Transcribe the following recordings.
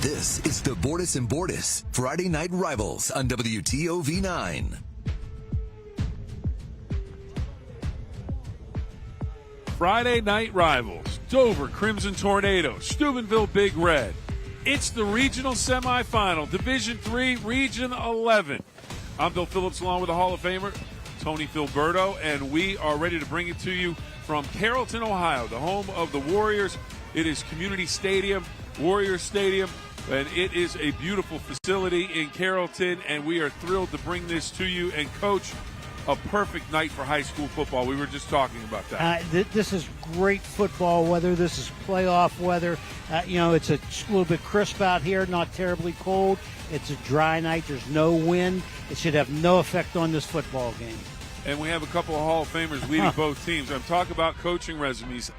This is the Bordas and Bordas Friday Night Rivals on WTOV9. Friday Night Rivals, Dover Crimson Tornadoes, Steubenville Big Red. It's the regional semifinal, Division III, Region 11. I'm Bill Phillips along with the Hall of Famer, Tony Filberto, and we are ready to bring it to you from Carrollton, Ohio, the home of the Warriors. It is Community Stadium, Warriors Stadium, and it is a beautiful facility in Carrollton, and we are thrilled to bring this to you. And, Coach, a perfect night for high school football. We were just talking about that. This is great football weather. This is playoff weather. It's a little bit crisp out here, not terribly cold. It's a dry night. There's no wind. It should have no effect on this football game. And we have a couple of Hall of Famers leading both teams. I'm talking about coaching resumes.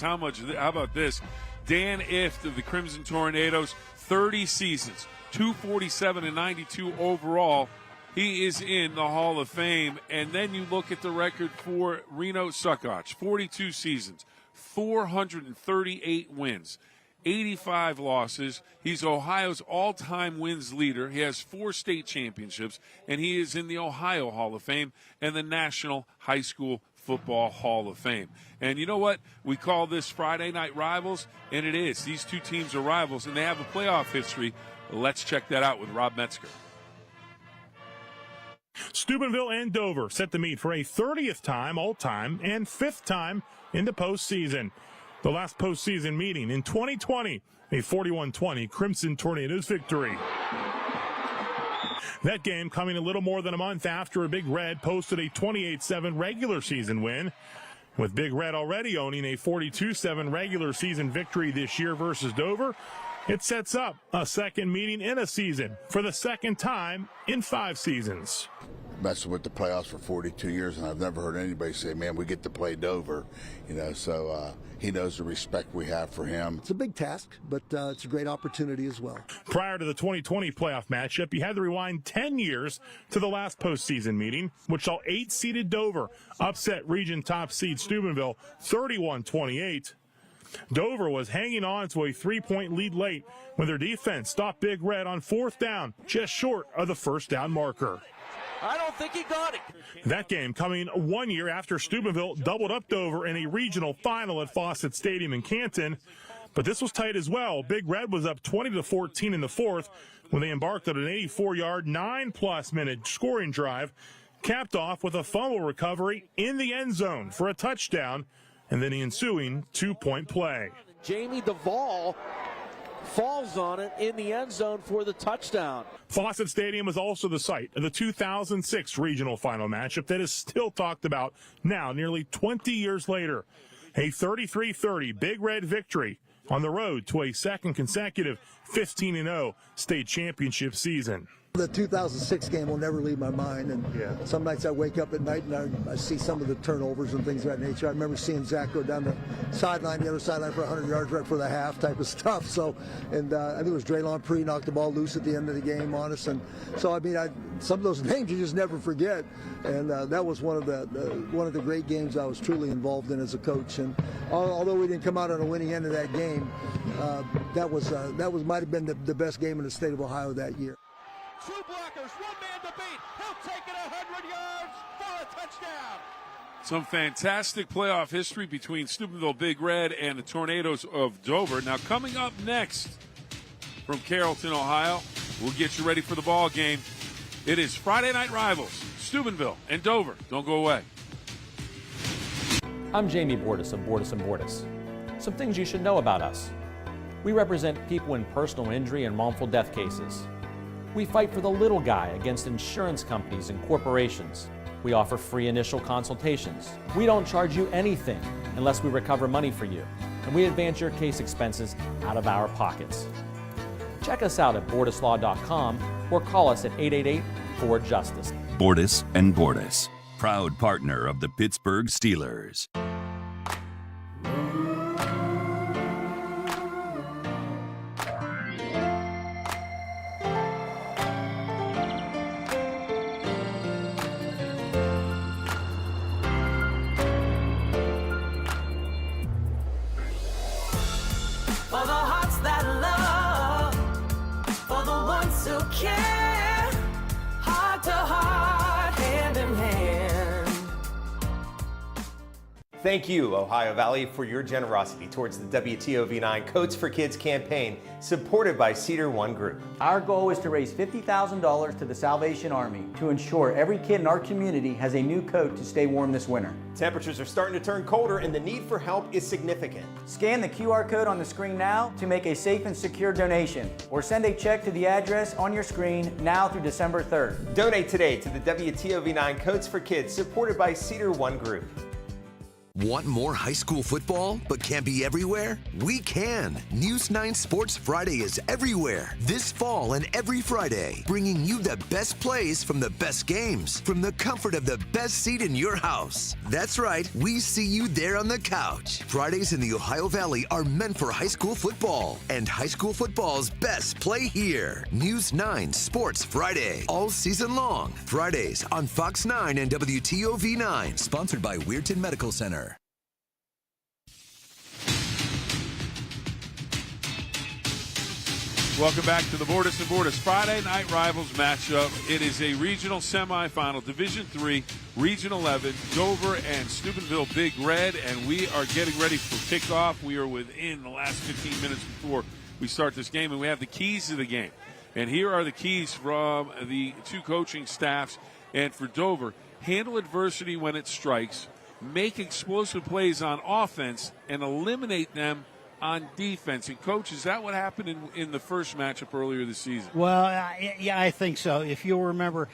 How about this? Dan Ift of the Crimson Tornadoes, 30 seasons, 247 and 92 overall. He is in the Hall of Fame. And then you look at the record for Reno Suckoch, 42 seasons, 438 wins, 85 losses. He's Ohio's all-time wins leader. He has 4 state championships, and he is in the Ohio Hall of Fame and the National High School Football Hall of Fame. And you know what? We call this Friday Night Rivals, and it is. These two teams are rivals, and they have a playoff history. Let's check that out with Rob Metzger. Steubenville and Dover set to meet for a 30th time all-time and 5th time in the postseason. The last postseason meeting in 2020, a 41-20 Crimson Tornadoes victory. That game coming a little more than a month after a Big Red posted a 28-7 regular season win, with Big Red already owning a 42-7 regular season victory this year versus Dover. It sets up a second meeting in a season for the second time in 5 seasons. Messing with the playoffs for 42 years, and I've never heard anybody say, man, we get to play Dover, so he knows the respect we have for him. It's a big task, but it's a great opportunity as well. Prior to the 2020 playoff matchup, you had to rewind 10 years to the last postseason meeting, which saw 8-seeded Dover upset region top seed Steubenville 31-28. Dover was hanging on to a 3-point lead late when their defense stopped Big Red on 4th down, just short of the first down marker. I don't think he got it. That game coming 1 year after Steubenville doubled up Dover in a regional final at Fawcett Stadium in Canton. But this was tight as well. Big Red was up 20-14 in the 4th when they embarked on an 84-yard, 9+ minute scoring drive, capped off with a fumble recovery in the end zone for a touchdown, and then the ensuing 2-point play. Jamie Duvall falls on it in the end zone for the touchdown. Fawcett Stadium is also the site of the 2006 regional final matchup that is still talked about now, nearly 20 years later. A 33-30 Big Red victory on the road to a second consecutive 15-0 state championship season. The 2006 game will never leave my mind, and some nights I wake up at night and I see some of the turnovers and things of that nature. I remember seeing Zach go down the sideline, the other sideline for 100 yards right for the half type of stuff. So, and I think it was Draylon Pree knocked the ball loose at the end of the game on us, and so I mean, some of those names you just never forget, and that was one of the great games I was truly involved in as a coach. And although we didn't come out on a winning end of that game, that might have been the best game in the state of Ohio that year. 2 blockers, 1 man to beat. He'll take it 100 yards for a touchdown. Some fantastic playoff history between Steubenville Big Red and the Tornadoes of Dover. Now, coming up next from Carrollton, Ohio, we'll get you ready for the ball game. It is Friday Night Rivals, Steubenville and Dover. Don't go away. I'm Jamie Bordas of Bordas & Bordas. Some things you should know about us. We represent people in personal injury and wrongful death cases. We fight for the little guy against insurance companies and corporations. We offer free initial consultations. We don't charge you anything unless we recover money for you, and we advance your case expenses out of our pockets. Check us out at bordaslaw.com or call us at 888-4JUSTICE. Bordas and Bordas, proud partner of the Pittsburgh Steelers. For the hearts that love Thank you, Ohio Valley, for your generosity towards the WTOV9 Coats for Kids campaign, supported by Cedar One Group. Our goal is to raise $50,000 to the Salvation Army to ensure every kid in our community has a new coat to stay warm this winter. Temperatures are starting to turn colder and the need for help is significant. Scan the QR code on the screen now to make a safe and secure donation, or send a check to the address on your screen now through December 3rd. Donate today to the WTOV9 Coats for Kids, supported by Cedar One Group. Want more high school football, but can't be everywhere? We can. News 9 Sports Friday is everywhere this fall and every Friday, bringing you the best plays from the best games, from the comfort of the best seat in your house. That's right, we see you there on the couch. Fridays in the Ohio Valley are meant for high school football, and high school football's best play here. News 9 Sports Friday, all season long. Fridays on Fox 9 and WTOV 9, sponsored by Weirton Medical Center. Welcome back to the Bordas and Bordas Friday Night Rivals matchup. It is a regional semifinal, Division III, Region 11, Dover and Steubenville Big Red, and we are getting ready for kickoff. We are within the last 15 minutes before we start this game, and we have the keys to the game. And here are the keys from the two coaching staffs. And for Dover, handle adversity when it strikes, make explosive plays on offense, and eliminate them on defense. And, Coach, is that what happened in the first matchup earlier this season? Well, yeah, I think so. If you'll remember,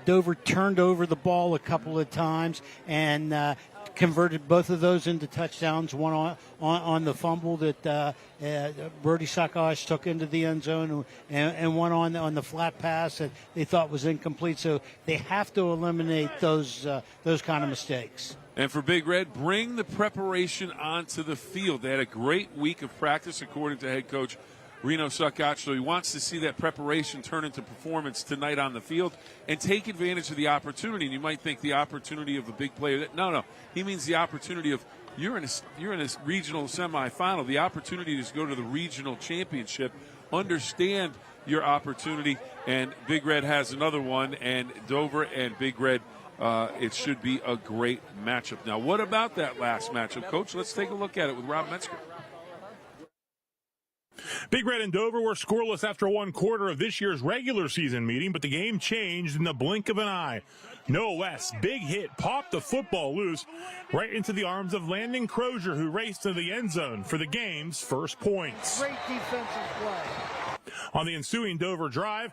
Dover turned over the ball a couple of times and converted both of those into touchdowns, one on the fumble that Brody Sakash took into the end zone, and one on the flat pass that they thought was incomplete. So they have to eliminate those kind of mistakes. And for Big Red, bring the preparation onto the field. They had a great week of practice, according to head coach Reno Sukach. So he wants to see that preparation turn into performance tonight on the field and take advantage of the opportunity. And you might think the opportunity of a big player. No. He means the opportunity of you're in a regional semifinal. The opportunity to go to the regional championship. Understand your opportunity. And Big Red has another one. And Dover and Big Red, it should be a great matchup. Now, what about that last matchup, Coach? Let's take a look at it with Rob Metzger. Big Red and Dover were scoreless after one quarter of this year's regular season meeting, but the game changed in the blink of an eye. No less, big hit popped the football loose right into the arms of Landon Crozier, who raced to the end zone for the game's first points. Great defensive play. On the ensuing Dover drive,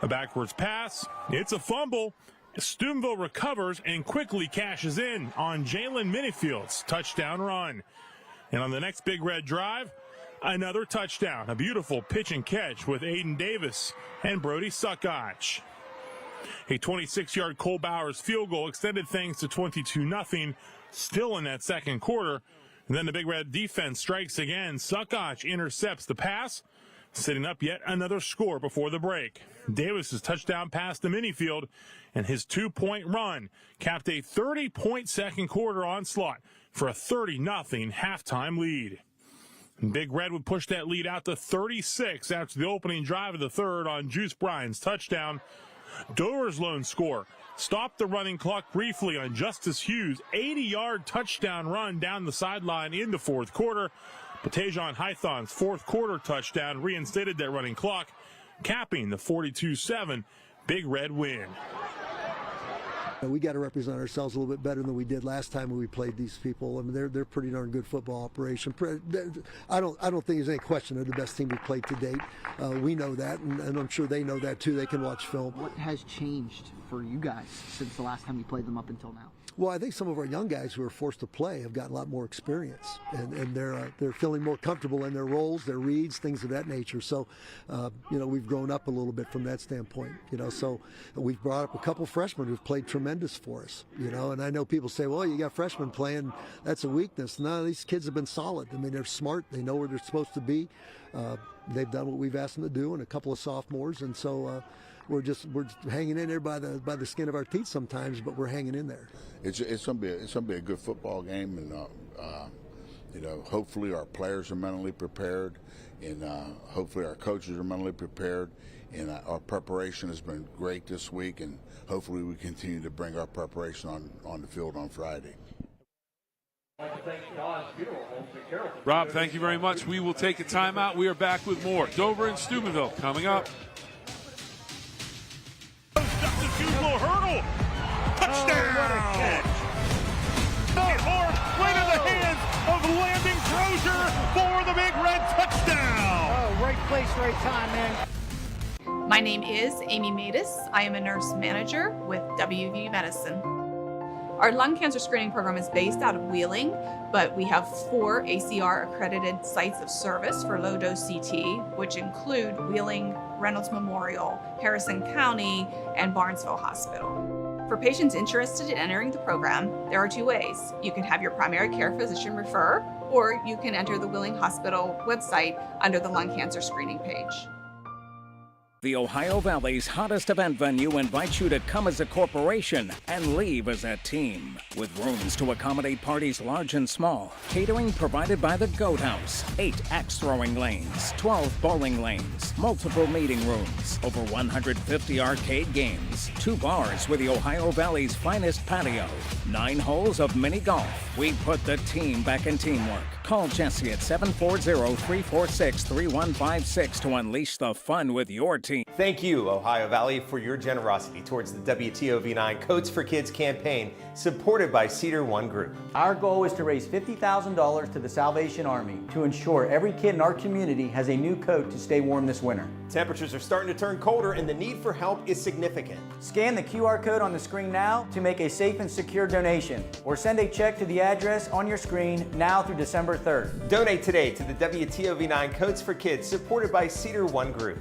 a backwards pass, it's a fumble. Steubenville recovers and quickly cashes in on Jalen Minifield's touchdown run. And on the next Big Red drive, another touchdown. A beautiful pitch and catch with Aiden Davis and Brody Sukach. A 26-yard Cole Bowers field goal extended things to 22-0, still in that second quarter. And then the Big Red defense strikes again. Sukach intercepts the pass, setting up yet another score before the break. Davis's touchdown pass to Minifield and his 2-point run capped a 30-point second quarter onslaught for a 30-0 halftime lead. Big Red would push that lead out to 36 after the opening drive of the third on Juice Bryan's touchdown. Dover's lone score stopped the running clock briefly on Justice Hughes' 80-yard touchdown run down the sideline in the fourth quarter. But Tajon Hython's fourth quarter touchdown reinstated that running clock, capping the 42-7 Big Red win. We got to represent ourselves a little bit better than we did last time when we played these people. I mean, they're pretty darn good football operation. I don't think there's any question they're the best team we played to date. We know that, and I'm sure they know that too. They can watch film. What has changed for you guys since the last time you played them up until now? Well, I think some of our young guys who are forced to play have gotten a lot more experience, and they're feeling more comfortable in their roles, their reads, things of that nature. So, we've grown up a little bit from that standpoint. So we've brought up a couple freshmen who've played tremendous for us. And I know people say, well, you got freshmen playing, that's a weakness. No, these kids have been solid. I mean, they're smart. They know where they're supposed to be. They've done what we've asked them to do, and a couple of sophomores, and so. We're just hanging in there by the skin of our teeth sometimes, but we're hanging in there. It's gonna be a good football game, and hopefully our players are mentally prepared, and hopefully our coaches are mentally prepared, and our preparation has been great this week, and hopefully we continue to bring our preparation on the field on Friday. Rob, thank you very much. We will take a timeout. We are back with more Dover and Steubenville coming up. Little hurdle. Touchdown. What a catch. Right in the hands of Landon Crozier for the Big Red touchdown. Oh, right place, right time, man. My name is Amy Matus. I am a nurse manager with WV Medicine. Our lung cancer screening program is based out of Wheeling, but we have 4 ACR accredited sites of service for low-dose CT, which include Wheeling, Reynolds Memorial, Harrison County, and Barnesville Hospital. For patients interested in entering the program, there are 2 ways. You can have your primary care physician refer, or you can enter the Wheeling Hospital website under the lung cancer screening page. The Ohio Valley's hottest event venue invites you to come as a corporation and leave as a team. With rooms to accommodate parties large and small, catering provided by the Goat House, 8 axe throwing lanes, 12 bowling lanes, multiple meeting rooms, over 150 arcade games, 2 bars with the Ohio Valley's finest patio, 9 holes of mini golf. We put the team back in teamwork. Call Jesse at 740-346-3156 to unleash the fun with your team. Thank you, Ohio Valley, for your generosity towards the WTOV9 Coats for Kids campaign, supported by Cedar One Group. Our goal is to raise $50,000 to the Salvation Army to ensure every kid in our community has a new coat to stay warm this winter. Temperatures are starting to turn colder and the need for help is significant. Scan the QR code on the screen now to make a safe and secure donation, or send a check to the address on your screen now through December 3rd. Donate today to the WTOV9 Coats for Kids, supported by Cedar One Group.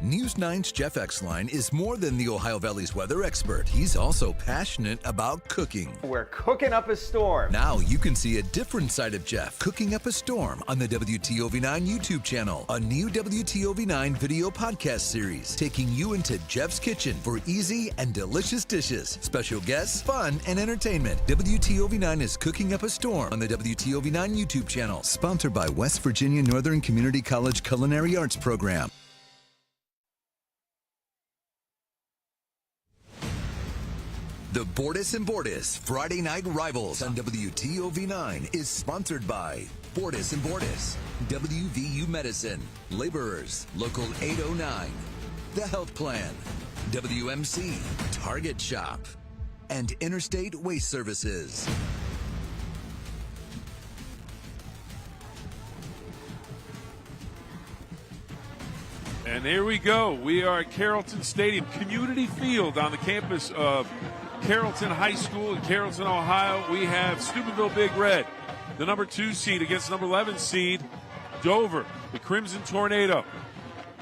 News 9's Jeff Exline is more than the Ohio Valley's weather expert. He's also passionate about cooking. We're cooking up a storm. Now you can see a different side of Jeff cooking up a storm on the WTOV9 YouTube channel, a new WTOV9 video podcast series taking you into Jeff's kitchen for easy and delicious dishes, special guests, fun, and entertainment. WTOV9 is cooking up a storm on the WTOV9 YouTube channel, sponsored by West Virginia Northern Community College Culinary Arts Program. The Bordas and Bordas Friday Night Rivals on WTOV9 is sponsored by Bordas and Bordas, WVU Medicine, Laborers, Local 809, The Health Plan, WMC, Target Shop, and Interstate Waste Services. And there we go. We are at Carrollton Stadium, Community Field on the campus of Carrollton High School in Carrollton, Ohio. We have Steubenville Big Red, the number 2 seed against the number 11 seed, Dover, the Crimson Tornado.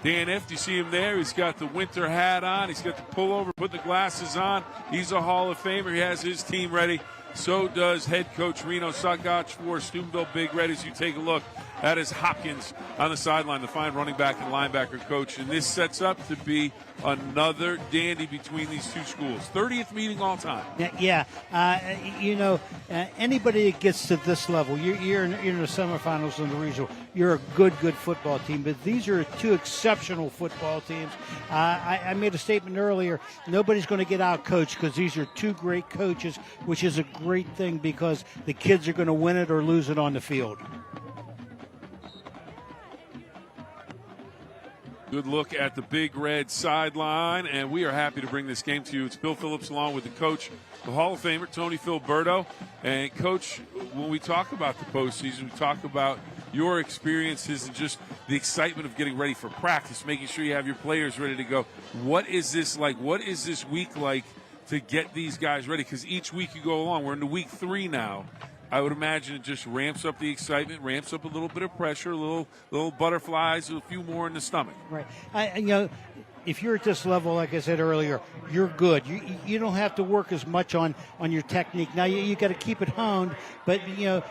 Dan Ift, you see him there. He's got the winter hat on. He's got the pullover, put the glasses on. He's a Hall of Famer. He has his team ready. So does head coach Reno Sugach for Steubenville Big Red. As you take a look, that is Hopkins on the sideline, the fine running back and linebacker coach. And this sets up to be another dandy between these two schools. 30th meeting all time. Yeah. Anybody that gets to this level, you're in the semifinals in the regional, you're a good football team. But these are 2 exceptional football teams. I made a statement earlier, nobody's going to get out coached because these are 2 great coaches, which is a great thing because the kids are going to win it or lose it on the field. Good look at the Big Red sideline, and we are happy to bring this game to you. It's Bill Phillips along with the coach, the Hall of Famer, Tony Filberto. And, Coach, when we talk about the postseason, we talk about your experiences and just the excitement of getting ready for practice, making sure you have your players ready to go. What is this like? What is this week like to get these guys ready? Because each week you go along. We're into week 3 now. I would imagine it just ramps up the excitement, ramps up a little bit of pressure, a little butterflies, a few more in the stomach. Right. If you're at this level, like I said earlier, you're good. You don't have to work as much on your technique. Now you got to keep it honed, but you're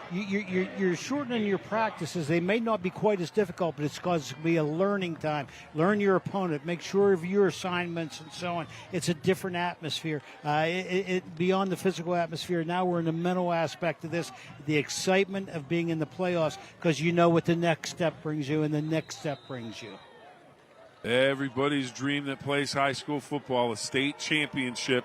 shortening your practices. They may not be quite as difficult, but it's going to be a learning time. Learn your opponent. Make sure of your assignments and so on. It's a different atmosphere. Beyond the physical atmosphere, now we're in the mental aspect of this. The excitement of being in the playoffs because you know what the next step brings you and the next step brings you. Everybody's dream that plays high school football, a state championship.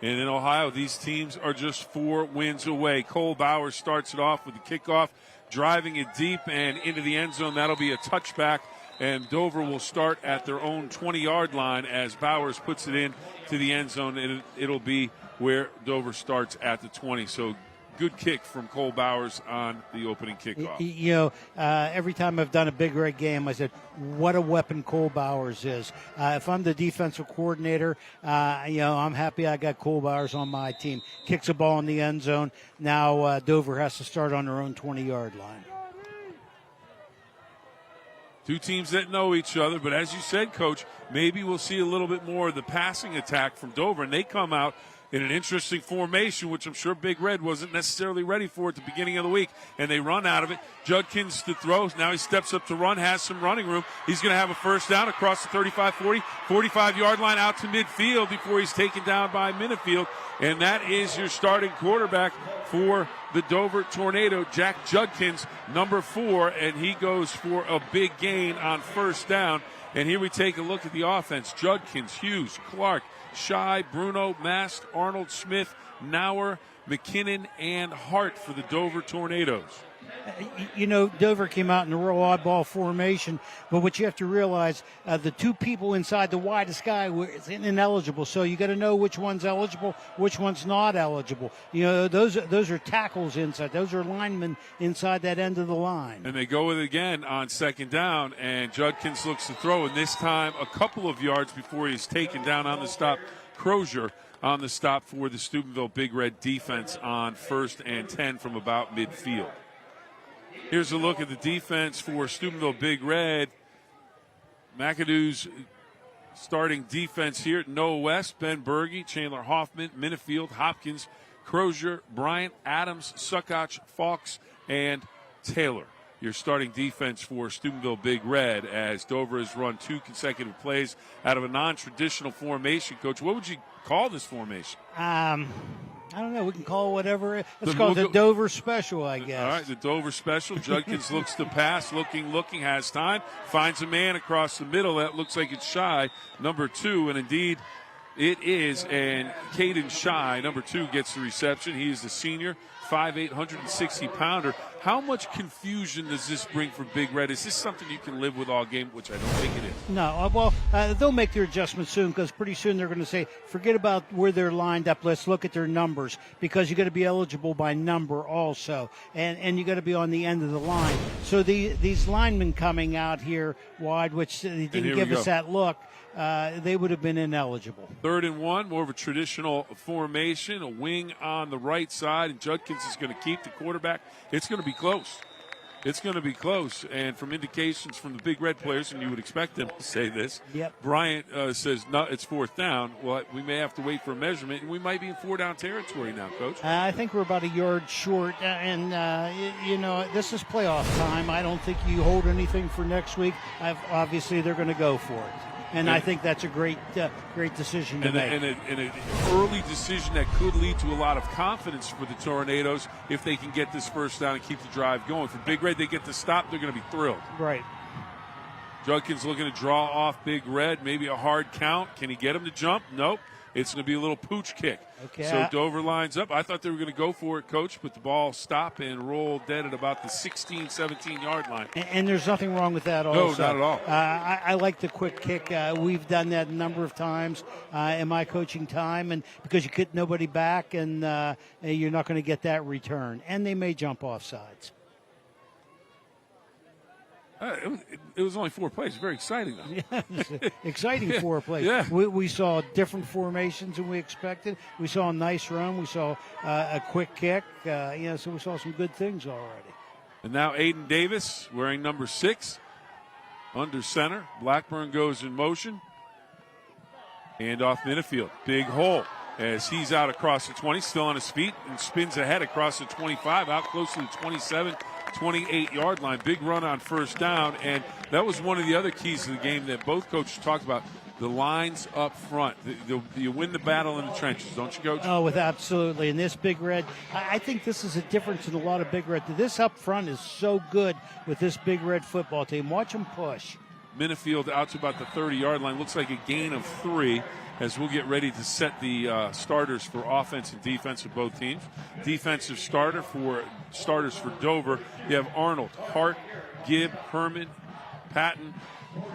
And in Ohio, these teams are just 4 wins away. Cole Bowers starts it off with the kickoff, driving it deep and into the end zone. That'll be a touchback, and Dover will start at their own 20-yard line as Bowers puts it in to the end zone, and it'll be where Dover starts at the 20. So good kick from Cole Bowers on the opening kickoff. Every time I've done a Big Red game, I said, what a weapon Cole Bowers is. If I'm the defensive coordinator, I'm happy I got Cole Bowers on my team. Kicks a ball in the end zone. Now Dover has to start on their own 20-yard line. Two teams that know each other, but as you said, Coach, maybe we'll see a little bit more of the passing attack from Dover, and they come out in an interesting formation, which I'm sure Big Red wasn't necessarily ready for at the beginning of the week, and they run out of it. Judkins to throw. Now he steps up to run, has some running room. He's going to have a first down across the 35-40, 45-yard line out to midfield before he's taken down by Minifield, and that is your starting quarterback for the Dover Tornado, Jack Judkins, number 4, and he goes for a big gain on first down. And here we take a look at the offense. Judkins, Hughes, Clark, Shy, Bruno, Mast, Arnold, Smith, Nauer, McKinnon, and Hart for the Dover Tornadoes. Dover came out in a real oddball formation, but what you have to realize, the 2 people inside the widest guy were ineligible, so you got to know which one's eligible, which one's not eligible. Those are tackles inside. Those are linemen inside that end of the line. And they go with it again on second down, and Judkins looks to throw, and this time a couple of yards before he's taken down on the stop. Crozier on the stop for the Steubenville Big Red defense on 1st and 10 from about midfield. Here's a look at the defense for Steubenville Big Red. McAdoo's starting defense here. Noah West, Ben Berge, Chandler Hoffman, Minifield, Hopkins, Crozier, Bryant, Adams, Suckoch, Fawkes, and Taylor. Your starting defense for Steubenville Big Red as Dover has run 2 consecutive plays out of a non-traditional formation. Coach, what would you call this formation? I don't know. We can call it whatever. Let's call it the Dover Special, I guess. All right, the Dover Special. Judkins looks to pass, looking, has time. Finds a man across the middle. That looks like it's Shy, number 2, and indeed it is. And Caden Shy, number 2, gets the reception. He is the senior, 5'8", 160-pounder. How much confusion does this bring for Big Red? Is this something you can live with all game, which I don't think it is? No. They'll make their adjustments soon because pretty soon they're going to say, forget about where they're lined up. Let's look at their numbers because you got to be eligible by number also. And you got to be on the end of the line. So these linemen coming out here wide, which they didn't give us that look, they would have been ineligible. 3rd and 1, more of a traditional formation, a wing on the right side, and Judkins is going to keep the quarterback. It's going to be close. It's going to be close. And from indications from the Big Red players, and you would expect them to say this, Bryant says, no, it's 4th down. Well, we may have to wait for a measurement, and we might be in 4-down territory now, Coach. I think we're about a yard short, and, this is playoff time. I don't think you hold anything for next week. Obviously, they're going to go for it. And I think that's a great decision to make. And an early decision that could lead to a lot of confidence for the Tornadoes if they can get this first down and keep the drive going. For Big Red, they get the stop, they're going to be thrilled. Right. Judkins looking to draw off Big Red, maybe a hard count. Can he get him to jump? Nope. It's going to be a little pooch kick. Okay. So Dover lines up. I thought they were going to go for it, Coach, but the ball stopped and rolled dead at about the 16, 17-yard line. And there's nothing wrong with that also. No, not at all. I like the quick kick. We've done that a number of times in my coaching time, and because you get nobody back and you're not going to get that return. And they may jump off sides. It was only 4 plays. Very exciting, though. Yeah, exciting 4 plays. Yeah. We saw different formations than we expected. We saw a nice run. We saw a quick kick. So we saw some good things already. And now Aiden Davis wearing number 6 under center. Blackburn goes in motion. And off Minifield. Big hole as he's out across the 20, still on his feet, and spins ahead across the 25, out close to the 27, 28-yard line. Big run on first down, and that was one of the other keys to the game that both coaches talked about, the lines up front. You win the battle in the trenches, don't you, Coach? Oh, absolutely. And this Big Red, I think this is a difference in a lot of Big Red. This up front is so good with this Big Red football team. Watch them push. Minifield out to about the 30-yard line. Looks like a gain of 3. as we'll get ready to set the starters for offense and defense of both teams. Defensive starters for Dover, you have Arnold, Hart, Gibb, Herman, Patton,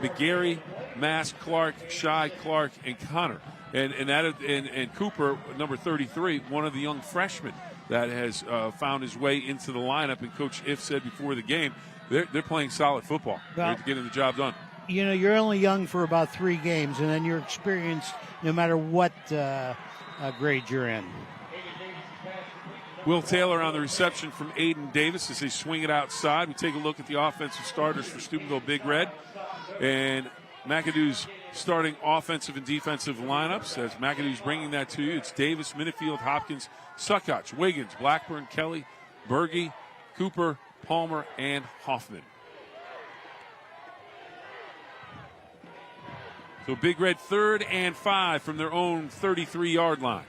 McGarry, Mass, Clark, Shy, Clark, and Connor. And Cooper, number 33, one of the young freshmen that has found his way into the lineup. And Coach If said before the game, they're playing solid football. They're getting the job done. You know, you're only young for about 3 games, and then you're experienced no matter what grade you're in. Will Taylor on the reception from Aiden Davis as they swing it outside. We take a look at the offensive starters for Steubenville Big Red. And McAdoo's starting offensive and defensive lineups. As McAdoo's bringing that to you, it's Davis, Minifield, Hopkins, Suckoch, Wiggins, Blackburn, Kelly, Berge, Cooper, Palmer, and Hoffman. So Big Red 3rd and 5 from their own 33-yard line.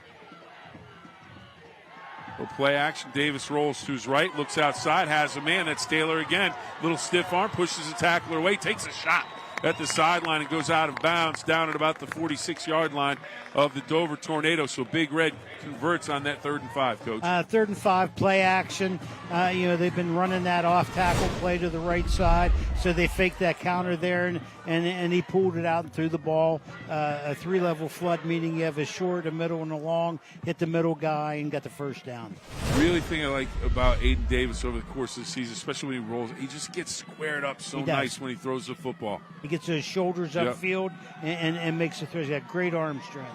Well, play action. Davis rolls to his right, looks outside, has a man. That's Taylor again. Little stiff arm, pushes the tackler away, takes a shot at the sideline and goes out of bounds down at about the 46-yard line of the Dover Tornado. So Big Red converts on that 3rd and 5, Coach. 3rd and 5, play action. They've been running that off tackle play to the right side, so they faked that counter there, and he pulled it out and threw the ball. A 3-level flood, meaning you have a short, a middle, and a long. Hit the middle guy and got the first down. Really thing I like about Aiden Davis over the course of the season, especially when he rolls, he just gets squared up so nice when he throws the football. He gets his shoulders upfield and makes the throw. He's got great arm strength.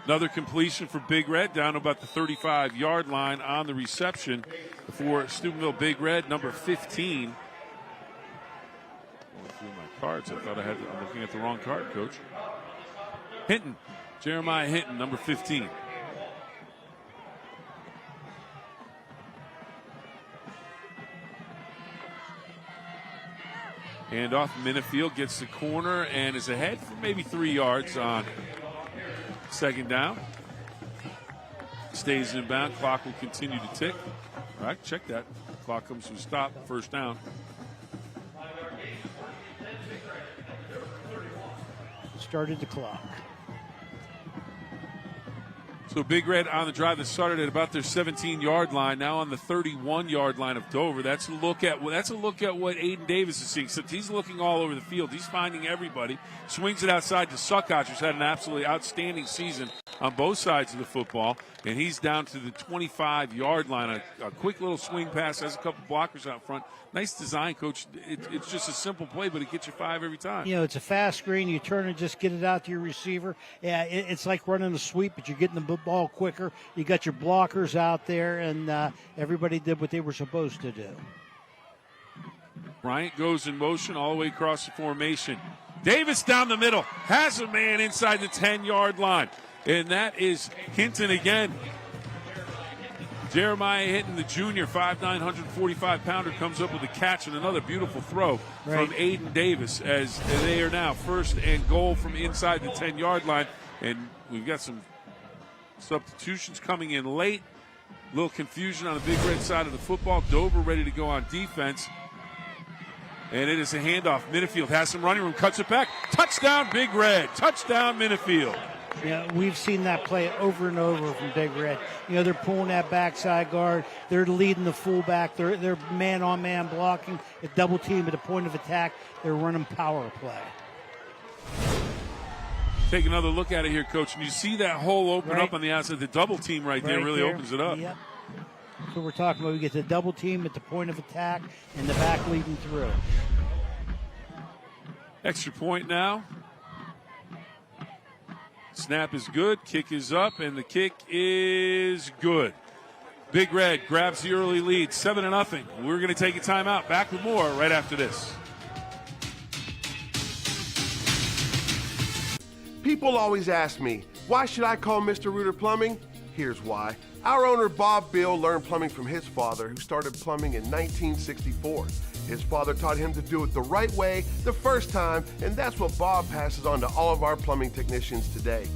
Another completion for Big Red down about the 35-yard line on the reception for Steubenville Big Red, number 15. Going through my cards. I'm looking at the wrong card, Coach. Hinton, Jeremiah Hinton, number 15. And off Minifield gets the corner and is ahead for maybe 3 yards on 2nd down. Stays in bound. Clock will continue to tick. All right, check that. Clock comes to a stop. 1st down. Started the clock. So Big Red on the drive that started at about their 17-yard line, now on the 31-yard line of Dover. That's a look at what Aiden Davis is seeing. Except he's looking all over the field. He's finding everybody. Swings it outside to Suckoch, who's had an absolutely outstanding season on both sides of the football. And he's down to the 25-yard line. A quick little swing pass, has a couple blockers out front. Nice design, Coach. It's just a simple play, but it gets you 5 every time. You know, it's a fast screen. You turn and just get it out to your receiver. Yeah, it's like running a sweep, but you're getting the ball quicker. You got your blockers out there, and everybody did what they were supposed to do. Bryant goes in motion all the way across the formation. Davis down the middle, has a man inside the 10-yard line, and that is Hinton again. Jeremiah Hinton, the junior, 5'9", 145-pounder, comes up with a catch and another beautiful throw from Aiden Davis as they are now 1st and goal from inside the 10-yard line. And we've got some substitutions coming in late. A little confusion on the Big Red side of the football. Dover ready to go on defense. And it is a handoff. Minifield has some running room, cuts it back. Touchdown, Big Red. Touchdown, Minifield. Yeah, we've seen that play over and over from Big Red. You know, they're pulling that backside guard. They're leading the fullback. They're man-on-man blocking. A double team at the point of attack. They're running power play. Take another look at it here, Coach. And you see that hole open up on the outside. The double team right there really opens it up. Yep. So we're talking about we get the double team at the point of attack and the back leading through. Extra point now. Snap is good, kick is up, and the kick is good. Big Red grabs the early lead, 7-0. We're going to take a timeout. Back with more right after this. People always ask me, why should I call Mr. Reuter Plumbing? Here's why. Our owner, Bob Bill, learned plumbing from his father, who started plumbing in 1964. His father taught him to do it the right way the first time, and that's what Bob passes on to all of our plumbing technicians today.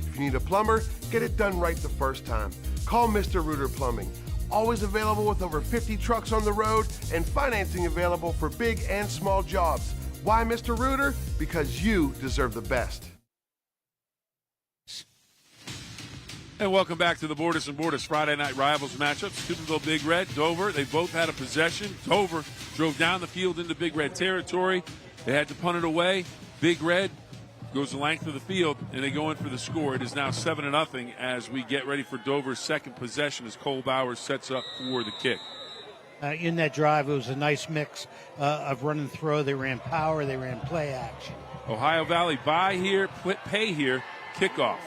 If you need a plumber, get it done right the first time. Call Mr. Reuter Plumbing. Always available with over 50 trucks on the road and financing available for big and small jobs. Why Mr. Reuter? Because you deserve the best. And welcome back to the Bordas and Bordas Friday Night Rivals matchup. Steubenville Big Red, Dover, they both had a possession. Dover drove down the field into Big Red territory. They had to punt it away. Big Red goes the length of the field, and they go in for the score. It is now 7-0 as we get ready for Dover's second possession as Cole Bowers sets up for the kick. In that drive, it was a nice mix of run and throw. They ran power, they ran play action. Ohio Valley buy here, pay here, kickoff.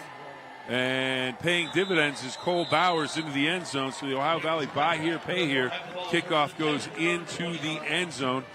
And paying dividends is Cole Bowers into the end zone. So the Ohio Valley buy here, pay here. Kickoff goes into the end zone.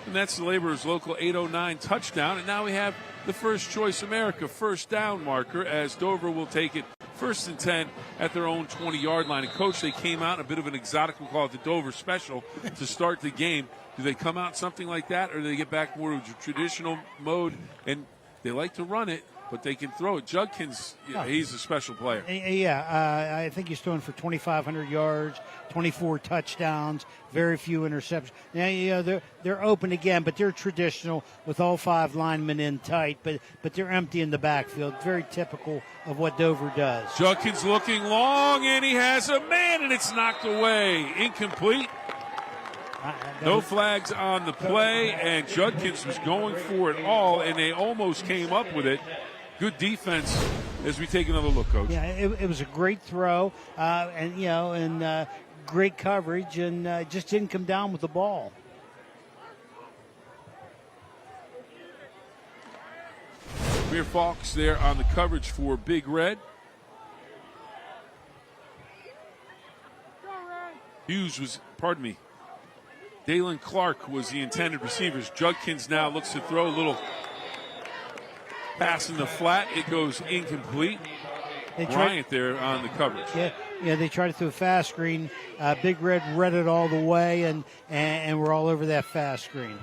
And that's the Laborers Local 809 touchdown. And now we have the First Choice America first down marker as Dover will take it 1st and 10 at their own 20-yard line. And, Coach, they came out in a bit of an exotic, we'll call it the Dover special, to start the game. Do they come out something like that, or do they get back more to traditional mode? And they like to run it, but they can throw it. Judkins, he's a special player. Yeah, I think he's throwing for 2,500 yards, 24 touchdowns, very few interceptions. Now, they're open again, but they're traditional with all 5 linemen in tight, but they're empty in the backfield. Very typical of what Dover does. Judkins looking long, and he has a man, and it's knocked away. Incomplete. No flags on the play, and Judkins was going for it all, and they almost came up with it. Good defense as we take another look, Coach. Yeah, it was a great throw, and great coverage, and just didn't come down with the ball. Amir Falks there on the coverage for Big Red. Dalen Clark was the intended receivers. Judkins now looks to throw a little pass in the flat. It goes incomplete. Bryant there on the coverage. Yeah, they tried to throw a fast screen. Big Red read it all the way, and we're all over that fast screen.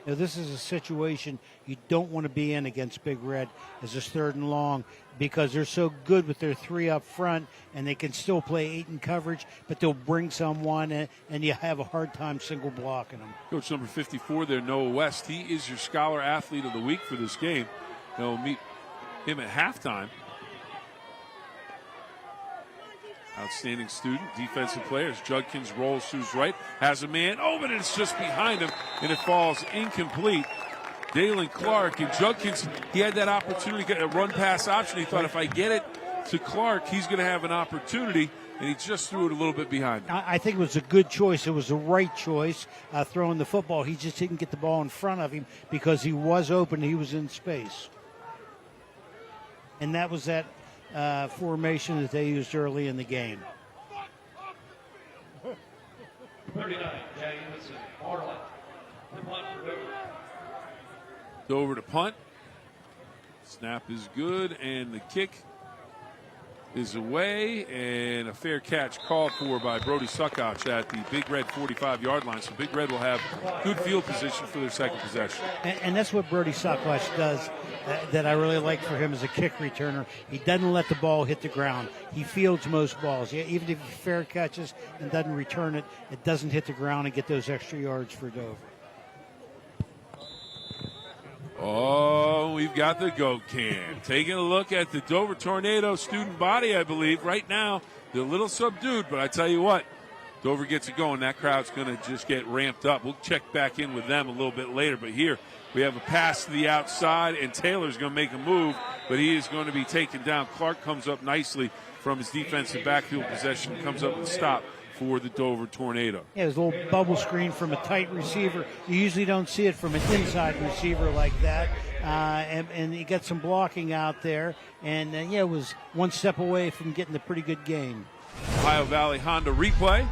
Now, this is a situation you don't want to be in against Big Red as it's 3rd and long, because they're so good with their 3 up front, and they can still play 8 in coverage, but they'll bring someone, and you have a hard time single blocking them. Coach number 54 there, Noah West. He is your Scholar Athlete of the Week for this game. They'll meet him at halftime. Outstanding student, defensive players. Judkins rolls to his right, has a man open, and it's just behind him, and it falls incomplete. Dalen Clark and Judkins, he had that opportunity to get a run-pass option. He thought if I get it to Clark, he's going to have an opportunity, and he just threw it a little bit behind him. I think it was a good choice. It was the right choice, throwing the football. He just didn't get the ball in front of him because he was open. He was in space. And that was that formation that they used early in the game. 39, Dover to punt. Snap is good, and the kick is away, and a fair catch called for by Brody Suckouch at the Big Red 45-yard line. So Big Red will have good field position for their second possession. And that's what Brody Suckouch does that I really like for him as a kick returner. He doesn't let the ball hit the ground. He fields most balls. Even if he fair catches and doesn't return it, it doesn't hit the ground and get those extra yards for Dover. Oh, we've got the goat can. Taking a look at the Dover Tornado student body, I believe. Right now, they're a little subdued, but I tell you what, Dover gets it going. That crowd's going to just get ramped up. We'll check back in with them a little bit later, but here we have a pass to the outside, and Taylor's going to make a move, but he is going to be taken down. Clark comes up nicely from his defensive backfield possession, comes up with a stop for the Dover Tornado. Yeah, there's a little bubble screen from a tight receiver. You usually don't see it from an inside receiver like that. And you got some blocking out there. And, it was one step away from getting a pretty good game. Ohio Valley Honda replay.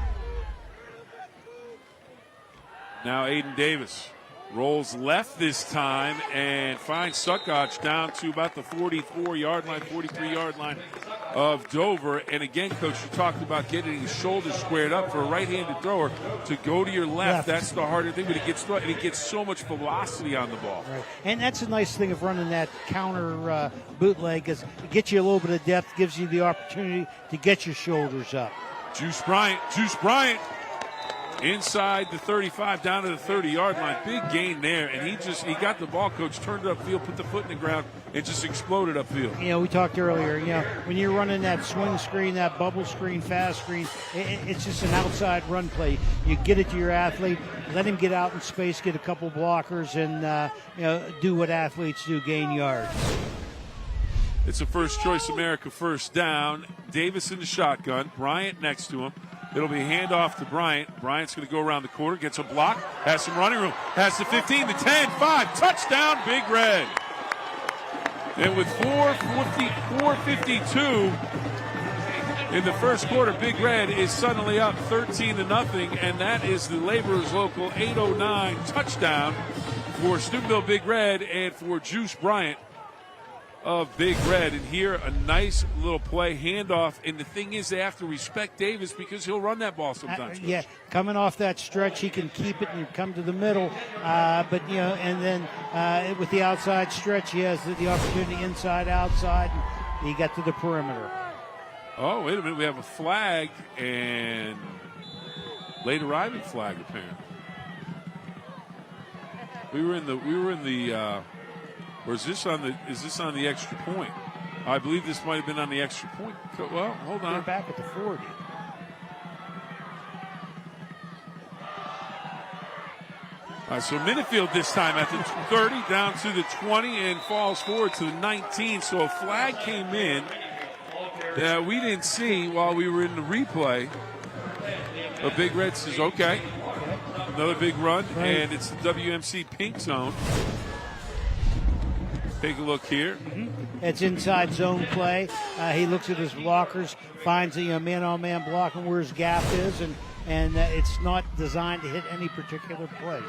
Now Aiden Davis rolls left this time and finds Suckouch down to about the 44-yard line, 43-yard line of Dover. And again, Coach, you talked about getting his shoulders squared up for a right-handed thrower to go to your left. That's the harder thing, but he gets so much velocity on the ball. Right. And that's a nice thing of running that counter bootleg, is it gets you a little bit of depth, gives you the opportunity to get your shoulders up. Juice Bryant. inside the 35 down to the 30-yard line. Big gain there, and he got the ball, coach, turned it upfield, put the foot in the ground, and just exploded upfield. You know, we talked earlier, you know, when you're running that swing screen, that bubble screen, fast screen, it's just an outside run play. You get it to your athlete, let him get out in space, get a couple blockers, and, you know, do what athletes do, gain yards. It's a First Choice America first down. Davis in the shotgun, Bryant next to him. It'll be a handoff to Bryant. Bryant's going to go around the corner, gets a block, has some running room, has the 15, the 10, 5, touchdown, Big Red. And with 4:52 in the first quarter, Big Red is suddenly up 13-0, and that is the Laborers Local 809 touchdown for Steubenville Big Red and for Juice Bryant of Big Red. And here a nice little play handoff, and the thing is they have to respect Davis because he'll run that ball sometimes. Yeah, coming off that stretch, he can keep it and come to the middle, but you know, and then with the outside stretch, he has the opportunity inside, outside, and he got to the perimeter. Oh, wait a minute, we have a flag, and late arriving flag apparently. We were in the or is this on the extra point? I believe this might have been on the extra point. Well, hold on. They're back at the 40. All right, so Minifield this time at the 30 down to the 20 and falls forward to the 19. So a flag came in that we didn't see while we were in the replay. A Big Red says, okay. Another big run, and it's the WMC pink zone. Take a look here. Mm-hmm. It's inside zone play. He looks at his blockers, finds a man-on-man block and where his gap is, and it's not designed to hit any particular place.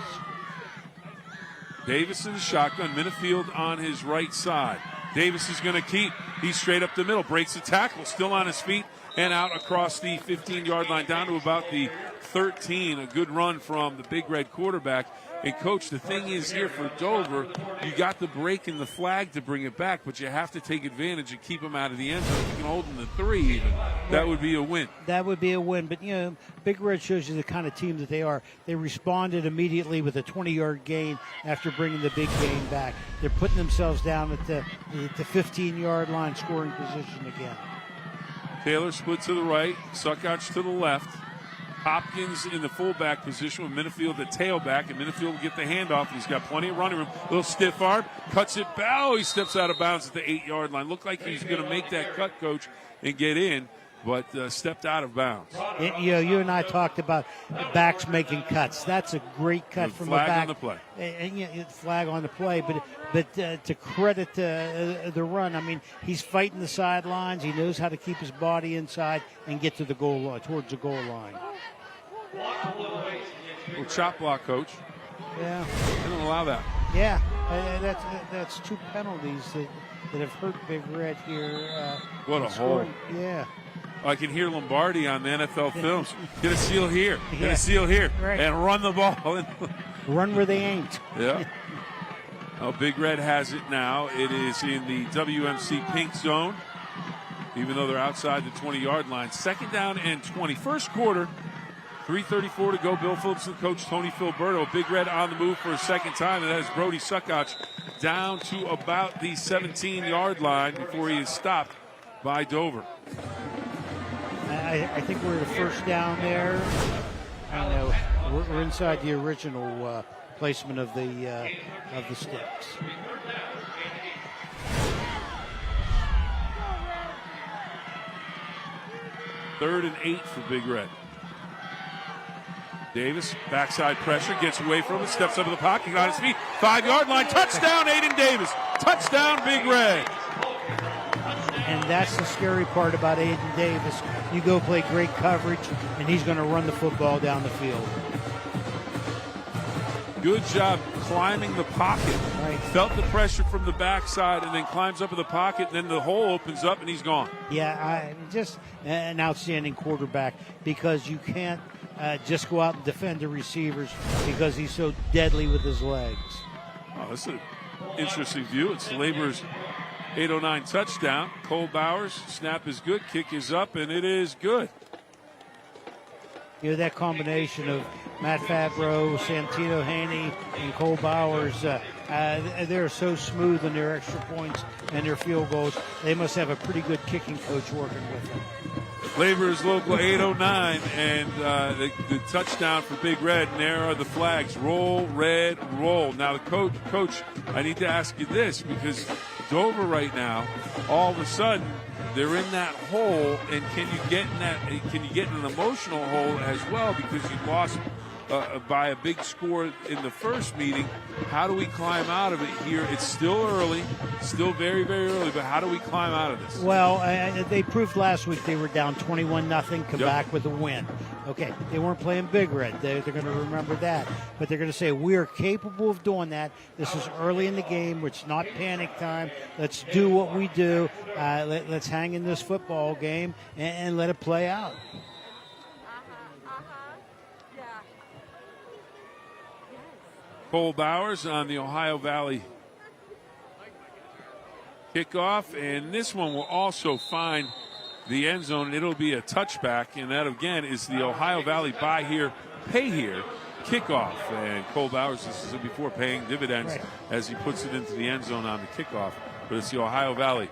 Davis in the shotgun, Minifield on his right side. Davis is going to keep. He's straight up the middle, breaks the tackle, still on his feet, and out across the 15-yard line down to about the 13. A good run from the Big Red quarterback. And, Coach, the thing is here for Dover, you got the break and the flag to bring it back, but you have to take advantage and keep them out of the end zone. If you can hold them to 3 even, that would be a win. That would be a win. But, you know, Big Red shows you the kind of team that they are. They responded immediately with a 20-yard gain after bringing the big gain back. They're putting themselves down at the 15-yard line scoring position again. Taylor split to the right, Suckotch to the left. Hopkins in the fullback position with Minifield the tailback, and Minifield will get the handoff. He's got plenty of running room. Little stiff arm, cuts it. Bow, he steps out of bounds at the 8-yard line. Looked like he's going to make that cut, Coach, and get in, but stepped out of bounds. You know, you and I talked about backs making cuts. That's a great cut from the back. Flag on the play. And flag on the play, but to credit the run, I mean, he's fighting the sidelines. He knows how to keep his body inside and get to the goal line, towards the goal line. Little chop block, Coach. Yeah. They don't allow that. Yeah, that's 2 penalties that have hurt Big Red here. What a hole. Yeah. I can hear Lombardi on the NFL films. Get a seal here. Yeah. Get a seal here. Right. And run the ball. Run where they ain't. Yeah. Oh, Big Red has it now. It is in the WMC pink zone, even though they're outside the 20-yard line. Second down and 20. First quarter, 3:34 to go. Bill Phillips and Coach Tony Filberto. Big Red on the move for a second time, and that is Brody Suckotch down to about the 17-yard line before he is stopped by Dover. I think we're the first down there. I know we're inside the original placement of the sticks. Third and 8 for Big Red. Davis, backside pressure, gets away from it, steps up in the pocket, got his feet, 5-yard line, touchdown, Aiden Davis. Touchdown, Big Red. And that's the scary part about Aiden Davis. You go play great coverage, and he's going to run the football down the field. Good job climbing the pocket. Right. Felt the pressure from the backside and then climbs up in the pocket, and then the hole opens up and he's gone. Yeah, just an outstanding quarterback, because you can't just go out and defend the receivers because he's so deadly with his legs. Oh, this is an interesting view. It's Labor's 809 touchdown. Cole Bowers, snap is good, kick is up, and it is good. that combination of Matt Fabro, Santino Haney, and Cole Bowers, they're so smooth in their extra points and their field goals. They must have a pretty good kicking coach working with them. Laborers Local 809, and the touchdown for Big Red, and there are the flags. Roll, Red, roll. Now, the coach, I need to ask you this, because Dover right now, all of a sudden, they're in that hole, and can you get in an emotional hole as well, because you lost by a big score in the first meeting? How do we climb out of it here? It's still early, still very, very early, but how do we climb out of this? Well, they proved last week they were down 21-0, come back with a win. Okay, they weren't playing Big Red. They're going to remember that. But they're going to say, we are capable of doing that. This is early in the game. It's not panic time. Let's do what we do. Let's hang in this football game and let it play out. Cole Bowers on the Ohio Valley kickoff, and this one will also find the end zone. It'll be a touchback, and that again is the Ohio Valley buy here, pay here kickoff. And Cole Bowers, this is before paying dividends as he puts it into the end zone on the kickoff. But it's the Ohio Valley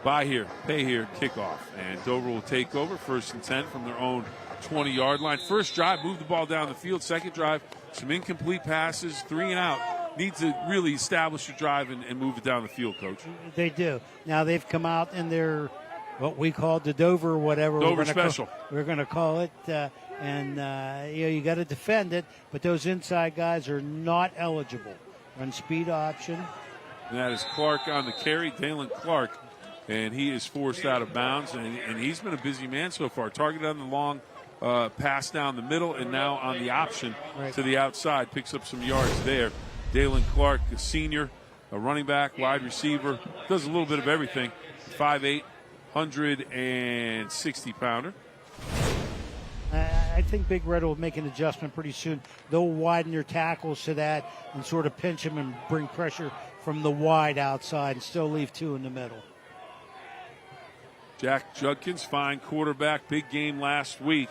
buy here, pay here kickoff. And Dover will take over, 1st and 10 from their own 20-yard line. First drive, move the ball down the field. Second drive, some incomplete passes, 3 and out. Need to really establish a drive and move it down the field, Coach. They do. Now they've come out in their, what we call the Dover, whatever. Dover special. We're going to call it. You got to defend it, but those inside guys are not eligible. Run speed option. And that is Clark on the carry, Dalen Clark, and he is forced out of bounds, and he's been a busy man so far. Targeted on the long pass down the middle, and now on the option to the outside. Picks up some yards there. Dalen Clark, a senior, a running back, wide receiver, does a little bit of everything. 5'8", 160-pounder. I think Big Red will make an adjustment pretty soon. They'll widen their tackles to that and sort of pinch him and bring pressure from the wide outside and still leave 2 in the middle. Jack Judkins, fine quarterback, big game last week.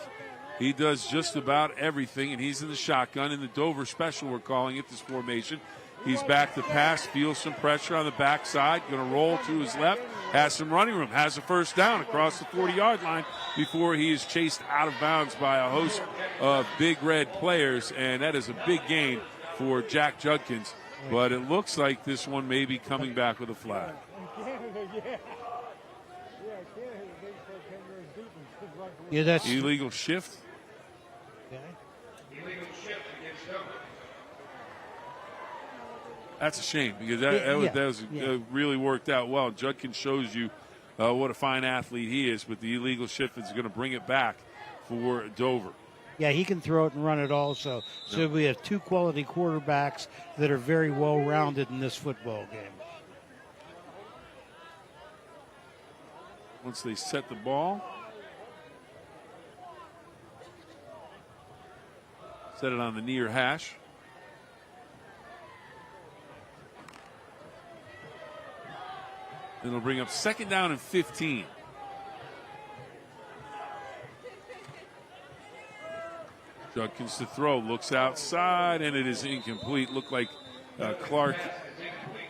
He does just about everything, and he's in the shotgun. In the Dover special, we're calling it, this formation. He's back to pass, feels some pressure on the backside, going to roll to his left, has some running room, has a first down across the 40-yard line before he is chased out of bounds by a host of Big Red players, and that is a big gain for Jack Judkins. But it looks like this one may be coming back with a flag. Yeah, that's illegal shift. That's a shame, because that really worked out well. Judkins shows you what a fine athlete he is, but the illegal shift is going to bring it back for Dover. Yeah, he can throw it and run it also. So we have 2 quality quarterbacks that are very well-rounded in this football game. Once they set the ball, set it on the near hash. Then it'll bring up 2nd down and 15. Judkins to throw, looks outside, and it is incomplete. Looked like Clark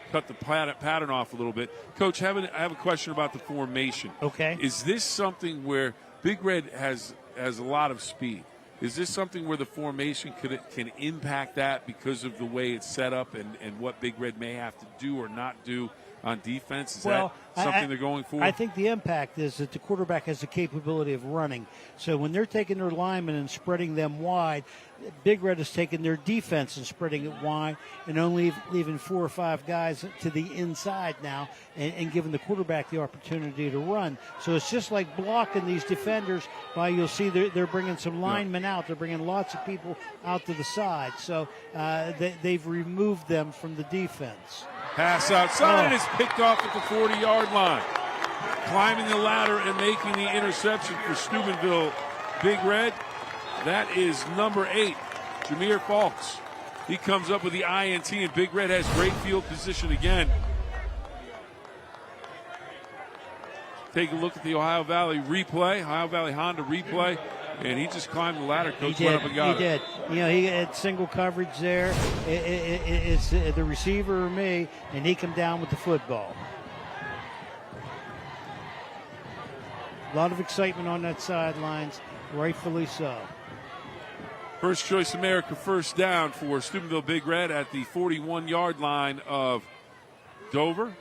cut the pattern off a little bit. Coach, I have a question about the formation. Okay. Is this something where Big Red has a lot of speed? Is this something where the formation can impact that because of the way it's set up and what Big Red may have to do or not do on defense? Is that something they're going for? I think the impact is that the quarterback has the capability of running. So when they're taking their linemen and spreading them wide, Big Red is taking their defense and spreading it wide and only leaving 4 or 5 guys to the inside now and giving the quarterback the opportunity to run. So it's just like blocking these defenders. While you'll see they're bringing some linemen out. They're bringing lots of people out to the side. So they've removed them from the defense. Pass outside and it's picked off at the 40-yard line. Climbing the ladder and making the interception for Steubenville Big Red. That is number 8, Jameer Falks. He comes up with the INT, and Big Red has great field position again. Take a look at the Ohio Valley replay, Ohio Valley Honda replay. and he just climbed the ladder. Coach went up and got it. He did. You know, he had single coverage there. It's the receiver or me, and he come down with the football. A lot of excitement on that sidelines, rightfully so. First Choice America first down for Steubenville Big Red at the 41-yard line of Dover.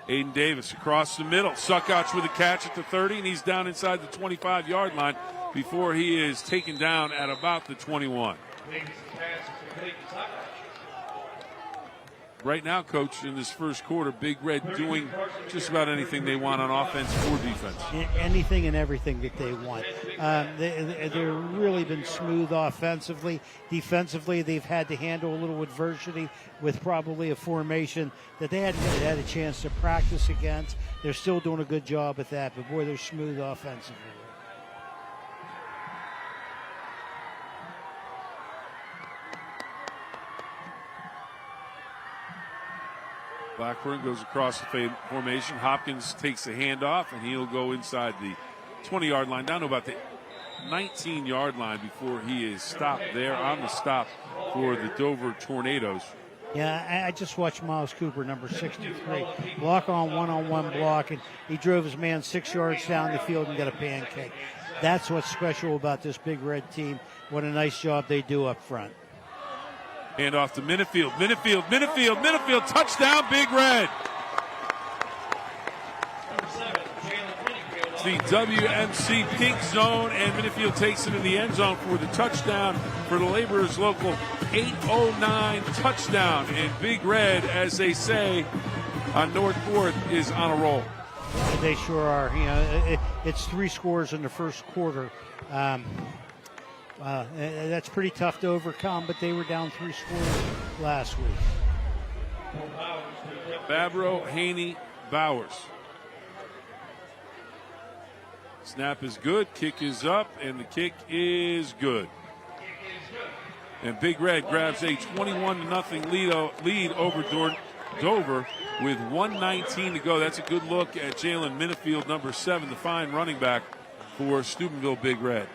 Aiden Davis across the middle. Suckouch with a catch at the 30, and he's down inside the 25-yard line before he is taken down at about the 21. Right now, Coach, in this first quarter, Big Red doing just about anything they want on offense or defense. Anything and everything that they want. They've really been smooth offensively. Defensively, they've had to handle a little adversity with probably a formation that they hadn't had a chance to practice against. They're still doing a good job at that, but boy, they're smooth offensively. Blackburn goes across the formation. Hopkins takes the handoff, and he'll go inside the 20-yard line, down to about the 19-yard line before he is stopped there on the stop for the Dover Tornadoes. Yeah, I just watched Miles Cooper, number 63, block on one-on-one block, and he drove his man 6 yards down the field and got a pancake. That's what's special about this Big Red team. What a nice job they do up front. Hand off to Minifield, touchdown, Big Red. It's the WMC pink zone, and Minifield takes it in the end zone for the touchdown for the Laborers Local 809 touchdown. And Big Red, as they say on North 4th, is on a roll. They sure are. You know, it's 3 scores in the first quarter. That's pretty tough to overcome, but they were down 3 scores last week. Fabro, Haney, Bowers. Snap is good, kick is up, and the kick is good. And Big Red grabs a 21-0 lead over Dover with 1:19 to go. That's a good look at Jalen Minifield, number 7, the fine running back for Steubenville Big Red.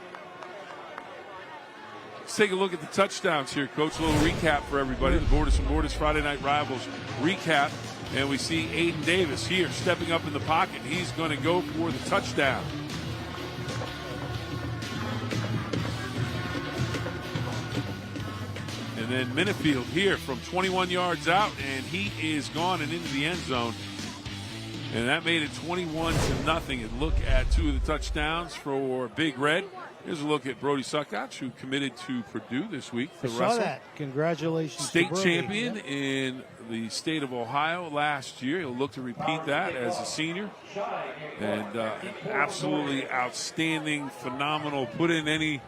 Let's take a look at the touchdowns here, Coach. A little recap for everybody. The Bordas and Bordas Friday Night Rivals recap. And we see Aiden Davis here stepping up in the pocket. He's going to go for the touchdown. And then Minifield here from 21 yards out, and he is gone and into the end zone. And that made it 21-0. And look at 2 of the touchdowns for Big Red. Here's a look at Brody Suckach, who committed to Purdue this week. I saw that. Congratulations. State champion in the state of Ohio last year. He'll look to repeat that as a senior. And absolutely outstanding, phenomenal. Put in any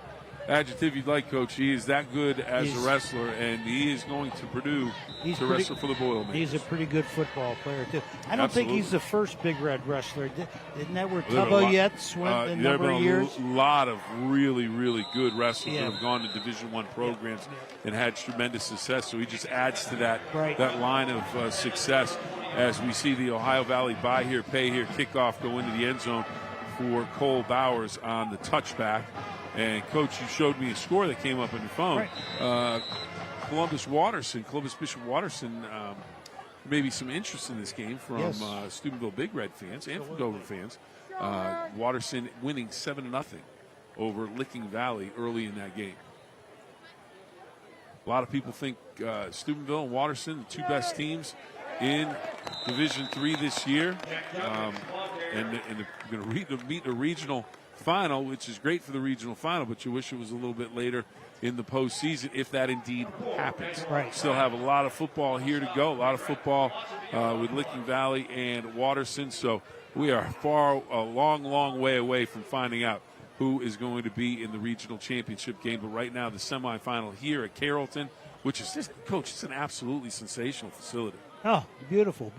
adjective you'd like, Coach. He is that good as a wrestler, and he is going to Purdue to wrestle for the Boilermakers. He's a pretty good football player, too. I don't think he's the first Big Red wrestler. Isn't that where Tubbo Yetz went a number of years? There have been a lot of really, really good wrestlers that have gone to Division I programs and had tremendous success. So he just adds to that line of success as we see the Ohio Valley buy here, pay here, kickoff go into the end zone for Cole Bowers on the touchback. And, Coach, you showed me a score that came up on your phone. Columbus Bishop Watterson, maybe some interest in this game from Steubenville Big Red fans and from Dover fans. Watterson winning 7-0 over Licking Valley early in that game. A lot of people think Steubenville and Watterson, the 2 best teams in Division III this year. And they're going to meet a regional final, which is great for the regional final, but you wish it was a little bit later in the postseason if that indeed happens. Still have a lot of football here to go, a lot of football with Licking Valley and Watterson, so we are a long way away from finding out who is going to be in the regional championship game. But right now, the semifinal here at Carrollton, which is just, Coach, it's an absolutely sensational facility. Oh, beautiful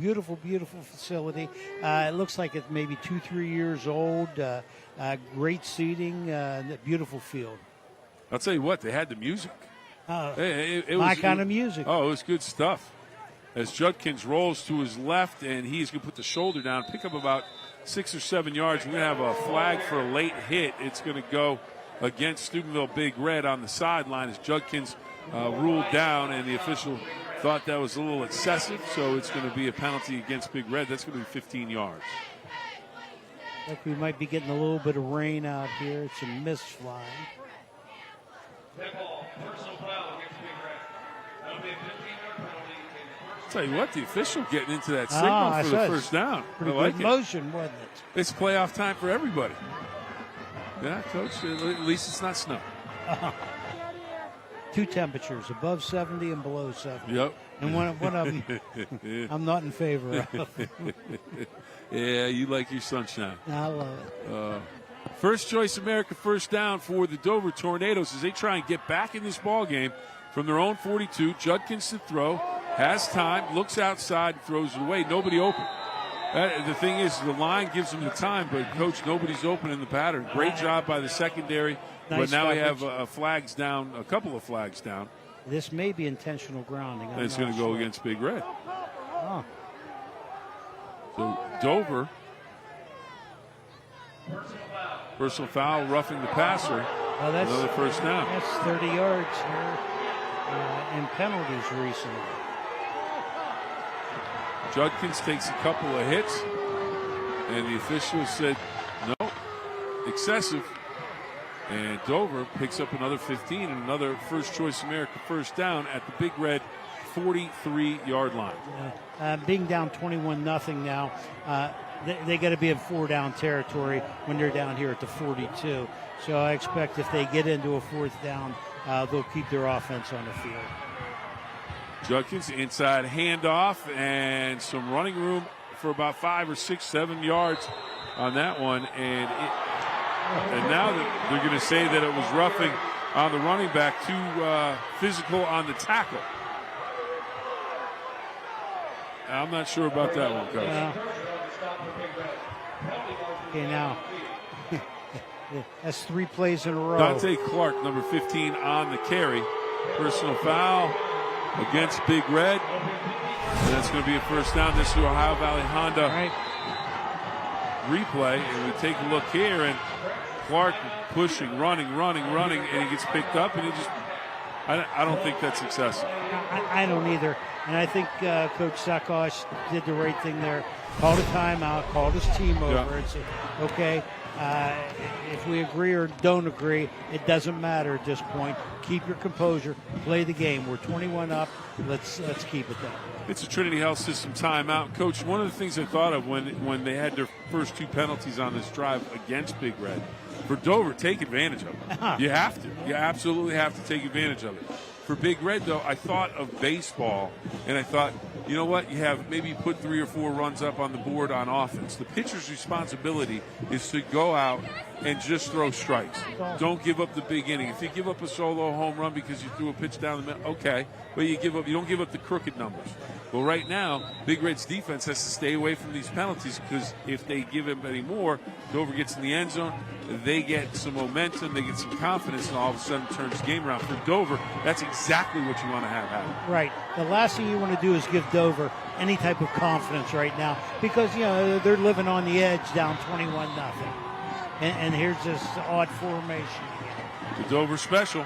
facility. It looks like it's maybe 2-3 years old. Great seating, beautiful field. I'll tell you what, they had the music. It was kind of music. Oh, it was good stuff. As Judkins rolls to his left, and he's going to put the shoulder down, pick up about 6 or 7 yards. We're going to have a flag for a late hit. It's going to go against Steubenville Big Red on the sideline as Judkins ruled down, and the official thought that was a little excessive, so it's going to be a penalty against Big Red. That's going to be 15 yards. Like we might be getting a little bit of rain out here. It's a mist flying. Tell you what, the official getting into that signal for the first down. Pretty I like good it. motion, wasn't it? It's playoff time for everybody. Yeah, Coach, at least it's not snow. Two temperatures, above 70 and below 70. Yep. And one of them I'm not in favor of. Yeah, you like your sunshine. I love it. First choice America first down for the Dover Tornadoes as they try and get back in this ball game from their own 42. Judkins to throw, has time, looks outside, throws it away. Nobody open. The thing is, the line gives them the time, but, Coach, nobody's open in the pattern. Great job by the secondary, nice but now we have coverage. a couple of flags down. This may be intentional grounding. And it's going to go against Big Red. Oh. So Dover, personal foul, roughing the passer. Oh, that's, another first down. That's 30 yards here in penalties recently. Judkins takes a couple of hits, and the official said, no, excessive. And Dover picks up another 15 and another first choice America first down at the Big Red 43-yard line. Being down 21-0 now, they got to be in 4-down territory when they're down here at the 42. So I expect if they get into a 4th down, they'll keep their offense on the field. Judkins inside handoff and some running room for about 5 or 6, 7 yards on that one. And now they're going to say that it was roughing on the running back, too physical on the tackle. I'm not sure about that one, Coach. Okay, now that's 3 plays in a row. Dante Clark, number 15, on the carry. Personal foul against Big Red. And that's going to be a first down. This is the Ohio Valley Honda replay. And we take a look here, and Clark pushing, running, and he gets picked up, and he just, I don't think that's excessive. I don't either. And I think Coach Sakosh did the right thing there. Called a timeout, called his team over and said, okay, if we agree or don't agree, it doesn't matter at this point. Keep your composure, play the game. We're 21 up. Let's keep it that way. It's a Trinity Health System timeout. Coach, one of the things I thought of when they had their first 2 penalties on this drive against Big Red, for Dover, take advantage of it. You have to. You absolutely have to take advantage of it. For Big Red, though, I thought of baseball, and I thought, you know what? You have maybe put 3 or 4 runs up on the board on offense. The pitcher's responsibility is to go out and just throw strikes. Don't give up the big inning. If you give up a solo home run because you threw a pitch down the middle, okay, but you don't give up the crooked numbers. Well, right now, Big Red's defense has to stay away from these penalties because if they give him any more, Dover gets in the end zone, they get some momentum, they get some confidence, and all of a sudden turns the game around. For Dover, that's exactly what you want to have happen. Right. The last thing you want to do is give Dover any type of confidence right now because, they're living on the edge down 21-0. And here's this odd formation. The Dover special.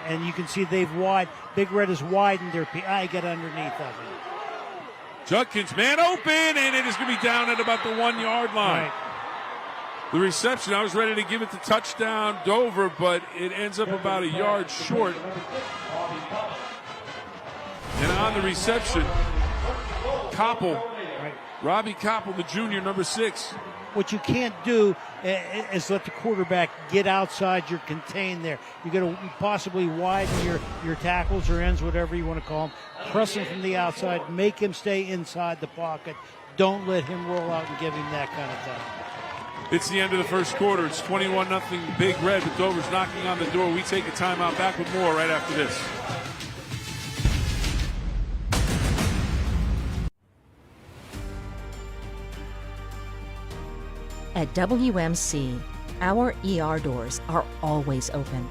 And you can see Big Red has widened their I get underneath of it. Judkins, man open, and it is going to be down at about the 1-yard line. Right. The reception, I was ready to give it the touchdown Dover, but it ends up about a yard short. And on the reception, Koppel, Robbie Koppel, the junior, number 6. What you can't do is let the quarterback get outside your contain there. You're going to possibly widen your tackles or ends, whatever you want to call them. Press him from the outside. Make him stay inside the pocket. Don't let him roll out and give him that kind of time. It's the end of the first quarter. It's 21-0 Big Red, but Dover's knocking on the door. We take a timeout. Back with more right after this. At WMC, our ER doors are always open.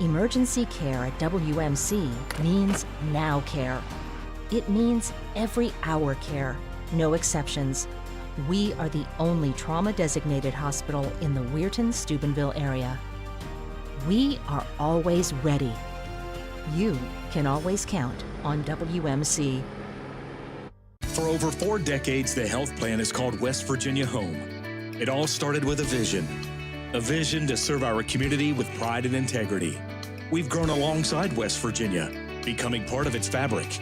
Emergency care at WMC means now care. It means every hour care, no exceptions. We are the only trauma-designated hospital in the Weirton, Steubenville area. We are always ready. You can always count on WMC. For over 4 decades, the health plan is called West Virginia Home. It all started with a vision to serve our community with pride and integrity. We've grown alongside West Virginia, becoming part of its fabric.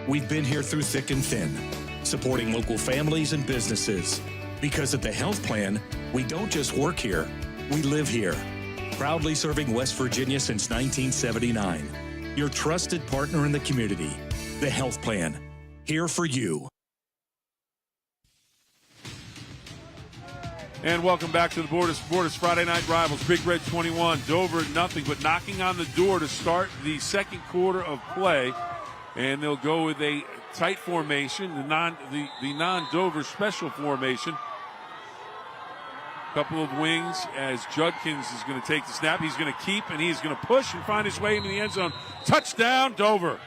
We've been here through thick and thin, supporting local families and businesses. Because at the health plan, we don't just work here, we live here. Proudly serving West Virginia since 1979. Your trusted partner in the community. The health plan. Here for you. And welcome back to the Bordas Friday Night Rivals. Big Red 21, Dover nothing, but knocking on the door to start the second quarter of play. And they'll go with a tight formation, the non-Dover special formation. Couple of wings as Judkins is going to take the snap. He's going to keep, and he's going to push and find his way into the end zone. Touchdown, Dover.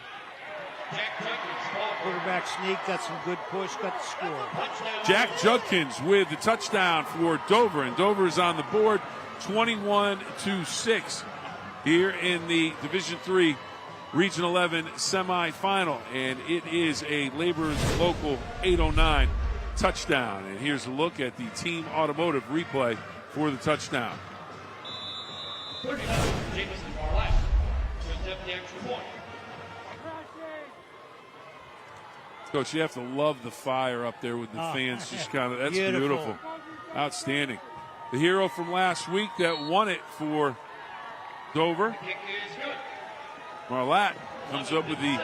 Quarterback sneak, got some good push, got the score. Jack Judkins with the touchdown for Dover, and Dover is on the board 21-6 here in the Division III Region 11 semifinal, and it is a Laborers Local 809 touchdown. And here's a look at the team automotive replay for the touchdown. 39, Jameson far left to attempt the extra point. Coach, you have to love the fire up there with the fans. Just kind of, that's beautiful. Outstanding. The hero from last week that won it for Dover. Marlatt comes up with the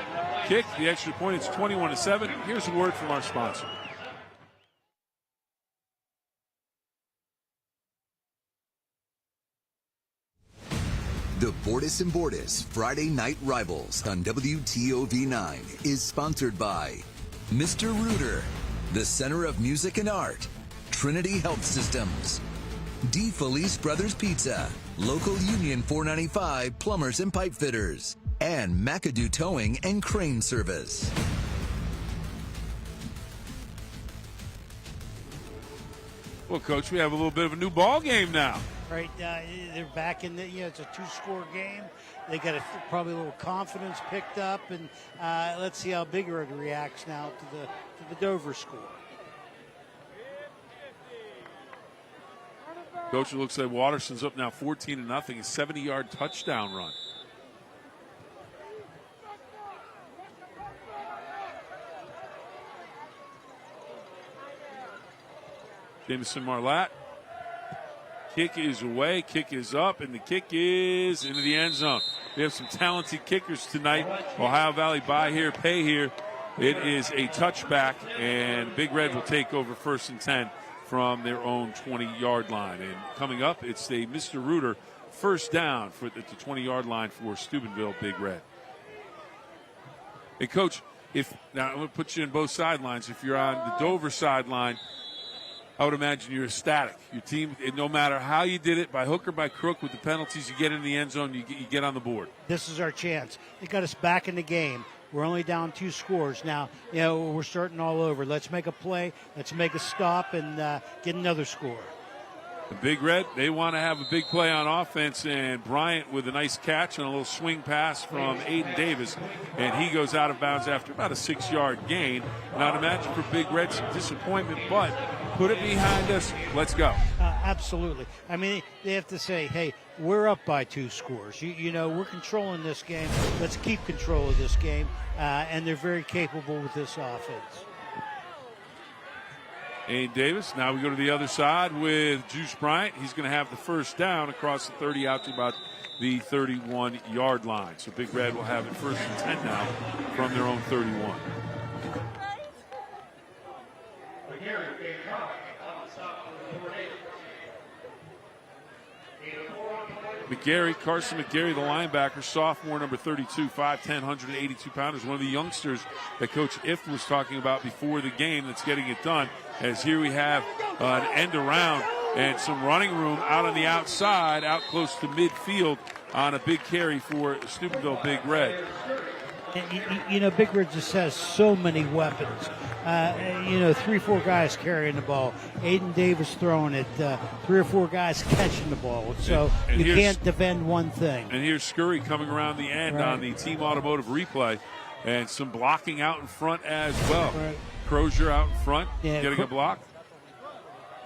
kick, the extra point. It's 21-7. Here's a word from our sponsor. The Bordas and Bordas Friday Night Rivals on WTOV9 is sponsored by Mr. Rooter, the Center of Music and Art, Trinity Health Systems, D. Felice Brothers Pizza, Local Union 495 Plumbers and Pipe Fitters, and McAdoo Towing and Crane Service. Well, Coach, we have a little bit of a new ball game now. Right, they're back in the, it's a 2-score game. They got probably a little confidence picked up, and let's see how Big Red reacts now to the Dover score. Coach, it looks like Watterson's up now 14-0, a 70-yard touchdown run. Jameson Marlatt. Kick is away, kick is up, and the kick is into the end zone. We have some talented kickers tonight. Ohio Valley buy here, pay here. It is a touchback, and Big Red will take over 1st and 10 from their own 20-yard line. And coming up, it's a Mr. Rooter first down for the 20-yard line for Steubenville Big Red. Hey, Coach, now I'm going to put you in both sidelines. If you're on the Dover sideline, I would imagine you're ecstatic. Your team, no matter how you did it, by hook or by crook, with the penalties, you get in the end zone, you get on the board. This is our chance. They got us back in the game. We're only down 2 scores. Now, we're starting all over. Let's make a play. Let's make a stop and get another score. The Big Red, they want to have a big play on offense, and Bryant with a nice catch and a little swing pass from Aiden Davis, and he goes out of bounds after about a 6-yard gain. Not imagine for Big Red some disappointment, but put it behind us. Let's go. Absolutely. I mean, they have to say, hey, we're up by 2 scores. We're controlling this game. Let's keep control of this game, and they're very capable with this offense. Aiden Davis. Now we go to the other side with Juice Bryant. He's going to have the first down across the 30 out to about the 31-yard line. So Big Red will have it 1st and 10 now from their own 31. Carson McGarry, the linebacker, sophomore, number 32, 5'10", 182 pounders, one of the youngsters that Coach If was talking about before the game that's getting it done. As here we have an end around and some running room out on the outside, out close to midfield on a big carry for Steubenville Big Red. Big Red just has so many weapons. 3-4 guys carrying the ball. Aiden Davis throwing it. 3 or 4 guys catching the ball. So and you can't defend one thing. And here's Scurry coming around the end on the Team Automotive replay. And some blocking out in front as well. Right. Crozier out in front, getting a block.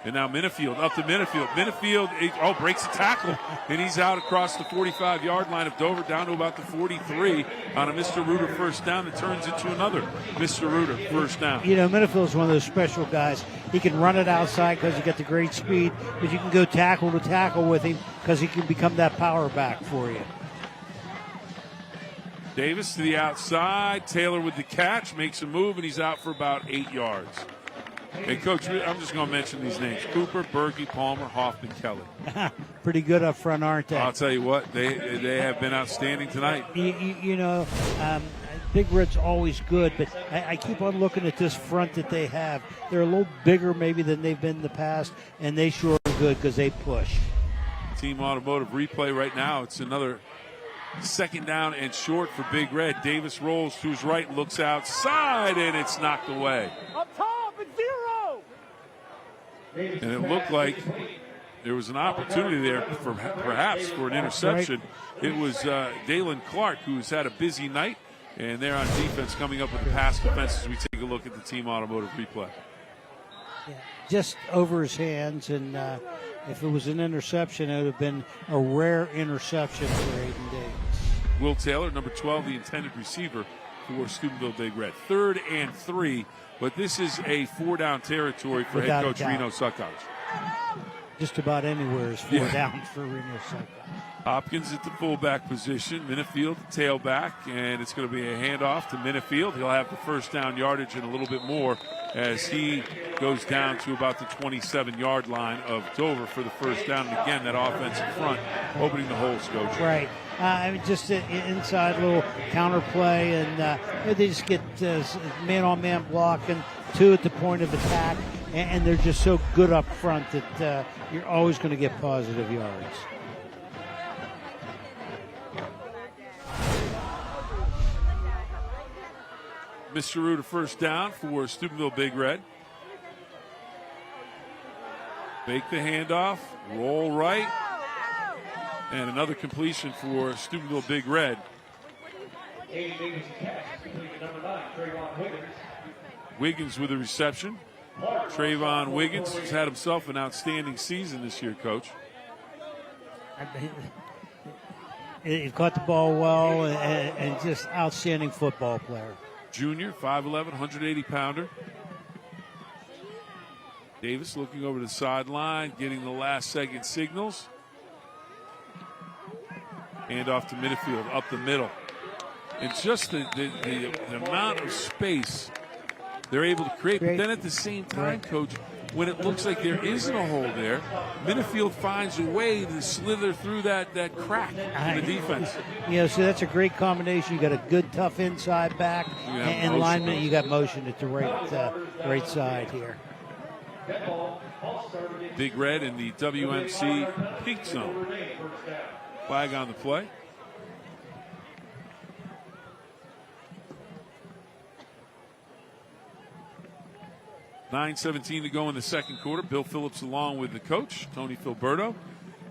And now Minifield, up to Minifield. Minifield, breaks a tackle. And he's out across the 45-yard line of Dover down to about the 43 on a Mr. Reuter first down that turns into another Mr. Reuter first down. Minifield's one of those special guys. He can run it outside because he got the great speed, but you can go tackle to tackle with him because he can become that power back for you. Davis to the outside. Taylor with the catch, makes a move, and he's out for about 8 yards. Hey, Coach, I'm just going to mention these names. Cooper, Berkey, Palmer, Hoffman, Kelly. Pretty good up front, aren't they? I'll tell you what, they have been outstanding tonight. Big Red's always good, but I keep on looking at this front that they have. They're a little bigger maybe than they've been in the past, and they sure are good because they push. Team Automotive replay right now. It's another second down and short for Big Red. Davis rolls to his right, looks outside, and it's knocked away. Up top, it's 0. And it looked like there was an opportunity there for perhaps for an interception. It was Dalen Clark, who's had a busy night, and they're on defense coming up with the pass defense as we take a look at the Team Automotive replay. Yeah, just over his hands, and if it was an interception, it would have been a rare interception for Aiden Davis. Will Taylor, number 12, the intended receiver for Steubenville Big Red. 3rd and 3, but this is a 4-down territory for head coach Reno Suckhouse. Just about anywhere is 4 down for Reno Suckhouse. Hopkins at the fullback position, Minifield the tailback, and it's going to be a handoff to Minifield. He'll have the first down yardage and a little bit more as he goes down to about the 27-yard line of Dover for the first down. And again, that offensive front opening the holes, Coach. Right. Just an inside little counter play, and they just get man-on-man blocking, 2 at the point of attack, and they're just so good up front that you're always going to get positive yards. Mr. Reuter first down for Steubenville Big Red. Fake the handoff, roll right, and another completion for Steubenville Big Red. Wiggins with the reception. Trayvon Wiggins has had himself an outstanding season this year, Coach. He caught the ball well and just outstanding football player. Junior, 5'11", 180-pounder. Davis looking over the sideline, getting the last-second signals. Hand off to Minifield, up the middle. And just the amount of space they're able to create. But then at the same time, Coach, when it looks like there isn't a hole there, Minifield finds a way to slither through that crack in the defense. So that's a great combination. You got a good, tough inside back, and lineman. You got motion at the right side here. Big Red in the WMC pink zone. Flag on the play. $9:17 to go in the second quarter. Bill Phillips along with the coach, Tony Filberto.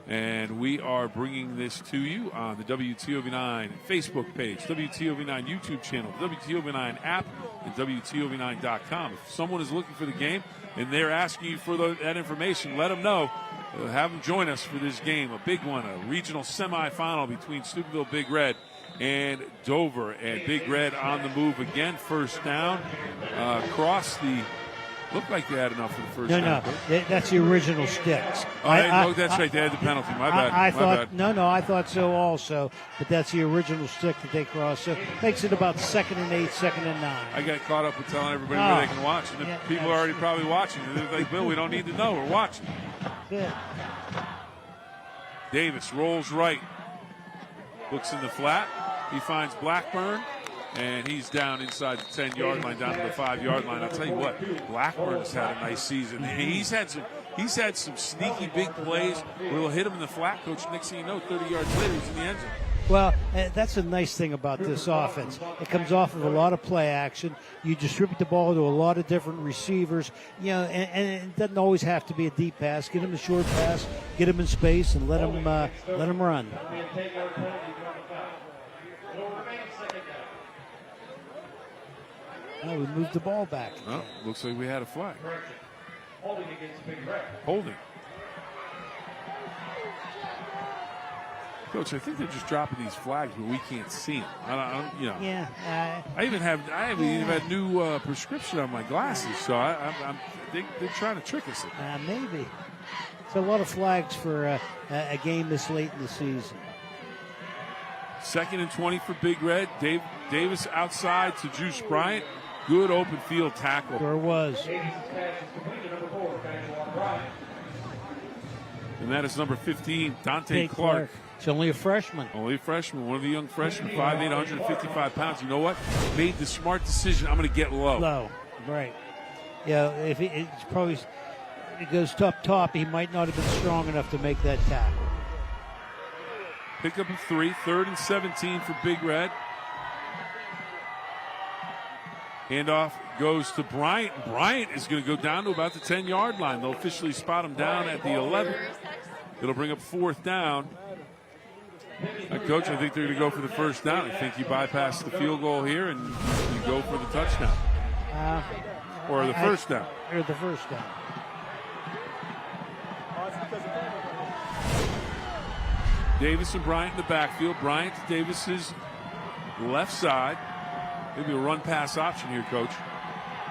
And we are bringing this to you on the WTOV9 Facebook page, WTOV9 YouTube channel, WTOV9 app, and WTOV9.com. If someone is looking for the game and they're asking you for that information, let them know. Have them join us for this game, a big one, a regional semifinal between Steubenville Big Red and Dover. And Big Red on the move again, first down, across the... Looked like they had enough for the first down. No, that's the original sticks. That's right. They had the penalty. My bad. I thought so also, but that's the original stick that they crossed. So it makes it about 2nd and 8, 2nd and 9. I got caught up with telling everybody where they can watch, and people are already probably watching. They're like, Bill, we don't need to know. We're watching. Good. Davis rolls right. Looks in the flat. He finds Blackburn. And he's down inside the 10-yard line, down to the 5-yard line. I'll tell you what, Blackburn has had a nice season. He's had some sneaky big plays where he'll hit him in the flat, Coach. Next thing you know, 30 yards later, he's in the end zone. Well, that's a nice thing about this offense. It comes off of a lot of play action. You distribute the ball to a lot of different receivers, and it doesn't always have to be a deep pass. Get them a short pass, get them in space, and let them run. Now we moved the ball back. Well, looks like we had a flag. Holding. Coach, I think they're just dropping these flags, but we can't see them. Yeah. I haven't even had new prescription on my glasses, so they're trying to trick us. Maybe. It's a lot of flags for a game this late in the season. 2nd and 20 for Big Red. Davis outside to Juice Bryant. Good open field tackle. Sure was. And that is number 15, Dante Clark. He's only a freshman. Only a freshman, one of the young freshmen, 5'8", 155 pounds. You know what? Made the smart decision. I'm going to get low. Low, right. Yeah, if it goes top, he might not have been strong enough to make that tackle. Pick up a 3, 3rd and 17 for Big Red. Handoff goes to Bryant. Bryant is going to go down to about the 10-yard line. They'll officially spot him down at the 11. It'll bring up 4th down. Coach, I think they're going to go for the first down. I think you bypass the field goal here and you go for the touchdown. Or the first down. Or the first down. Davis and Bryant in the backfield. Bryant to Davis's left side. Maybe a run-pass option here, Coach.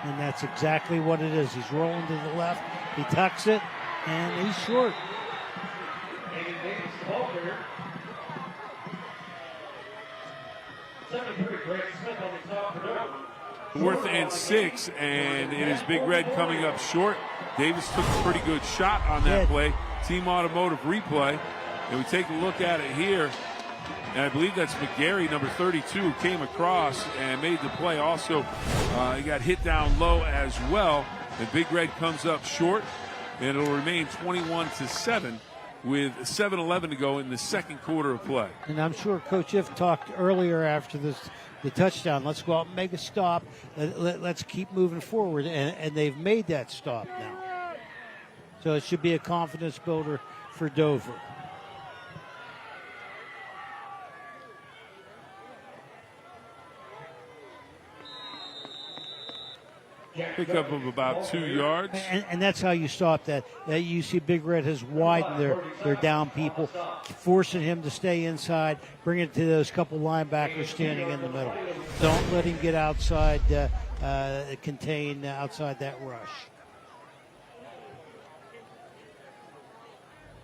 And that's exactly what it is. He's rolling to the left. He tucks it, and he's short. 4th and 6, and it is Big Red coming up short. Davis took a pretty good shot on that play. Team Automotive replay. And we take a look at it here. And I believe that's McGarry, number 32, who came across and made the play. Also, he got hit down low as well. And Big Red comes up short. And it'll remain 21-7 with 7:11 to go in the second quarter of play. And I'm sure Coach If talked earlier after the touchdown. Let's go out and make a stop. Let's keep moving forward. And they've made that stop now. So it should be a confidence builder for Dover. Pickup of about 2 yards. And that's how you stop that. You see Big Red has widened their down people, forcing him to stay inside, bring it to those couple linebackers standing in the middle. Don't let him get outside, contain outside that rush.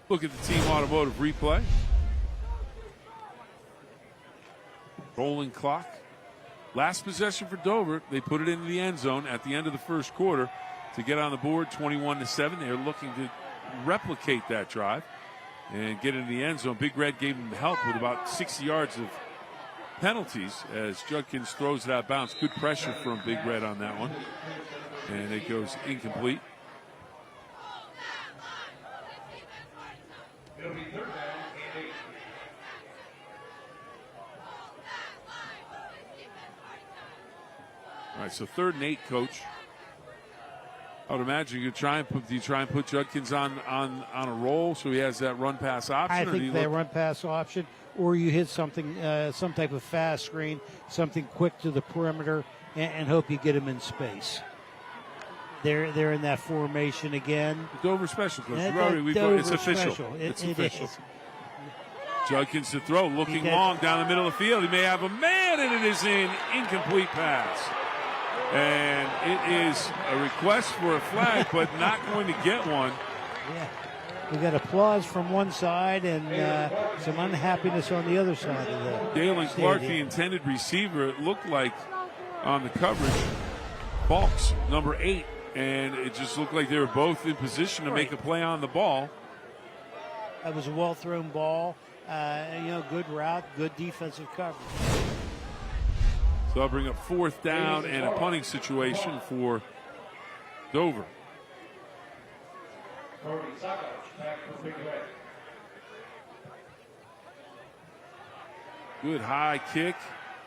Look at the Team Automotive replay. Rolling clock. Last possession for Dover, they put it into the end zone at the end of the first quarter to get on the board 21-7. They're looking to replicate that drive and get into the end zone. Big Red gave them help with about 60 yards of penalties as Judkins throws it out of bounds. Good pressure from Big Red on that one. And it goes incomplete. It'll be 3rd down and 8. All right, so 3rd and 8, Coach. I would imagine you try and put Judkins on a roll so he has that run pass option. I think that run pass option, or you hit something, some type of fast screen, something quick to the perimeter, and hope you get him in space. They're in that formation again. Dover special, Coach. It's official. It's official. Is. Judkins to throw, looking long down the middle of the field. He may have a man, and it is an incomplete pass. And it is a request for a flag, but not going to get one. Yeah. We got applause from one side and some unhappiness on the other side of the Dalen Clark, the intended receiver, it looked like on the coverage. Balks, number 8, and it just looked like they were both in position to make a play on the ball. That was a well-thrown ball. Good route, good defensive coverage. So I'll bring up 4th down and a punting situation for Dover. Good high kick.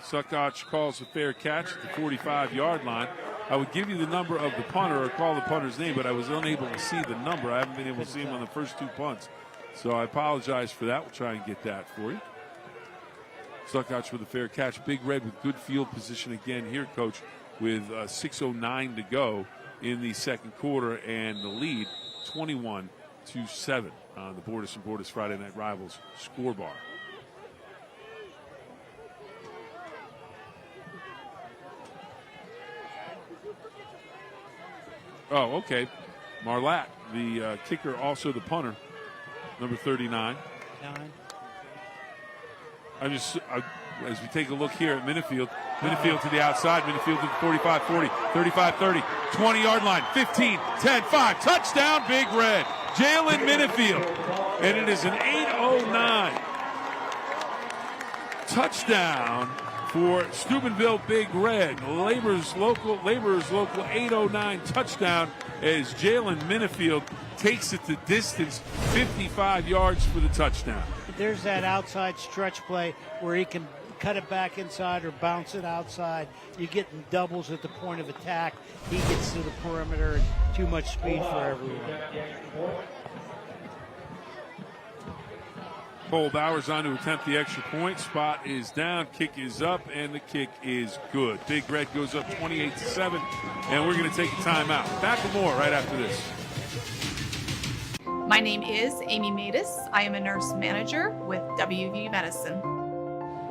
Suckoch calls a fair catch at the 45-yard line. I would give you the number of the punter or call the punter's name, but I was unable to see the number. I haven't been able to see him on the first 2 punts. So I apologize for that. We'll try and get that for you. Suckoch with a fair catch. Big Red with good field position again here, Coach, with 6:09 to go in the second quarter, and the lead 21-7 on the Bordas and Bordas Friday Night Rivals scoreboard. Oh, okay. Marlatt, the kicker, also the punter, number 39. As we take a look here at Minifield to the outside, Minifield to the 45, 40, 35, 30, 20-yard line, 15, 10, 5, touchdown, Big Red. Jalen Minifield, and it is an 8:09 touchdown for Steubenville Big Red. Laborers Local 8:09 touchdown as Jalen Minifield takes it the distance, 55 yards for the touchdown. There's that outside stretch play where he can cut it back inside or bounce it outside. You get doubles at the point of attack. He gets to the perimeter and too much speed for everyone. Cole Bowers on to attempt the extra point. Spot is down, kick is up, and the kick is good. Big Red goes up 28-7, and we're going to take a timeout. Back with more right after this. My name is Amy Matus. I am a nurse manager with WVU Medicine.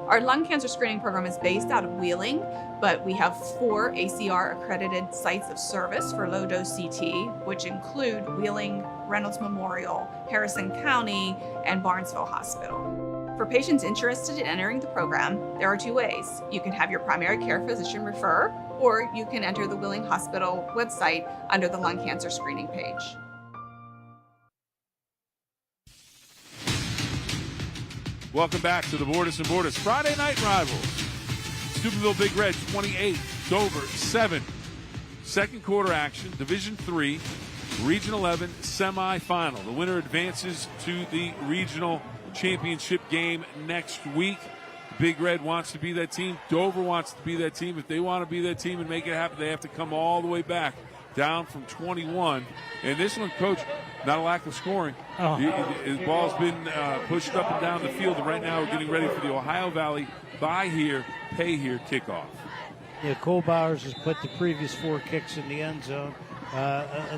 Our lung cancer screening program is based out of Wheeling, but we have 4 ACR accredited sites of service for low-dose CT, which include Wheeling, Reynolds Memorial, Harrison County, and Barnesville Hospital. For patients interested in entering the program, there are 2 ways. You can have your primary care physician refer, or you can enter the Wheeling Hospital website under the lung cancer screening page. Welcome back to the Bordas and Bordas Friday Night Rivals. Steubenville Big Red 28, Dover 7. Second quarter action, Division III, Region 11 semifinal. The winner advances to the regional championship game next week. Big Red wants to be that team. Dover wants to be that team. If they want to be that team and make it happen, they have to come all the way back, down from 21. And this one, Coach, not a lack of scoring. His ball's been pushed up and down the field, and right now we're getting ready for the Ohio Valley buy here, pay here kickoff. Yeah, Cole Bowers has put the previous 4 kicks in the end zone.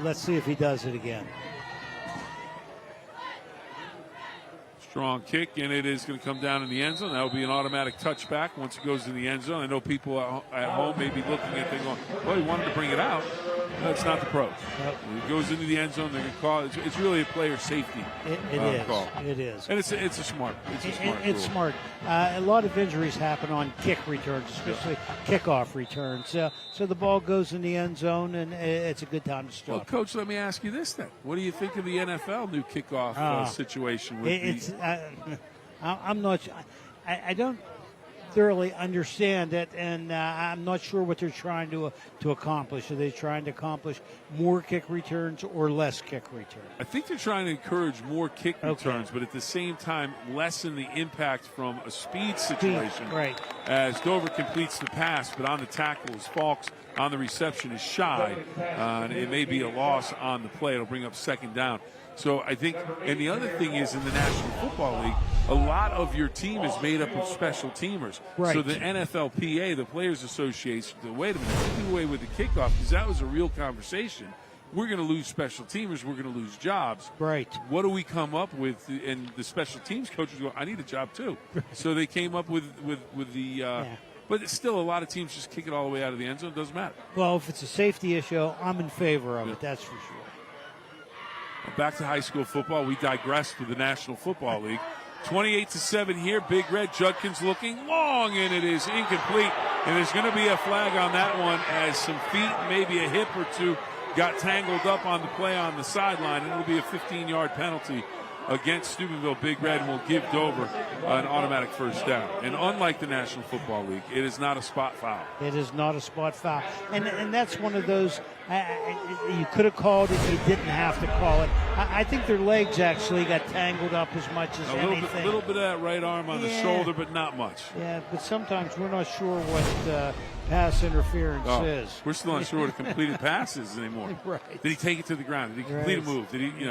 Let's see if he does it again. Strong kick, and it is going to come down in the end zone. That will be an automatic touchback once it goes in the end zone. I know people at home may be looking at things going, well, he wanted to bring it out. That's not the pros. When it goes into the end zone, they're going to call it. It's really a player safety call. It is. And it's a smart. It's smart. A lot of injuries happen on kick returns, especially kickoff returns. So the ball goes in the end zone, and it's a good time to stop. Well, Coach, let me ask you this then. What do you think of the NFL new kickoff situation? I'm not. I don't thoroughly understand it, and I'm not sure what they're trying to accomplish. Are they trying to accomplish more kick returns or less kick returns? I think they're trying to encourage more kick returns, but at the same time lessen the impact from a speed situation. Right. As Dover completes the pass, but on the tackle is Falks, on the reception is Shy. It may be a loss on the play. It'll bring up second down. So I think, and the other thing is in the National Football League, a lot of your team is made up of special teamers. Right. So the NFLPA, the Players Association, wait a minute, do away with the kickoff, because that was a real conversation. We're going to lose special teamers. We're going to lose jobs. Right. What do we come up with? And the special teams coaches go, I need a job too. So they came up with the but it's still a lot of teams just kick it all the way out of the end zone. It doesn't matter. Well, if it's a safety issue, I'm in favor of it, that's for sure. Back to high school football. We digress to the National Football League. 28-7 here. Big Red. Judkins looking long, and it is incomplete. And there's going to be a flag on that one as some feet, maybe a hip or two, got tangled up on the play on the sideline, and it'll be a 15-yard penalty against Steubenville Big Red and will give Dover an automatic first down. And unlike the National Football League, it is not a spot foul. It is not a spot foul. And that's one of those, you could have called it, you didn't have to call it. I think their legs actually got tangled up as much as anything. A little bit of that right arm on the shoulder, but not much. Yeah, but sometimes we're not sure what pass interference is. We're still not sure what a completed pass is anymore. Right. Did he take it to the ground? Did he complete a move? Did he,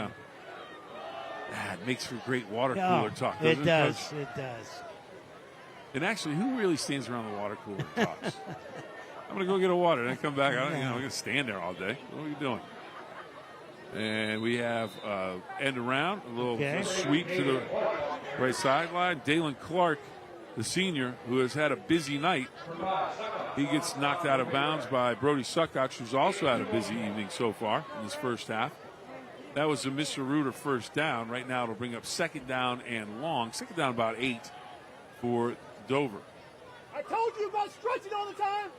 it makes for great water cooler talk. It does. It does. And actually, who really stands around the water cooler and talks? I'm going to go get a water, then come back. I'm going to stand there all day. What are you doing? And we have end around, a little sweep to the right sideline. Dalen Clark, the senior, who has had a busy night, he gets knocked out of bounds by Brody Suckox, who's also had a busy evening so far in this first half. That was a Mr. Reuter first down. Right now it'll bring up second down and long. Second down about 8 for Dover. I told you about stretching all the time.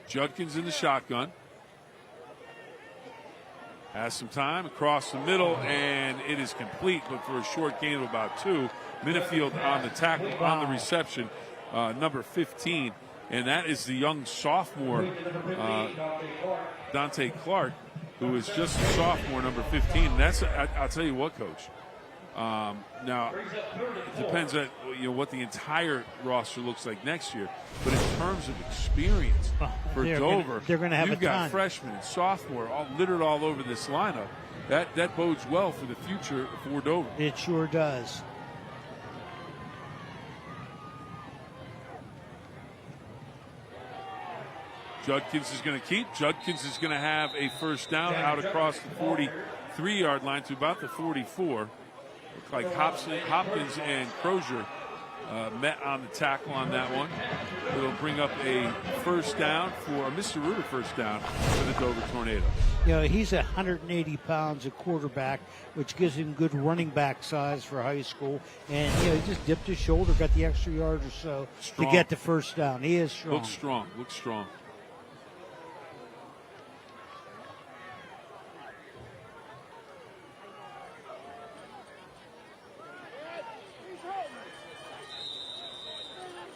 Judkins in the shotgun. Has some time across the middle, and it is complete, but for a short gain of about 2. Minifield on the tackle, on the reception, number 15. And that is the young sophomore, Dante Clark, who is just a sophomore, number 15. And that's, I'll tell you what, Coach. Now, it depends on what the entire roster looks like next year. But in terms of experience for Dover, they're going to have you've got freshmen and sophomore all littered all over this lineup. That bodes well for the future for Dover. It sure does. Judkins is going to keep. Judkins is going to have a first down out across the 43-yard line to about the 44. Looks like Hopkins and Crozier met on the tackle on that one. It'll bring up a first down for a Mr. Reuter first down for the Dover Tornadoes. He's 180 pounds a quarterback, which gives him good running back size for high school. And, he just dipped his shoulder, got the extra yard or so to get the first down. He is strong. Looks strong.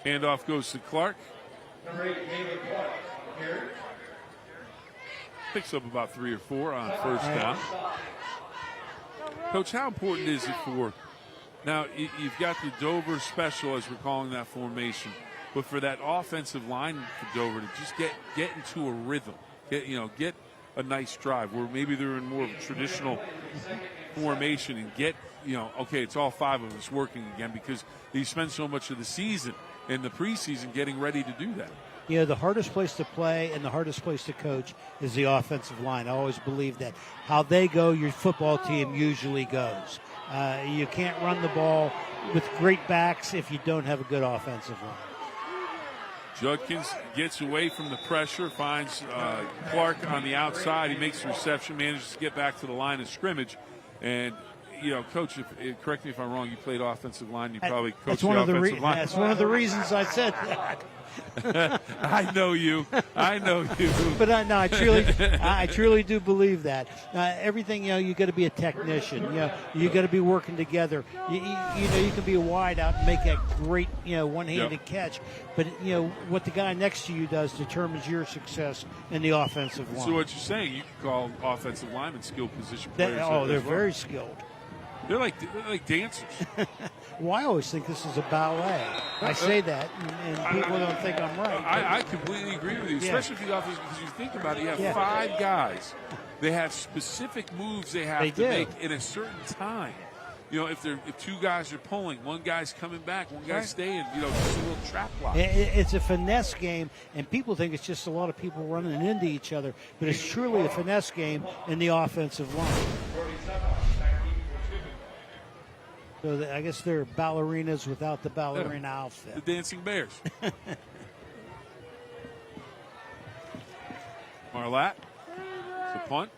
Handoff goes to Clark. Picks up about 3 or 4 on first down. Coach, how important is it for, now you've got the Dover special, as we're calling that formation, but for that offensive line for Dover to just get into a rhythm, get a nice drive where maybe they're in more of a traditional formation and get, it's all 5 of us working again, because they spend so much of the season in the preseason getting ready to do that. The hardest place to play and the hardest place to coach is the offensive line. I always believe that. How they go, your football team usually goes. You can't run the ball with great backs if you don't have a good offensive line. Judkins gets away from the pressure, finds Clark on the outside. He makes the reception, manages to get back to the line of scrimmage. And Coach, correct me if I'm wrong, you played offensive line. You probably coached the offensive line. That's one of the reasons I said that. I know you. But I truly do believe that. Everything, you got to be a technician. You got to be working together. You can be a wide out and make that great, one-handed catch. But what the guy next to you does determines your success in the offensive line. So what you're saying, you can call offensive linemen skilled position players. They're very skilled. They're like dancers. Well, I always think this is a ballet. I say that, and people don't think I'm right. I completely agree with you, especially for the offense, because you think about it, you have 5 guys. They have specific moves they have to make in a certain time. If 2 guys are pulling, 1 guy's coming back, 1 guy's staying, just a little trap block. It's a finesse game, and people think it's just a lot of people running into each other, but it's truly a finesse game in the offensive line. So I guess they're ballerinas without the ballerina outfit. The Dancing Bears. Marlatt. It's a punt.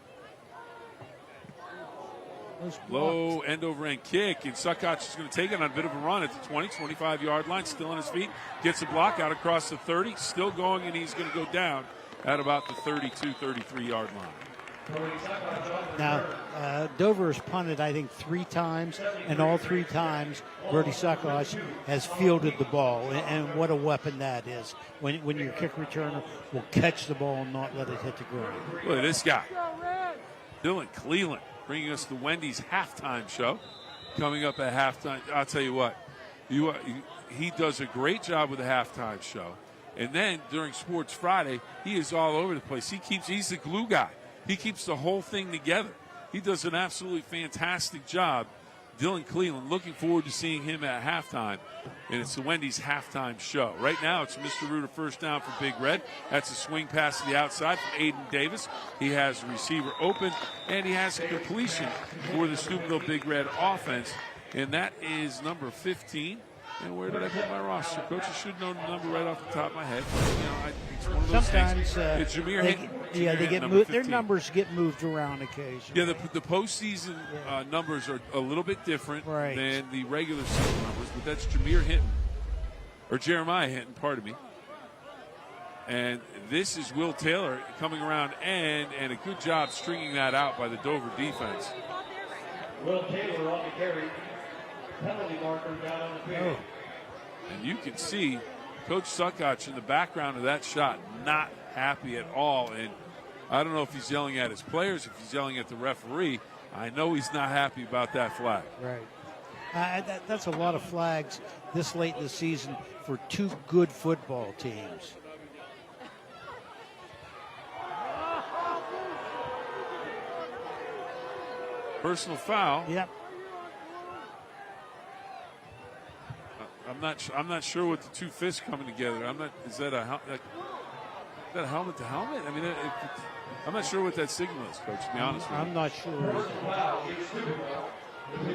Low end over end kick, and Suckox is going to take it on a bit of a run at the 20, 25-yard line, still on his feet. Gets a block out across the 30, still going, and he's going to go down at about the 32, 33-yard line. Now, Dover has punted, I think, 3 times, and all 3 times Brody Suckosh has fielded the ball, and what a weapon that is when your kick returner will catch the ball and not let it hit the ground. Look at this guy, Dylan Cleveland, bringing us the Wendy's halftime show. Coming up at halftime, I'll tell you what, he does a great job with the halftime show. And then during Sports Friday, he is all over the place. He's the glue guy. He keeps the whole thing together. He does an absolutely fantastic job. Dylan Cleveland, looking forward to seeing him at halftime. And it's the Wendy's halftime show. Right now, it's Mr. Reuter first down for Big Red. That's a swing pass to the outside from Aiden Davis. He has the receiver open, and he has a completion for the Steubenville Big Red offense. And that is number 15. And where did I put my roster? Coach, I should know the number right off the top of my head. It's one of those Sometimes things. It's Jameer Hinton. They get moved. Their numbers get moved around occasionally. Yeah, the postseason numbers are a little bit different than the regular season numbers, but that's Jameer Hinton, or Jeremiah Hinton, pardon me. And this is Will Taylor coming around and a good job stringing that out by the Dover defense. Will Taylor on the carry. Penalty marker down on the field. And you can see Coach Suckosh in the background of that shot, not happy at all. And I don't know if he's yelling at his players, if he's yelling at the referee. I know he's not happy about that flag. Right. That's a lot of flags this late in the season for 2 good football teams. Personal foul. Yep. I'm not sure what the 2 fists coming together. Is that a helmet to helmet? I mean, I'm not sure what that signal is, Coach. To be honest with you, I'm not sure.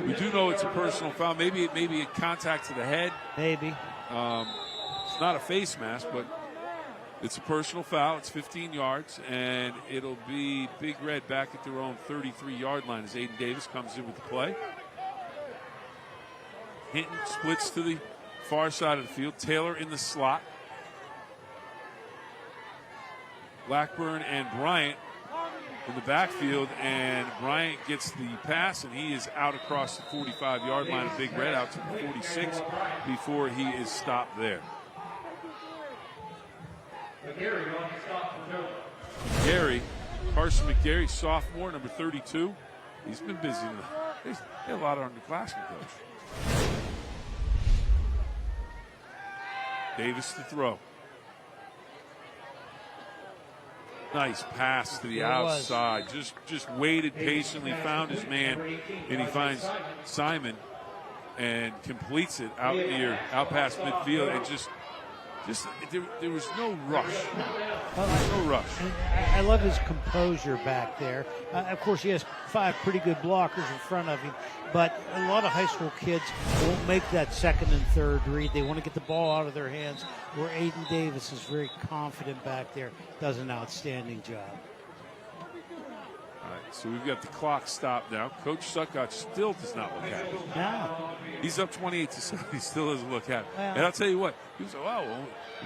We do know it's a personal foul. Maybe a contact to the head. Maybe. It's not a face mask, but it's a personal foul. It's 15 yards, and it'll be Big Red back at their own 33-yard line as Aiden Davis comes in with the play. Hinton splits to the far side of the field. Taylor in the slot. Blackburn and Bryant in the backfield, and Bryant gets the pass, and he is out across the 45-yard line of Big Red, out to the 46 before he is stopped there. McGarry, Carson McGarry, sophomore, number 32. He's been busy. There's a lot of underclassmen, Coach. Davis to throw. Nice pass to the outside. Just waited patiently, found his man, and he finds Simon and completes it out past midfield. And just there was no rush. No rush. I love his composure back there. Of course, he has 5 pretty good blockers in front of him, but a lot of high school kids won't make that second and third read. They want to get the ball out of their hands, where Aiden Davis is very confident back there, does an outstanding job. All right, so we've got the clock stopped now. Coach Suckosh still does not look happy. No. He's up 28-7. He still doesn't look happy. Well, and I'll tell you what, he was,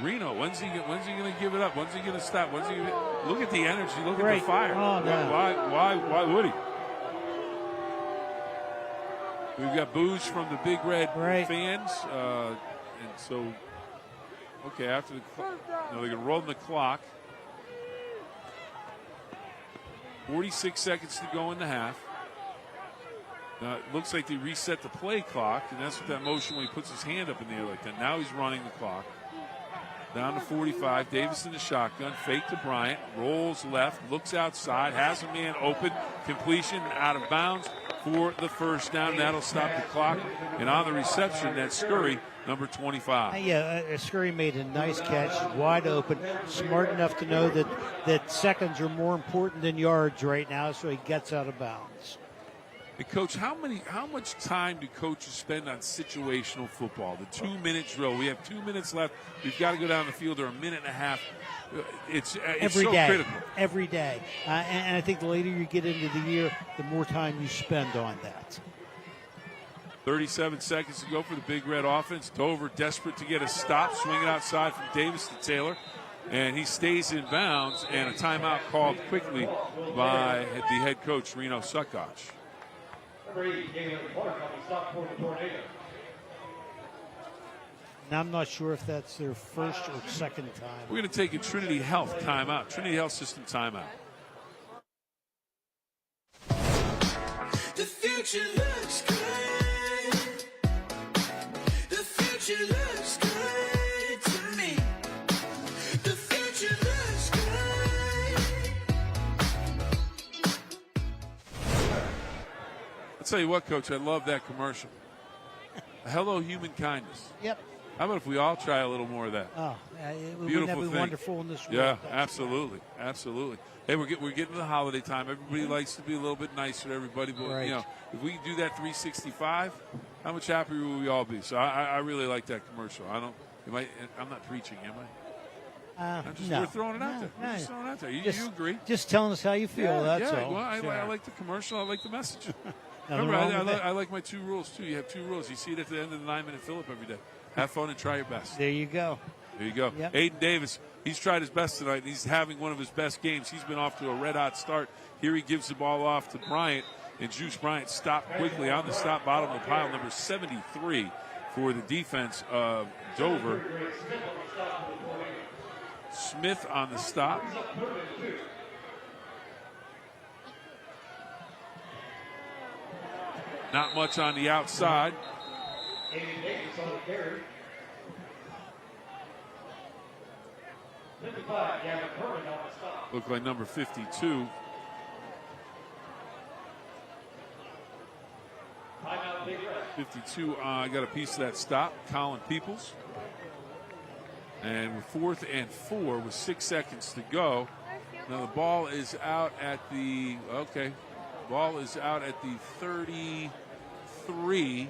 Reno, when's he going to give it up? When's he going to stop? Look at the energy. Look at the fire. Oh, no. Why would he? We've got boos from the Big Red fans. And so, okay, after they're going to roll the clock. 46 seconds to go in the half. Now, it looks like they reset the play clock, and that's what that motion when he puts his hand up in the air like that. Now he's running the clock. Down to 45. Davis in the shotgun. Fake to Bryant. Rolls left. Looks outside. Has a man open. Completion out of bounds for the first down. That'll stop the clock. And on the reception, that's Scurry, number 25. Yeah, Scurry made a nice catch, wide open, smart enough to know that seconds are more important than yards right now, so he gets out of bounds. Hey, Coach, how much time do coaches spend on situational football? The 2-minute drill. We have 2 minutes left. We've got to go down the field, or a minute and a half. It's every so day, critical. Every day. And I think the later you get into the year, the more time you spend on that. 37 seconds to go for the Big Red offense. Dover desperate to get a stop. Swinging outside from Davis to Taylor. and he stays in bounds, and a timeout called quickly by the head coach, Reno Sukach. And I'm not sure if that's their first or second time. We're going to take a Trinity Health timeout, Trinity Health System timeout. The future looks good. The future looks good to me. The future looks good. I'll tell you what, Coach, I love that commercial. Hello, human kindness. Yep. How about if we all try a little more of that? Oh, Beautiful wouldn't that be thing. wonderful in this world? Yeah, absolutely, absolutely. Hey, we're getting to the holiday time. Everybody likes to be a little bit nicer to everybody, but Right. you know, if we do that 365, how much happier will we all be? So I really like that commercial. I'm not preaching, am I? We're throwing it out there. We're just throwing it out there. You agree? Just telling us how you feel. That's all. Well, I Sure. like the commercial. I like the message. Nothing Remember, wrong with it. I like my 2 rules too. You have 2 rules. You see it at the end of the 9-minute fill-up every day. Have fun and try your best. There you go. There you go. Yep. Aiden Davis, he's tried his best tonight. And he's having one of his best games. He's been off to a red-hot start. Here he gives the ball off to Bryant, and Juice Bryant stopped quickly on the stop, bottom of the pile, number 73 for the defense of Dover. Smith on the stop. Not much on the outside. Look like number 52. I got a piece of that stop. Colin Peoples. And with 4th and 4 with 6 seconds to go. Now the ball is out at the 33.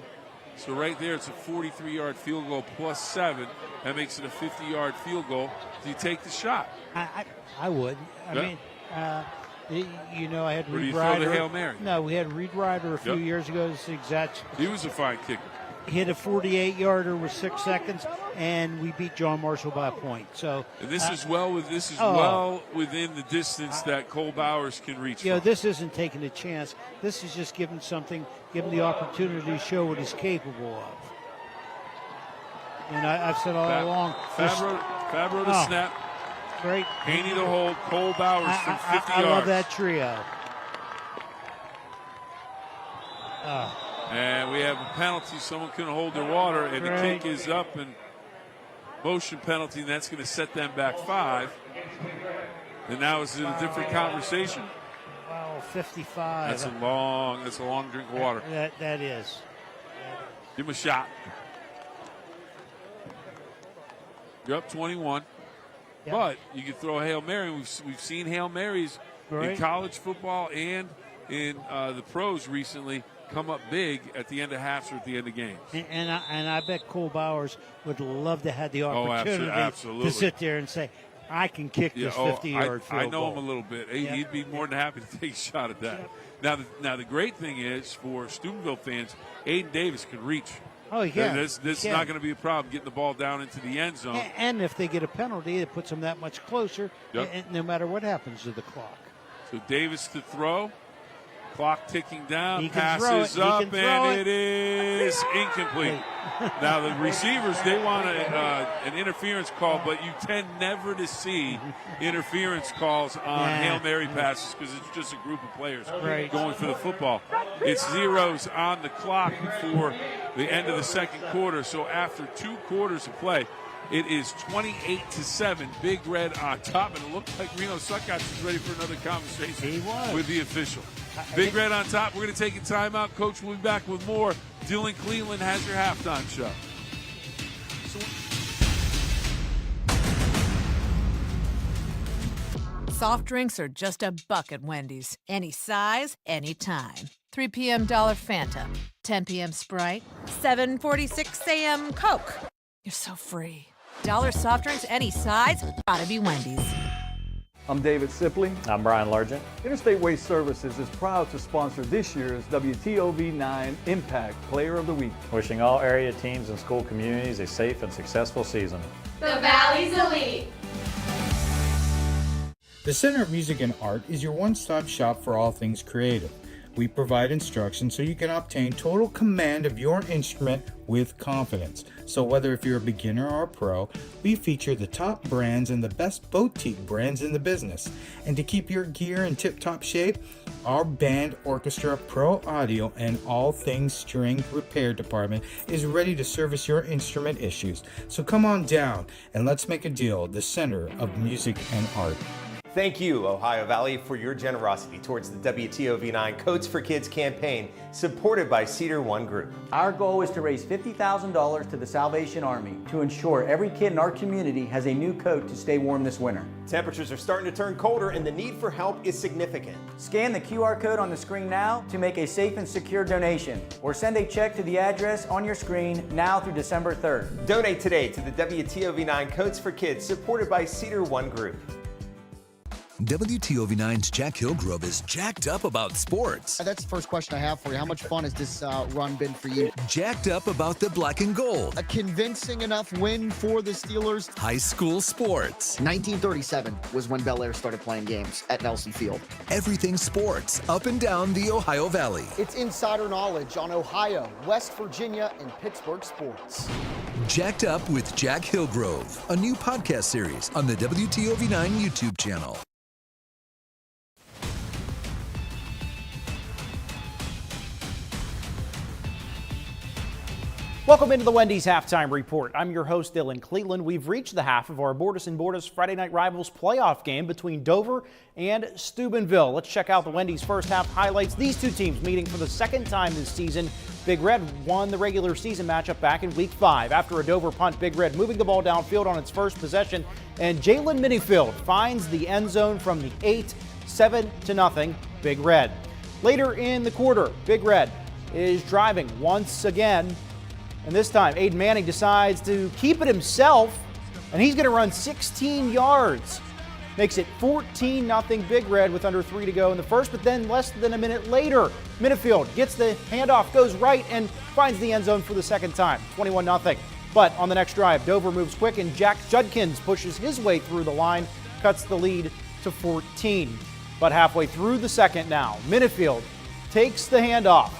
So right there, it's a 43-yard field goal plus 7. That makes it a 50-yard field goal. Do you take the shot? I would. I mean, you know, I had Or do you Reed throw Ryder. the Hail Mary? No, we had Reed Ryder a few Yep. years ago. This exact. He was a fine kicker. Hit a 48-yarder with 6 seconds, and we beat John Marshall by a point. So, And this is well within the distance that Cole Bowers can reach. You know, from. this isn't taking a chance. This is just giving the opportunity to show what he's capable of. And I've said all along. Fabro to snap. Great. Haney to hold. Cole Bowers from 50 I yards. love that trio. And we have a penalty. Someone couldn't hold their water, and the kick is up, and motion penalty, and that's going to set them back 5. And now it's in a different conversation. Wow, 55. That's a long drink of water. That is. Give him a shot. You're up 21. Yep. But you can throw a Hail Mary. We've seen Hail Marys in college football and in the pros recently come up big at the end of halves or at the end of games. And I bet Cole Bowers would love to have the opportunity absolutely. to sit there and say, I can kick this 50-yard field I know goal. him a little bit. Yep. He'd be more than happy to take a shot at that. Yep. Now the great thing is for Steubenville fans, Aiden Davis can reach. Oh, yeah. This is not going to be a problem getting the ball down into the end zone. And if they get a penalty, it puts them that much closer, Yep. no matter what happens to the clock. So Davis to throw. Clock ticking down. He can throw Passes it. He up, can throw and it. it is incomplete. Now the receivers, they want an interference call, but you tend never to see interference calls on Hail Mary passes because it's just a group of players going for the football. It's zeros on the clock for the end of the second quarter. So after 2 quarters of play, it is 28-7. Big Red on top, and it looked like Reno Sukach is ready for another conversation with the official. Big Red on top. We're going to take a timeout. Coach will be back with more. Dylan Cleveland has your halftime show. Soft drinks are just $1 at Wendy's. Any size, anytime. 3 p.m. Dollar Fanta. 10 p.m. Sprite. 7:46 a.m. Coke. You're so free. Dollar soft drinks, any size, gotta be Wendy's. I'm David Sipley. I'm Brian Largent. Interstate Waste Services is proud to sponsor this year's WTOV9 Impact Player of the Week. Wishing all area teams and school communities a safe and successful season. The Valley's Elite. The Center of Music and Art is your one-stop shop for all things creative. We provide instruction so you can obtain total command of your instrument with confidence. So whether if you're a beginner or a pro, we feature the top brands and the best boutique brands in the business. And to keep your gear in tip-top shape, our band, orchestra, pro audio, and all things string repair department is ready to service your instrument issues. So come on down and let's make a deal. The Center of Music and Art. Thank you, Ohio Valley, for your generosity towards the WTOV9 Coats for Kids campaign, supported by Cedar One Group. Our goal is to raise $50,000 to the Salvation Army to ensure every kid in our community has a new coat to stay warm this winter. Temperatures are starting to turn colder and the need for help is significant. Scan the QR code on the screen now to make a safe and secure donation, or send a check to the address on your screen now through December 3rd. Donate today to the WTOV9 Coats for Kids, supported by Cedar One Group. WTOV9's Jack Hillgrove is jacked up about sports. That's the first question I have for you. How much fun has this run been for you? Jacked up about the black and gold. A convincing enough win for the Steelers. High school sports. 1937 was when Bel Air started playing games at Nelson Field. Everything sports up and down the Ohio Valley. It's insider knowledge on Ohio, West Virginia, and Pittsburgh sports. Jacked Up with Jack Hillgrove, a new podcast series on the WTOV9 YouTube channel. Welcome into the Wendy's Halftime Report. I'm your host, Dylan Cleveland. We've reached the half of our Bordas and Bordas Friday Night Rivals playoff game between Dover and Steubenville. Let's check out the Wendy's first half highlights. These two teams meeting for the second time this season. Big Red won the regular season matchup back in Week 5. After a Dover punt, Big Red moving the ball downfield on its first possession, and Jalen Minifield finds the end zone from the 8, 7-0 Big Red. Later in the quarter, Big Red is driving once again. And this time, Aiden Manning decides to keep it himself, and he's going to run 16 yards. Makes it 14-0 Big Red with under 3 to go in the first, but then less than a minute later, Minifield gets the handoff, goes right, and finds the end zone for the second time, 21-0. But on the next drive, Dover moves quick, and Jack Judkins pushes his way through the line, cuts the lead to 14. But halfway through the second now, Minifield takes the handoff.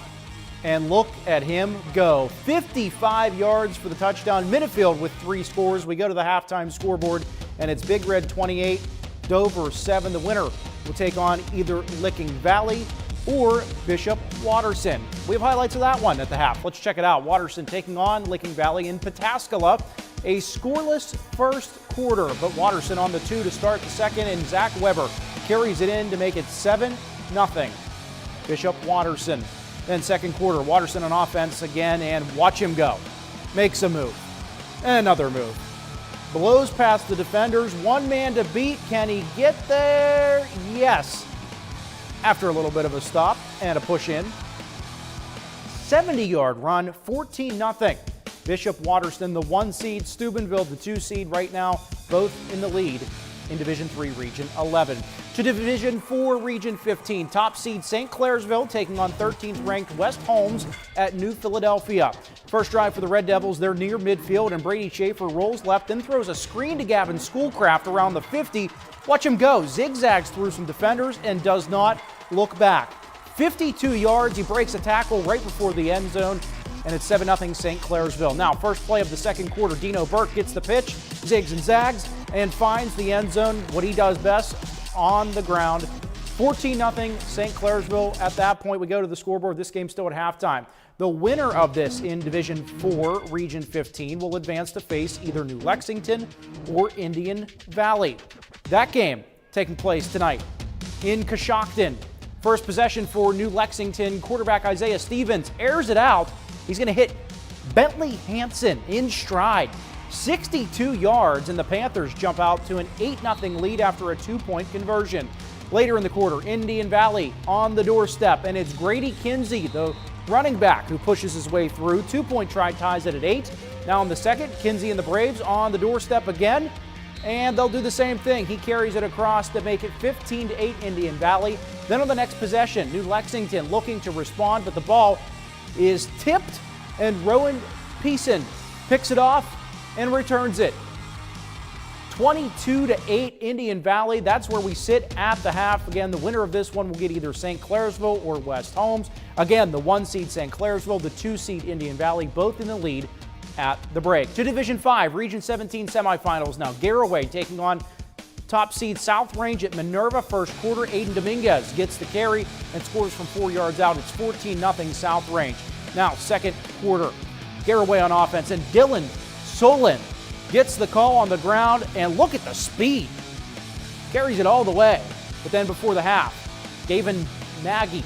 And look at him go. 55 yards for the touchdown. Minifield with 3 scores. We go to the halftime scoreboard, and it's Big Red 28, Dover 7. The winner will take on either Licking Valley or Bishop Watterson. We have highlights of that one at the half. Let's check it out. Watterson taking on Licking Valley in Pataskala. A scoreless first quarter, but Watterson on the 2 to start the second, and Zach Weber carries it in to make it 7-0. Bishop Watterson. Then second quarter, Watterson on offense again, and watch him go. Makes a move. And another move. Blows past the defenders. One man to beat. Can he get there? Yes. After a little bit of a stop and a push in. 70-yard run, 14-0. Bishop Watterson, the 1 seed. Steubenville, the 2 seed right now, both in the lead in Division 3, Region 11. To Division 4, Region 15, top seed St. Clairsville taking on 13th ranked West Holmes at New Philadelphia. First drive for the Red Devils, they're near midfield, and Brady Schaefer rolls left, then throws a screen to Gavin Schoolcraft around the 50. Watch him go, zigzags through some defenders and does not look back. 52 yards, he breaks a tackle right before the end zone, and it's 7-0 St. Clairsville. Now, first play of the second quarter, Dino Burke gets the pitch, zigs and zags, and finds the end zone, what he does best, on the ground. 14-0 St. Clairsville. At that point, we go to the scoreboard. This game's still at halftime. The winner of this in Division 4, Region 15, will advance to face either New Lexington or Indian Valley. That game taking place tonight in Coshocton. First possession for New Lexington. Quarterback Isaiah Stevens airs it out. He's going to hit Bentley Hansen in stride. 62 yards, and the Panthers jump out to an 8-0 lead after a 2-point conversion. Later in the quarter, Indian Valley on the doorstep, and it's Grady Kinsey, the running back, who pushes his way through. 2-point try ties it at 8. Now in the second, Kinsey and the Braves on the doorstep again, and they'll do the same thing. He carries it across to make it 15-8 Indian Valley. Then on the next possession, New Lexington looking to respond, but the ball is tipped, and Rowan Peason picks it off and returns it. 22-8 Indian Valley. That's where we sit at the half. Again, the winner of this one will get either St. Clairsville or West Holmes. Again, the 1 seed St. Clairsville, the 2 seed Indian Valley, both in the lead at the break. To Division 5, Region 17 semifinals now. Garraway taking on top seed South Range at Minerva. First quarter, Aiden Dominguez gets the carry and scores from 4 yards out. It's 14-0 South Range. Now, second quarter, Garraway on offense, and Dylan Solon gets the call on the ground, and look at the speed. Carries it all the way. But then before the half, Gavin Nagy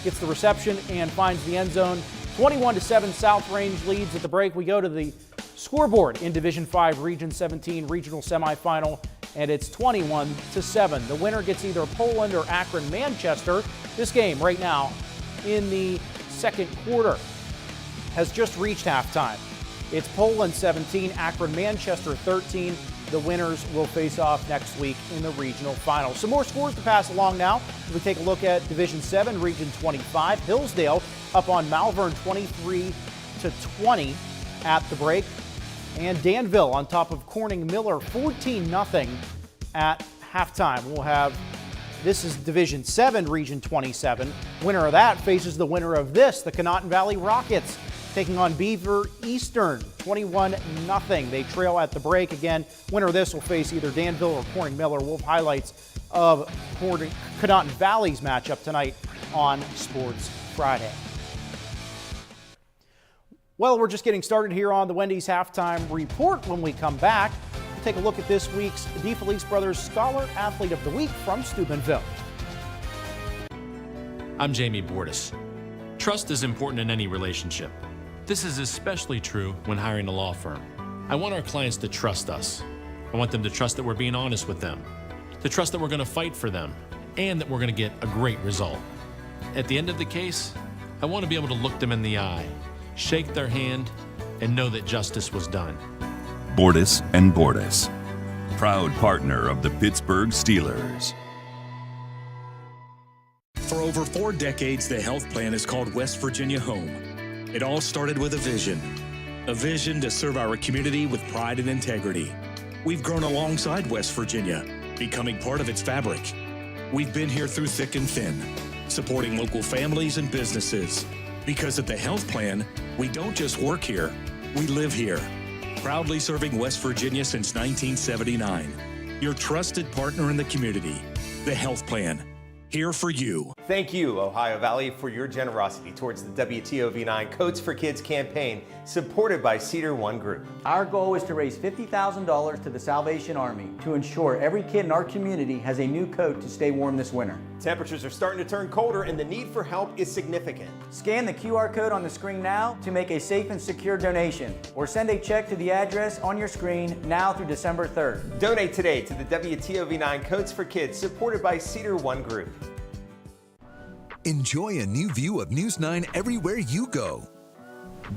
gets the reception and finds the end zone. 21-7 South Range leads at the break. We go to the scoreboard in Division 5 Region 17 regional semifinal, and it's 21-7. The winner gets either Poland or Akron Manchester. This game right now in the second quarter has just reached halftime. It's Poland 17, Akron Manchester 13. The winners will face off next week in the regional final. Some more scores to pass along now. We take a look at Division 7, Region 25. Hillsdale up on Malvern 23-20 at the break. And Danville on top of Corning Miller 14-0 at halftime. We'll have, this is Division 7, Region 27. Winner of that faces the winner of this, the Conotton Valley Rockets, taking on Beaver Eastern 21-0. They trail at the break. Again, winner of this will face either Danville or Corning Miller. We'll have highlights of Conotton Valley's matchup tonight on Sports Friday. Well, we're just getting started here on the Wendy's Halftime Report. When we come back, we'll take a look at this week's DeFelice Brothers Scholar Athlete of the Week from Steubenville. I'm Jamie Bordas. Trust is important in any relationship. This is especially true when hiring a law firm. I want our clients to trust us. I want them to trust that we're being honest with them, to trust that we're going to fight for them, and that we're going to get a great result. At the end of the case, I want to be able to look them in the eye, shake their hand, and know that justice was done. Bordas and Bordas, proud partner of the Pittsburgh Steelers. For over 4 decades, the health plan is called West Virginia Home. It all started with a vision to serve our community with pride and integrity. We've grown alongside West Virginia, becoming part of its fabric. We've been here through thick and thin, supporting local families and businesses. Because at the health plan, we don't just work here, we live here. Proudly serving West Virginia since 1979. Your trusted partner in the community, the health plan. Here for you. Thank you, Ohio Valley, for your generosity towards the WTOV9 Coats for Kids campaign, supported by Cedar One Group. Our goal is to raise $50,000 to the Salvation Army to ensure every kid in our community has a new coat to stay warm this winter. Temperatures are starting to turn colder and the need for help is significant. Scan the QR code on the screen now to make a safe and secure donation, or send a check to the address on your screen now through December 3rd. Donate today to the WTOV9 Coats for Kids, supported by Cedar One Group. Enjoy a new view of News 9 everywhere you go.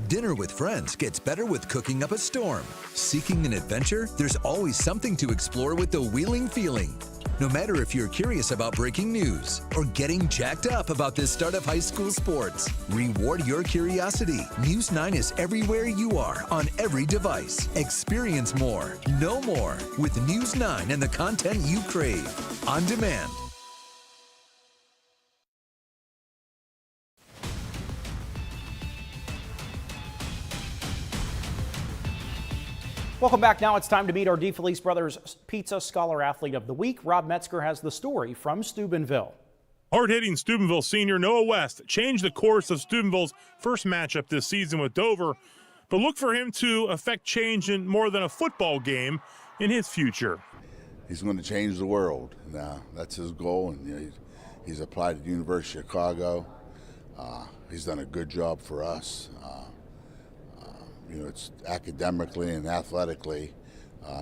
Dinner with friends gets better with cooking up a storm. Seeking an adventure? There's always something to explore with the Wheeling Feeling. No matter if you're curious about breaking news or getting jacked up about the start of high school sports, reward your curiosity. News 9 is everywhere you are on every device. Experience more, know more with News 9 and the content you crave. On demand. Welcome back. Now it's time to meet our DeFelice Brothers Pizza Scholar Athlete of the Week. Rob Metzger has the story from Steubenville. Hard-hitting Steubenville senior Noah West changed the course of Steubenville's first matchup this season with Dover, but look for him to affect change in more than a football game in his future. He's going to change the world. Now, that's his goal, and he's applied to the University of Chicago. He's done a good job for us. It's academically and athletically,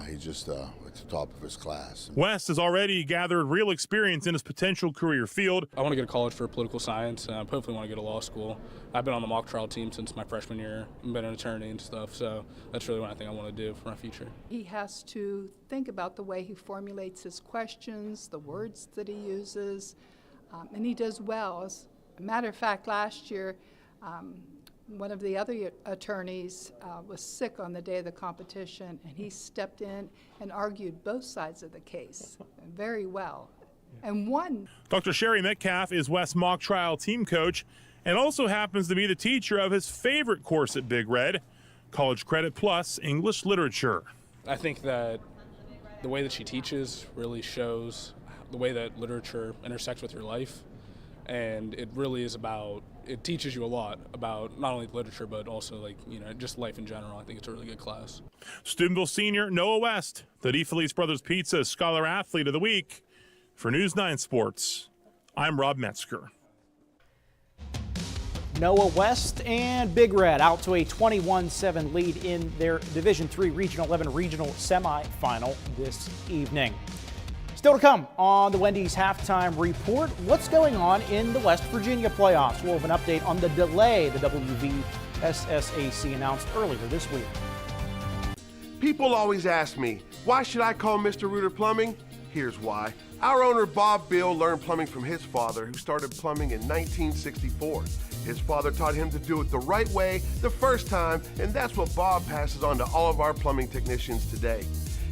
he's just at the top of his class. West has already gathered real experience in his potential career field. I want to go to college for political science. Hopefully want to go to law school. I've been on the mock trial team since my freshman year. I've been an attorney and stuff, so that's really what I think I want to do for my future. He has to think about the way he formulates his questions, the words that he uses, and he does well. As a matter of fact, last year, One of the other attorneys was sick on the day of the competition, and he stepped in and argued both sides of the case very well, and won. Dr. Sherry Metcalf is West's mock trial team coach and also happens to be the teacher of his favorite course at Big Red, College Credit Plus English Literature. I think that the way that she teaches really shows the way that literature intersects with your life, and it really is about, it teaches you a lot about not only literature but also, like, you know, just life in general. I think it's a really good class. Steubenville senior Noah West, the DeFelice Brothers Pizza Scholar Athlete of the Week. For News 9 Sports, I'm Rob Metzger. Noah West and Big Red out to a 21-7 lead in their Division III Regional 11 regional semifinal this evening. Still to come on the Wendy's halftime report, what's going on in the West Virginia playoffs? We'll have an update on the delay the WVSSAC announced earlier this week. People always ask me, why should I call Mr. Reuter Plumbing? Here's why. Our owner, Bob Bill, learned plumbing from his father, who started plumbing in 1964. His father taught him to do it the right way the first time, and that's what Bob passes on to all of our plumbing technicians today.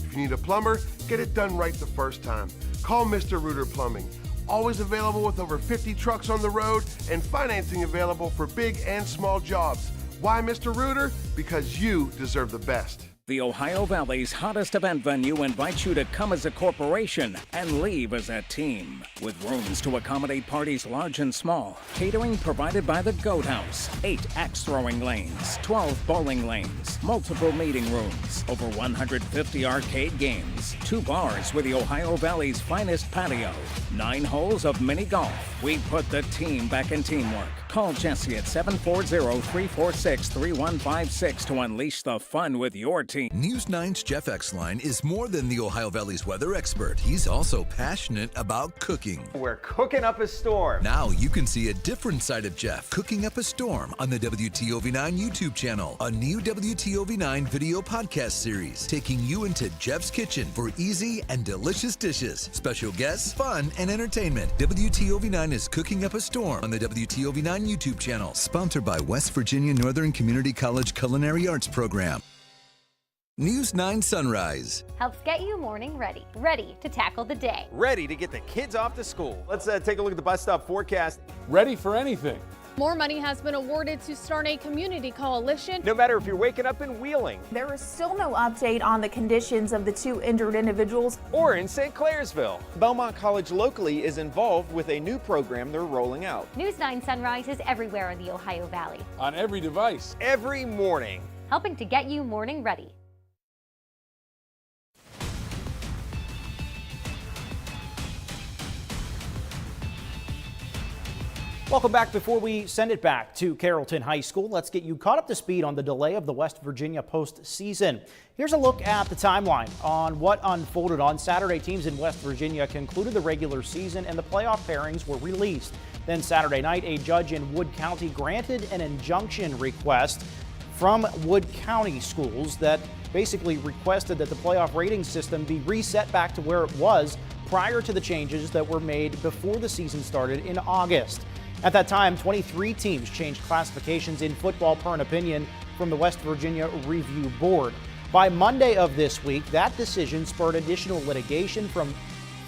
If you need a plumber, get it done right the first time. Call Mr. Reuter Plumbing. Always available with over 50 trucks on the road and financing available for big and small jobs. Why Mr. Reuter? Because you deserve the best. The Ohio Valley's hottest event venue invites you to come as a corporation and leave as a team. With rooms to accommodate parties large and small, catering provided by the Goat House, 8 axe throwing lanes, 12 bowling lanes, multiple meeting rooms, over 150 arcade games, 2 bars with the Ohio Valley's finest patio, 9 holes of mini golf. We put the team back in teamwork. Call Jesse at 740-346-3156 to unleash the fun with your team. News 9's Jeff Exline is more than the Ohio Valley's weather expert. He's also passionate about cooking. We're cooking up a storm. Now you can see a different side of Jeff cooking up a storm on the WTOV9 YouTube channel, a new WTOV9 video podcast series taking you into Jeff's kitchen for easy and delicious dishes, special guests, fun, and entertainment. WTOV9 is cooking up a storm on the WTOV9 YouTube channel, sponsored by West Virginia Northern Community College Culinary Arts Program. News 9 Sunrise helps get you morning ready to tackle the day. Ready to get the kids off to school. Let's take a look at the bus stop forecast. Ready for anything. More money has been awarded to start a community coalition. No matter if you're waking up in Wheeling. There is still no update on the conditions of the 2 injured individuals. Or in St. Clairsville. Belmont College locally is involved with a new program they're rolling out. News 9 Sunrise is everywhere in the Ohio Valley. On every device. Every morning. Helping to get you morning ready. Welcome back. Before we send it back to Carrollton High School, let's get you caught up to speed on the delay of the West Virginia postseason. Here's a look at the timeline on what unfolded on Saturday. Teams in West Virginia concluded the regular season and the playoff pairings were released. Then Saturday night, a judge in Wood County granted an injunction request from Wood County schools that basically requested that the playoff rating system be reset back to where it was prior to the changes that were made before the season started in August. At that time, 23 teams changed classifications in football per an opinion from the West Virginia Review Board. By Monday of this week, that decision spurred additional litigation from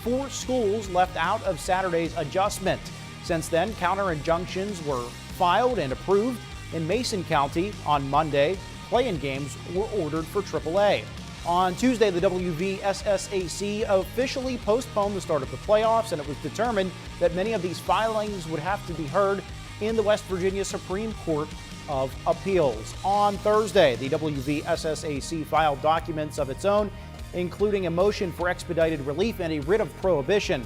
4 schools left out of Saturday's adjustment. Since then, counter injunctions were filed and approved. In Mason County on Monday, play-in games were ordered for AAA. On Tuesday, the WVSSAC officially postponed the start of the playoffs, and it was determined that many of these filings would have to be heard in the West Virginia Supreme Court of Appeals. On Thursday, the WVSSAC filed documents of its own, including a motion for expedited relief and a writ of prohibition.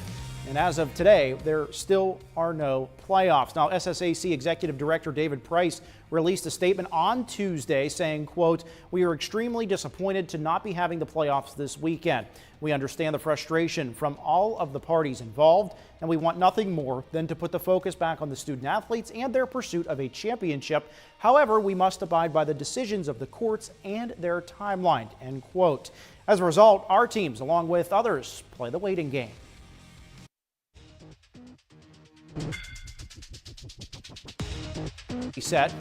And as of today, there still are no playoffs. Now, SSAC Executive Director David Price released a statement on Tuesday saying, quote, "We are extremely disappointed to not be having the playoffs this weekend. We understand the frustration from all of the parties involved, and we want nothing more than to put the focus back on the student athletes and their pursuit of a championship. However, we must abide by the decisions of the courts and their timeline," end quote. As a result, our teams, along with others, play the waiting game. Set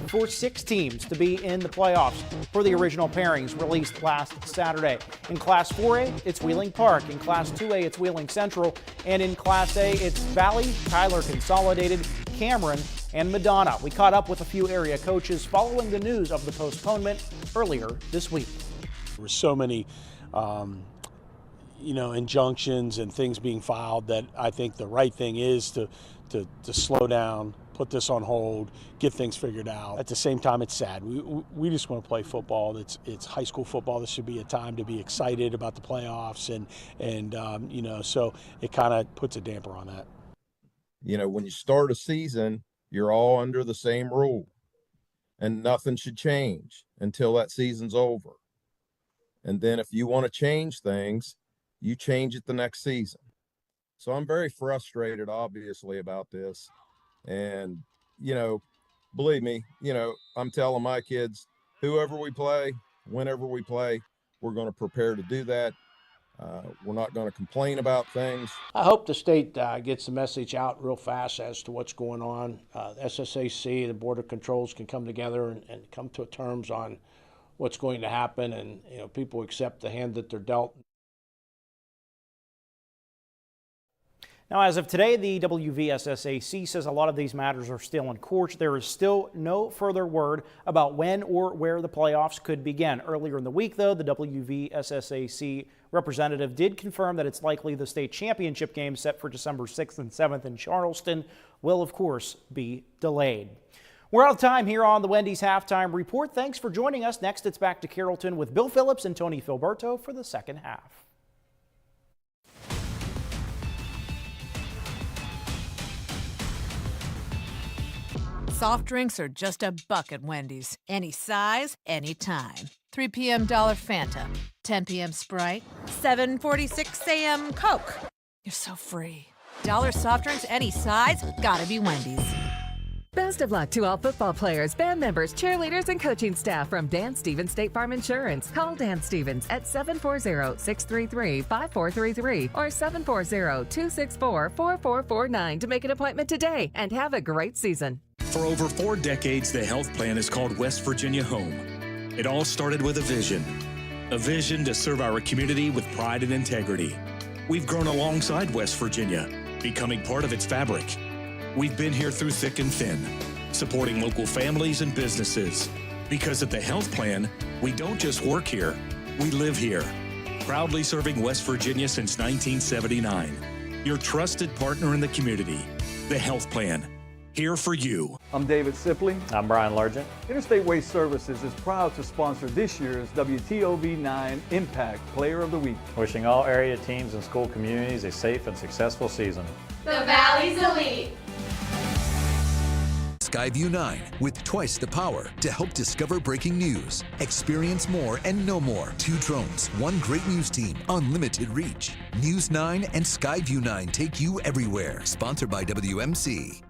for 6 teams to be in the playoffs for the original pairings released last Saturday. In Class 4A, it's Wheeling Park. In Class 2A, it's Wheeling Central. And in Class A, it's Valley, Tyler Consolidated, Cameron, and Madonna. We caught up with a few area coaches following the news of the postponement earlier this week. There were so many injunctions and things being filed that I think the right thing is to slow down, put this on hold, get things figured out. At the same time, it's sad. We just want to play football. It's high school football. This should be a time to be excited about the playoffs, and so it kind of puts a damper on that. When you start a season, you're all under the same rule, and nothing should change until that season's over. And then if you want to change things, you change it the next season. So I'm very frustrated, obviously, about this. And, believe me, I'm telling my kids, whoever we play, whenever we play, we're going to prepare to do that. We're not going to complain about things. I hope the state gets the message out real fast as to what's going on. SSAC, the Board of Controls can come together and come to terms on what's going to happen, and people accept the hand that they're dealt. Now, as of today, the WVSSAC says a lot of these matters are still in court. There is still no further word about when or where the playoffs could begin. Earlier in the week, though, the WVSSAC representative did confirm that it's likely the state championship game set for December 6th and 7th in Charleston will, of course, be delayed. We're out of time here on the Wendy's Halftime Report. Thanks for joining us. Next, it's back to Carrollton with Bill Phillips and Tony Filberto for the second half. Soft drinks are just $1 at Wendy's. Any size, anytime. 3 p.m. Dollar Fanta. 10 p.m. Sprite. 7:46 a.m. Coke. You're so free. Dollar soft drinks, any size, gotta be Wendy's. Best of luck to all football players, band members, cheerleaders, and coaching staff from Dan Stevens State Farm Insurance. Call Dan Stevens at 740-633-5433 or 740-264-4449 to make an appointment today and have a great season. For over 4 decades, the health plan is called West Virginia Home. It all started with a vision to serve our community with pride and integrity. We've grown alongside West Virginia, becoming part of its fabric. We've been here through thick and thin, supporting local families and businesses. Because at the health plan, we don't just work here, we live here. Proudly serving West Virginia since 1979. Your trusted partner in the community, the health plan. Here for you. I'm David Sipley. I'm Brian Largent. Interstate Waste Services is proud to sponsor this year's WTOV9 Impact Player of the Week. Wishing all area teams and school communities a safe and successful season. The Valley's Elite. Skyview 9 with twice the power to help discover breaking news. Experience more and know more. 2 drones, 1 great news team, unlimited reach. News 9 and Skyview 9 take you everywhere. Sponsored by WMC.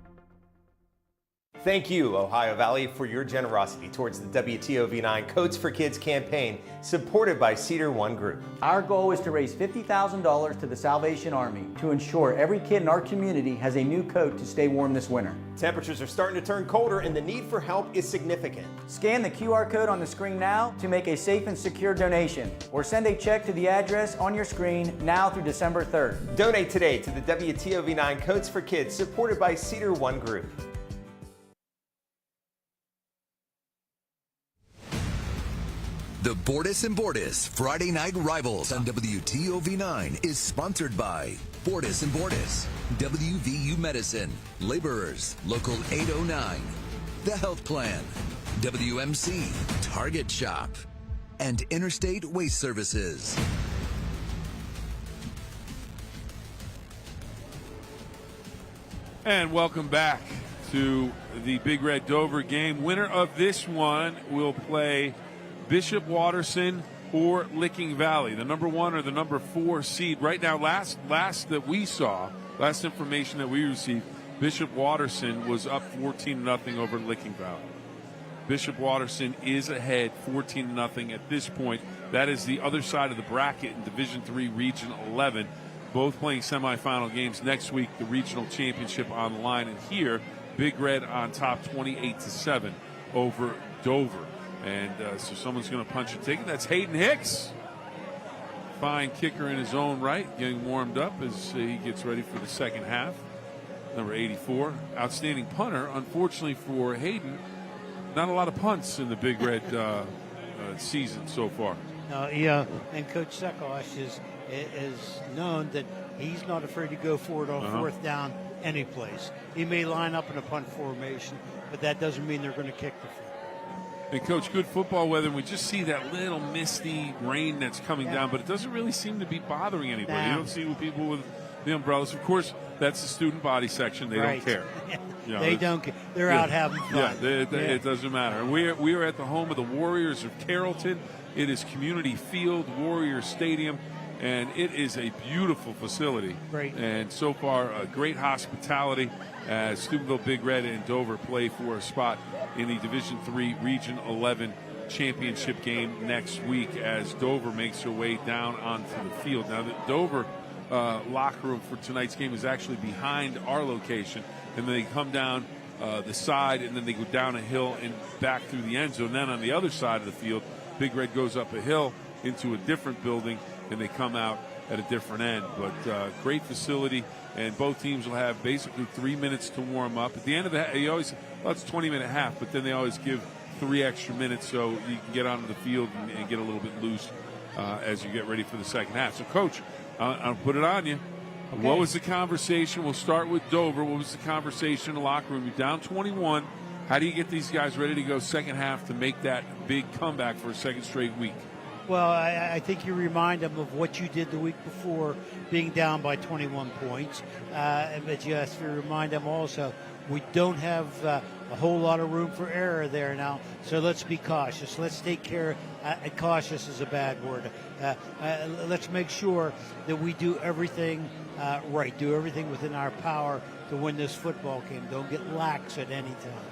Thank you, Ohio Valley, for your generosity towards the WTOV9 Codes for Kids campaign, supported by Cedar One Group. Our goal is to raise $50,000 to the Salvation Army to ensure every kid in our community has a new coat to stay warm this winter. Temperatures are starting to turn colder and the need for help is significant. Scan the QR code on the screen now to make a safe and secure donation, or send a check to the address on your screen now through December 3rd. Donate today to the WTOV9 Codes for Kids, supported by Cedar One Group. The Bordas and Bordas Friday Night Rivals on WTOV9 is sponsored by Bordas and Bordas, WVU Medicine, Laborers, Local 809, The Health Plan, WMC, Target Shop, and Interstate Waste Services. And welcome back to the Big Red Dover game. Winner of this one will play Bishop Watterson or Licking Valley, the number 1 or the number 4 seed. Right now, last that we saw, last information that we received, Bishop Watterson was up 14-0 over Licking Valley. Bishop Watterson is ahead 14-0 at this point. That is the other side of the bracket in Division III Region 11. Both playing semifinal games next week, the regional championship on the line. And here, Big Red on top 28-7 over Dover. And so someone's going to punch a ticket. That's Hayden Hicks. Fine kicker in his own right, getting warmed up as he gets ready for the second half. Number 84, outstanding punter. Unfortunately for Hayden, not a lot of punts in the Big Red season so far. Yeah, and Coach Sekosh is known that he's not afraid to go for it on fourth down any place. He may line up in a punt formation, but that doesn't mean they're going to kick the field. And, Coach, good football weather, and we just see that little misty rain that's coming down, but it doesn't really seem to be bothering anybody. You don't see with people with the umbrellas. Of course, that's the student body section. They don't care. You know, they don't care. They're out having fun. It doesn't matter. And we are at the home of the Warriors of Carrollton. It is Community Field, Warrior Stadium, and it is a beautiful facility. Great. And so far, great hospitality as Steubenville Big Red and Dover play for a spot in the Division III Region 11 championship game next week as Dover makes their way down onto the field. Now, the Dover locker room for tonight's game is actually behind our location, and then they come down the side, and then they go down a hill and back through the end zone. And then on the other side of the field, Big Red goes up a hill into a different building, and they come out at a different end. But great facility, and both teams will have basically 3 minutes to warm up. At the end of the it's 20-minute half, but then they always give 3 extra minutes so you can get onto the field and get a little bit loose as you get ready for the second half. So, Coach, I'll put it on you. Okay. What was the conversation? We'll start with Dover. What was the conversation in the locker room? You're down 21. How do you get these guys ready to go second half to make that big comeback for a second straight week? Well, I think you remind them of what you did the week before, being down by 21 points. But you have to remind them also, we don't have a whole lot of room for error there now, so let's be cautious. Let's take care. Cautious is a bad word. Let's make sure that we do everything right, do everything within our power to win this football game. Don't get lax at any time.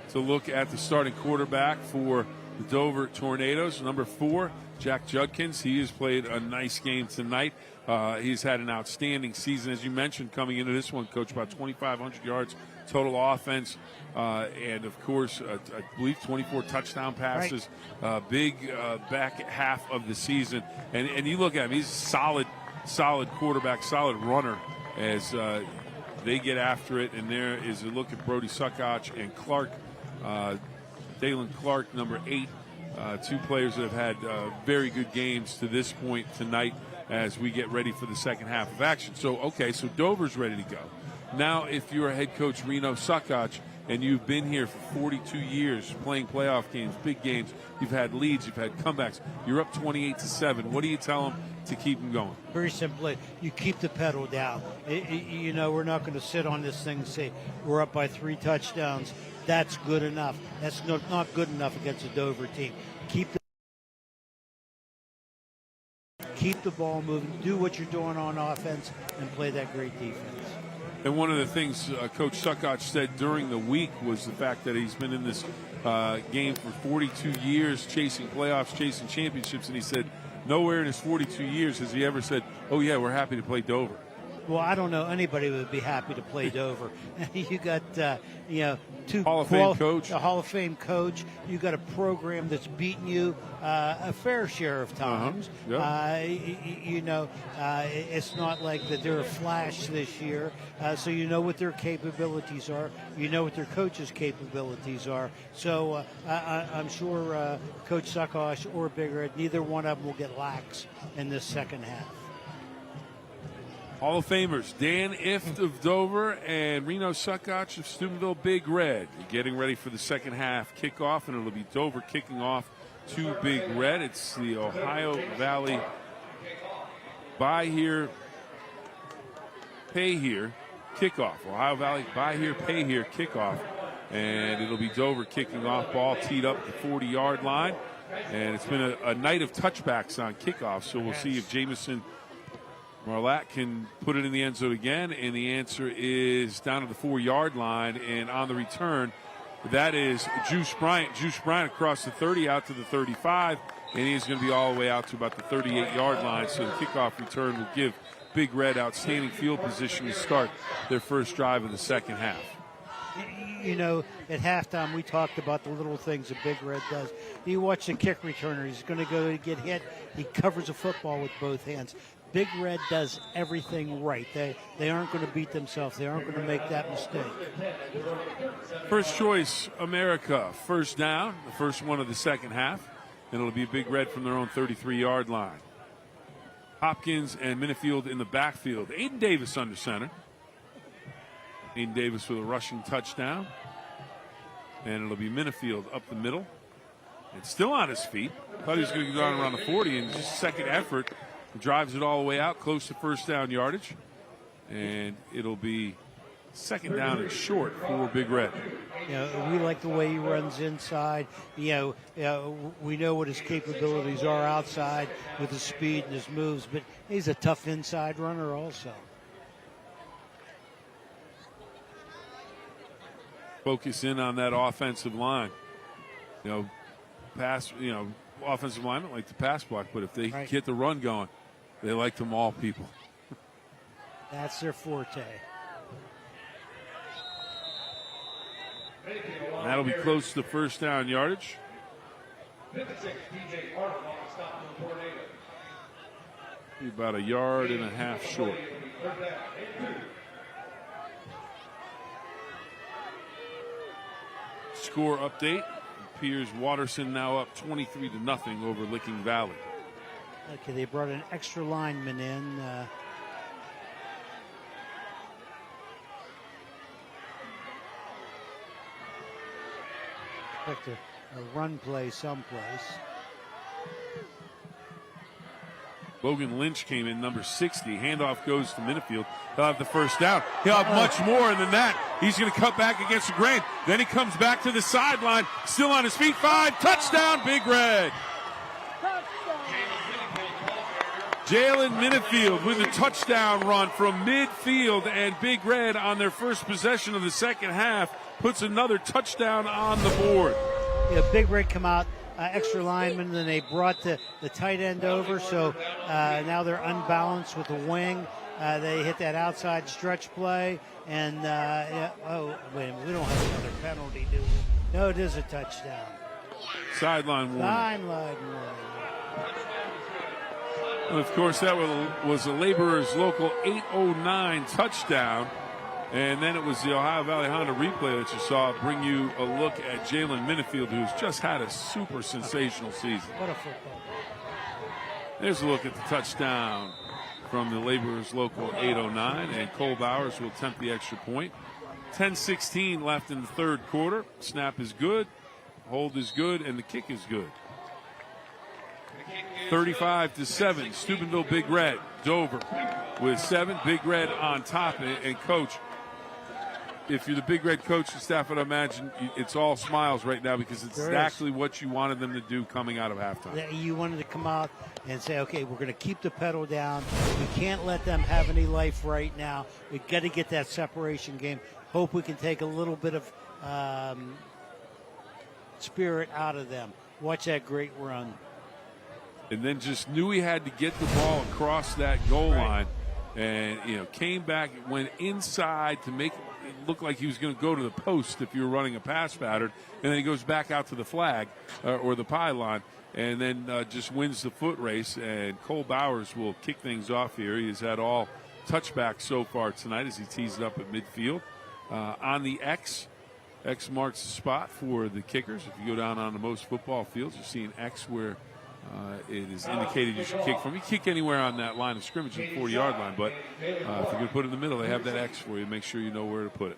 To look at the starting quarterback for the Dover Tornadoes, number 4, Jack Judkins. He has played a nice game tonight. He's had an outstanding season, as you mentioned, coming into this one, Coach, about 2,500 yards total offense, and, of course, I believe 24 touchdown passes, big back half of the season. And you look at him, he's a solid quarterback, solid runner as they get after it. And there is a look at Brody Suckoch and Clark, Dalen Clark, number 8, 2 players that have had very good games to this point tonight as we get ready for the second half of action. So Dover's ready to go. Now, if you're a head coach, Reno Suckoch, and you've been here for 42 years playing playoff games, big games, you've had leads, you've had comebacks, you're up 28-7. What do you tell them to keep them going? Very simply, you keep the pedal down. We're not going to sit on this thing and say we're up by 3 touchdowns. That's good enough. That's not good enough against a Dover team. Keep the ball moving, do what you're doing on offense, and play that great defense. And one of the things Coach Suckoch said during the week was the fact that he's been in this game for 42 years, chasing playoffs, chasing championships, and he said nowhere in his 42 years has he ever said, oh, yeah, we're happy to play Dover. Well, I don't know anybody who would be happy to play Dover. You got, 2 Hall of Fame coach. A Hall of Fame coach. You got a program that's beaten you a fair share of times. It's not like that they're a flash this year. So you know what their capabilities are. You know what their coaches' capabilities are. So I'm sure Coach Suckosh or Big Red, neither one of them will get lax in this second half. Hall of Famers Dan Ift of Dover and Reno Suckoch of Steubenville Big Red getting ready for the second half kickoff, and it'll be Dover kicking off to Big Red. It's the Ohio Valley Buy Here, Pay Here kickoff. Ohio Valley Buy Here, Pay Here kickoff, and it'll be Dover kicking off, ball teed up at the 40-yard line, and it's been a night of touchbacks on kickoff, so we'll see if Jamison Marlatt can put it in the end zone again, and the answer is down to the 4-yard line. And on the return, that is Juice Bryant. Juice Bryant across the 30 out to the 35, and he's going to be all the way out to about the 38-yard line. So the kickoff return will give Big Red outstanding field position to start their first drive of the second half. You know, at halftime we talked about the little things that Big Red does. You watch the kick returner; he's going to go to get hit. He covers the football with both hands. Big Red does everything right. They aren't going to beat themselves. They aren't going to make that mistake. First choice, America. First down, the first one of the second half. And it'll be Big Red from their own 33-yard line. Hopkins and Minifield in the backfield. Aiden Davis under center. Aiden Davis with a rushing touchdown. And it'll be Minifield up the middle. And still on his feet. Thought he was going to go down around the 40, and just second effort. Drives it all the way out, close to first down yardage. And it'll be second down and short for Big Red. You know, we like the way he runs inside. You know, we know what his capabilities are outside with his speed and his moves, but he's a tough inside runner also. Focus in on that offensive line. You know, offensive linemen like to pass block, but if they get the run going, they like to maul people. That's their forte. That'll be close to first down yardage. Be about a yard and a half short. Score update. Piers Watterson now up 23-0 over Licking Valley. Okay, they brought an extra lineman in. Expect a run play someplace. Logan Lynch came in, number 60. Handoff goes to Minifield. He'll have the first down. He'll have much more than that. He's going to cut back against the grain. Then he comes back to the sideline, still on his feet. 5, touchdown, Big Red. Jalen Minifield with a touchdown run from midfield, and Big Red on their first possession of the second half puts another touchdown on the board. Yeah, Big Red come out, extra lineman, then they brought the tight end over, so now they're unbalanced with the wing. They hit that outside stretch play, and oh, wait a minute, we don't have another penalty, do we? No, it is a touchdown. Sideline warning. Sideline warning. And of course, that was a Laborers Local 809 touchdown. And then it was the Ohio Valley Honda replay that you saw bring you a look at Jalen Minifield, who's just had a super sensational season. What a football. There's a look at the touchdown from the Laborers Local 809, and Cole Bowers will attempt the extra point. 10:16 left in the third quarter. Snap is good, hold is good, and the kick is good. 35-7, Steubenville Big Red. Dover with 7, Big Red on top. And Coach, if you're the Big Red coach and staff, I'd imagine it's all smiles right now because it's exactly what you wanted them to do coming out of halftime. You wanted to come out and say, okay, we're going to keep the pedal down. We can't let them have any life right now. We've got to get that separation game. Hope we can take a little bit of spirit out of them. Watch that great run. And then just knew he had to get the ball across that goal line, and came back, went inside to make it look like he was going to go to the post if you were running a pass pattern, and then he goes back out to the flag or the pylon, and then just wins the foot race. And Cole Bowers will kick things off here. He has had all touchbacks so far tonight as he tees it up at midfield. On the X marks the spot for the kickers. If you go down on the most football fields, you see an X where it is indicated you should kick from. You kick anywhere on that line of scrimmage in the 40-yard line, but if you're going to put it in the middle, they have that X for you. Make sure you know where to put it.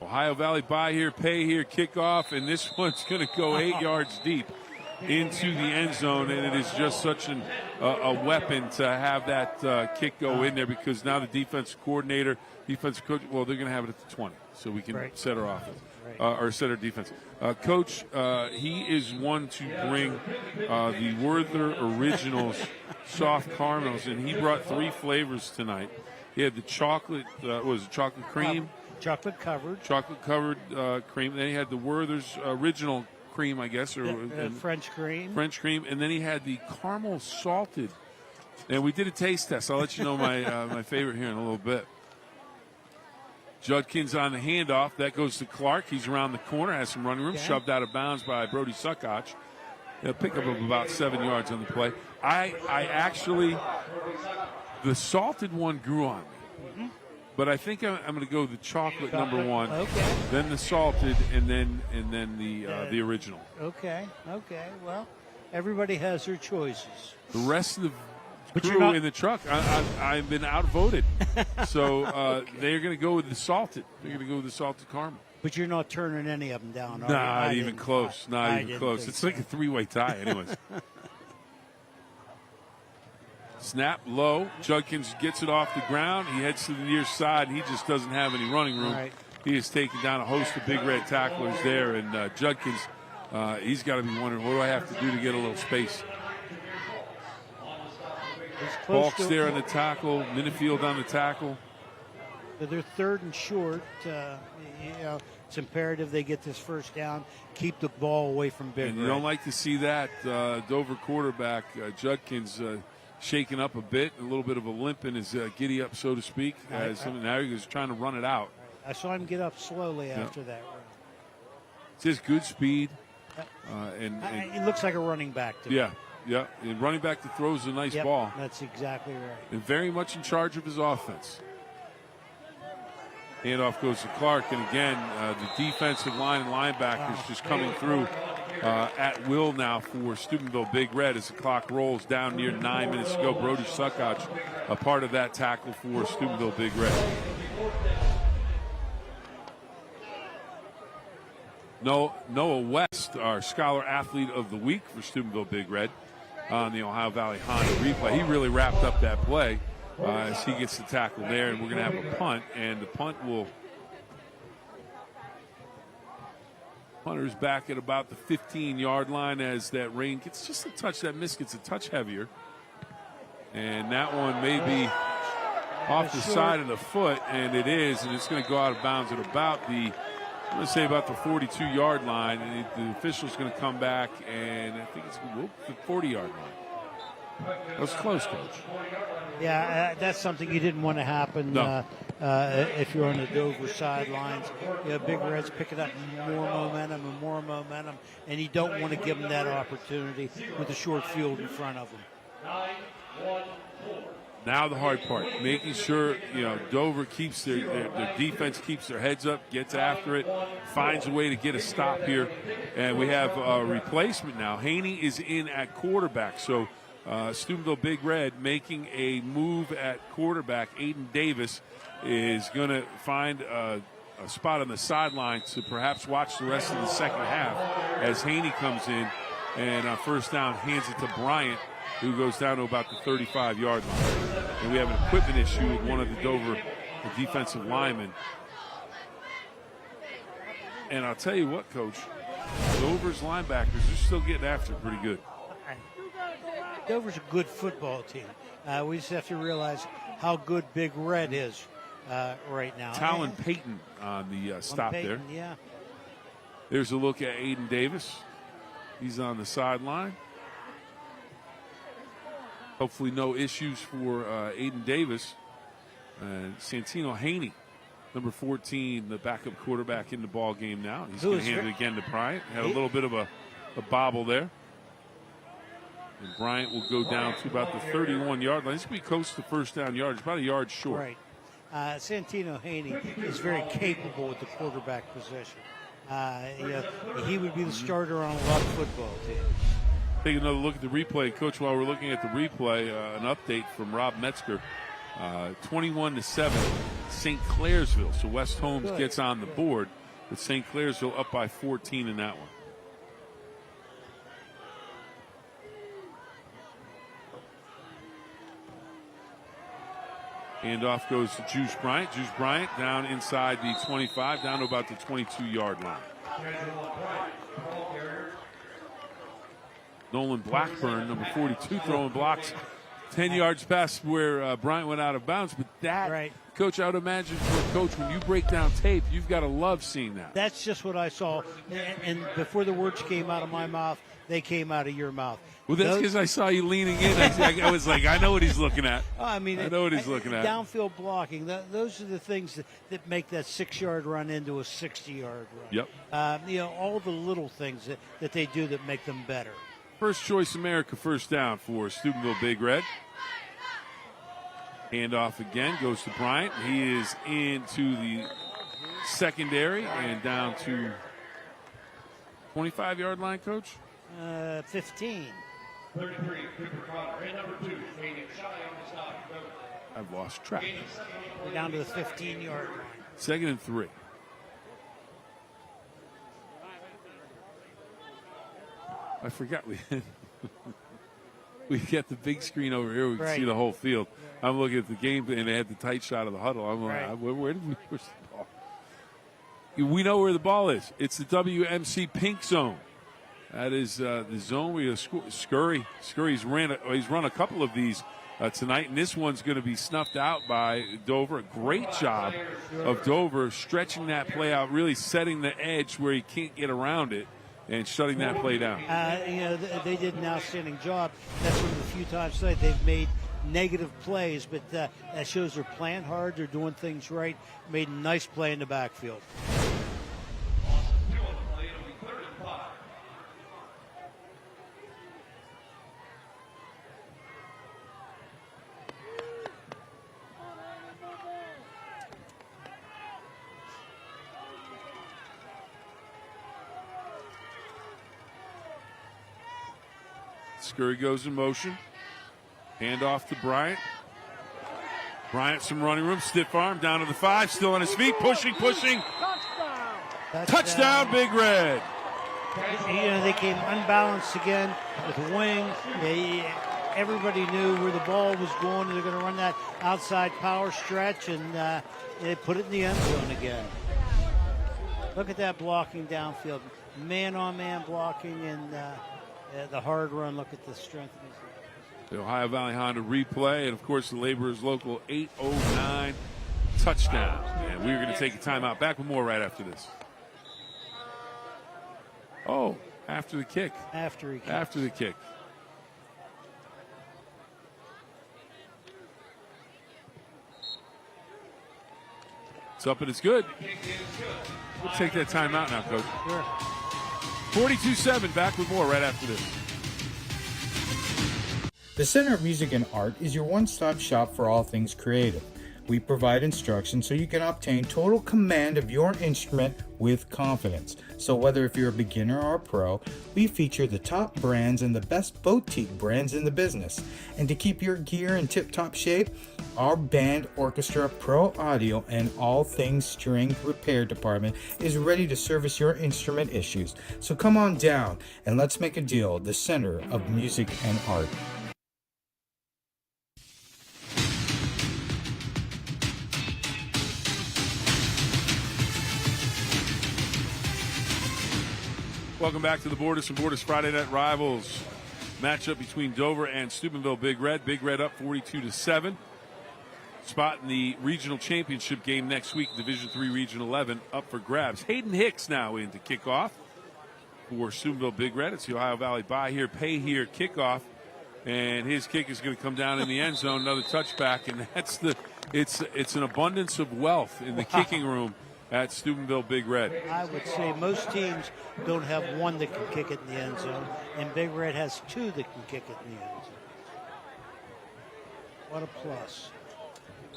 Ohio Valley buy here, pay here, kickoff, and this one's going to go 8 yards deep into the end zone, and it is just such a weapon to have that kick go in there, because now the defensive coordinator, defensive coach, well, they're going to have it at the 20, so we can set our offense. Or set our defense. Coach, he is one to bring the Werther Originals soft caramels, and he brought 3 flavors tonight. He had the chocolate, chocolate cream? Chocolate covered. Chocolate covered cream. Then he had the Werther's original cream, I guess. Or French cream. French cream. And then he had the caramel salted. And we did a taste test. I'll let you know my my favorite here in a little bit. Judkins on the handoff. That goes to Clark. He's around the corner, has some running room, Okay. shoved out of bounds by Brody Suckotch. A pickup of about 7 yards on the play. I actually, the salted one grew on me. But I think I'm going to go the chocolate number one, Okay. then the salted, and then the original. Okay. Well, everybody has their choices. The rest of the But you're crew not- in the truck, I've been outvoted. So they're going to go with the salted. They're going to go with the salted caramel. But you're not turning any of them down, are you? Not I even didn't- close. I Not even didn't close. think It's like a three-way tie, anyways. Snap low. Judkins gets it off the ground. He heads to the near side, and he just doesn't have any running room. Right. He has taken down a host of big red tacklers there, and Judkins, he's got to be wondering, what do I have to do to get a little space? close Balk's to- there on the tackle. Minifield on the tackle. They're third and short. It's imperative they get this first down, keep the ball away from Big And you Red. don't like to see that. Dover quarterback, Judkins, shaking up a bit, a little bit of a limp in his giddy up, so to speak. Now he's trying to run it out. I saw him get up slowly after that run. It's just good speed. It looks like a running back to me. Yeah. And running back that throws a nice Yep, ball. That's exactly right. And very much in charge of his offense. Handoff goes to Clark, and again, the defensive line and linebackers just coming through at will now for Steubenville Big Red as the clock rolls down near 9 minutes to go. Brody Suckotch, a part of that tackle for Steubenville Big Red. Noah West, our Scholar Athlete of the Week for Steubenville Big Red on the Ohio Valley Honda replay. He really wrapped up that play as he gets the tackle there, and we're going to have a punt, and the punter's back at about the 15-yard line as that rain gets just a touch, that miss gets a touch heavier. And that one may be off the side of the foot, and it is, and it's going to go out of bounds at about the, I'm going to say about the 42-yard line, and the official's going to come back, and I think it's the 40-yard line. That was close, Coach. Yeah, that's something you didn't want to happen if you're on the Dover sidelines. Big Red's picking up more momentum, and you don't want to give them that opportunity with a short field in front of them. Now the hard part, making sure Dover keeps their defense keeps their heads up, gets after it, finds a way to get a stop here, and we have a replacement now. Haney is in at quarterback, so Steubenville Big Red making a move at quarterback. Aiden Davis is going to find a spot on the sideline to perhaps watch the rest of the second half as Haney comes in and first down hands it to Bryant, who goes down to about the 35-yard line. And we have an equipment issue with one of the Dover defensive linemen. And I'll tell you what, Coach, Dover's linebackers are still getting after it pretty good. Dover's a good football team. We just have to realize how good Big Red is right now. Talon Payton on the stop Payton, there. Yeah. There's a look at Aiden Davis. He's on the sideline. Hopefully no issues for Aiden Davis. Santino Haney, number 14, the backup quarterback in the ball game now. He's going to hand it again to Bryant. Had a little bit of a bobble there. And Bryant will go down to about the 31-yard line. He's going to be close to first down yardage, about a yard short. Right. Santino Haney is very capable with the quarterback position. He would be the starter on a lot of football teams. Take another look at the replay. Coach, while we're looking at the replay, an update from Rob Metzger. 21-7, St. Clairsville. So West Holmes gets on the board, with St. Clairsville up by 14 in that one. Handoff goes to Juice Bryant. Juice Bryant down inside the 25, down to about the 22-yard line. Nolan Blackburn, number 42, throwing blocks 10 yards past where Bryant went out of bounds. But that, Coach, I would imagine for a coach, when you break down tape, you've got to love seeing that. That's just what I saw. And before the words came out of my mouth, they came out of your mouth. Well, that's because I saw you leaning in. I was like, I know what he's looking at. I know what he's looking at. Downfield blocking, those are the things that make that 6-yard run into a 60-yard run. Yep. All the little things that they do that make them better. First choice America first down for Steubenville Big Red. Handoff again, goes to Bryant. He is into the secondary and down to 25-yard line, Coach? 15. 33, Cooper Connor. And number 2, fading shy on the stop. I've lost track. We're down to the 15-yard line. 2nd and 3. I forgot we got the big screen over here. We can see the whole field. I'm looking at the game, and they had the tight shot of the huddle. I'm like, where did we push the ball? We know where the ball is. It's the WMC pink zone. That is the zone where Scurry. Scurry's run a couple of these tonight, and this one's going to be snuffed out by Dover. A great job of Dover stretching that play out, really setting the edge where he can't get around it and shutting that play down. They did an outstanding job. That's one of the few times tonight they've made negative plays, but that shows they're playing hard, they're doing things right. Made a nice play in the backfield. Scurry goes in motion. Hand off to Bryant. Bryant, some running room. Stiff arm down to the 5. Still on his feet. Pushing. Touchdown, Big Red. They came unbalanced again with the wing. Everybody knew where the ball was going. They're going to run that outside power stretch, and they put it in the end zone again. Look at that blocking downfield. Man-on-man blocking and the hard run. Look at the strength of his legs. The Ohio Valley Honda replay, and of course the Laborers Local 809 touchdown. And we're going to take a timeout. Back with more right after this. Oh, after the kick. After the kick. It's up and it's good. We'll take that timeout now, Coach. Sure. 42-7, back with more right after this. The Center of Music and Art is your one-stop shop for all things creative. We provide instruction so you can obtain total command of your instrument with confidence. So whether if you're a beginner or a pro, we feature the top brands and the best boutique brands in the business. And to keep your gear in tip-top shape, our band, orchestra, pro audio, and all things string repair department is ready to service your instrument issues. So come on down and let's make a deal. The Center of Music and Art. Welcome back to the Bordas and Bordas Friday Night Rivals matchup between Dover and Steubenville Big Red. Big Red up 42-7. Spot in the regional championship game next week, Division III Region 11, up for grabs. Hayden Hicks now in to kickoff for Steubenville Big Red. It's the Ohio Valley buy here, pay here kickoff, and his kick is going to come down in the end zone, another touchback, and that's it's an abundance of wealth in the kicking room at Steubenville Big Red. I would say most teams don't have one that can kick it in the end zone, and Big Red has 2 that can kick it in the end zone. What a plus.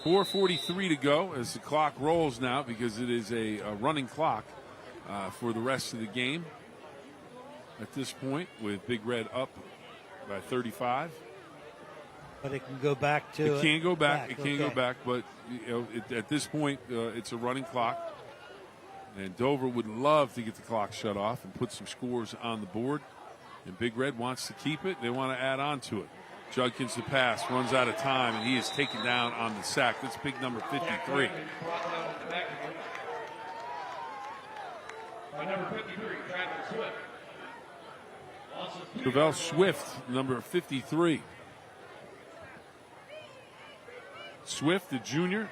4:43 to go as the clock rolls now because it is a running clock for the rest of the game at this point, with Big Red up by 35. But it can go back to it. Can go back. It can go back, but at this point, it's a running clock. And Dover would love to get the clock shut off and put some scores on the board. And Big Red wants to keep it. They want to add on to it. Judkins the pass, runs out of time, and he is taken down on the sack. That's big number 53. Gravel Swift, number 53. Swift, the junior,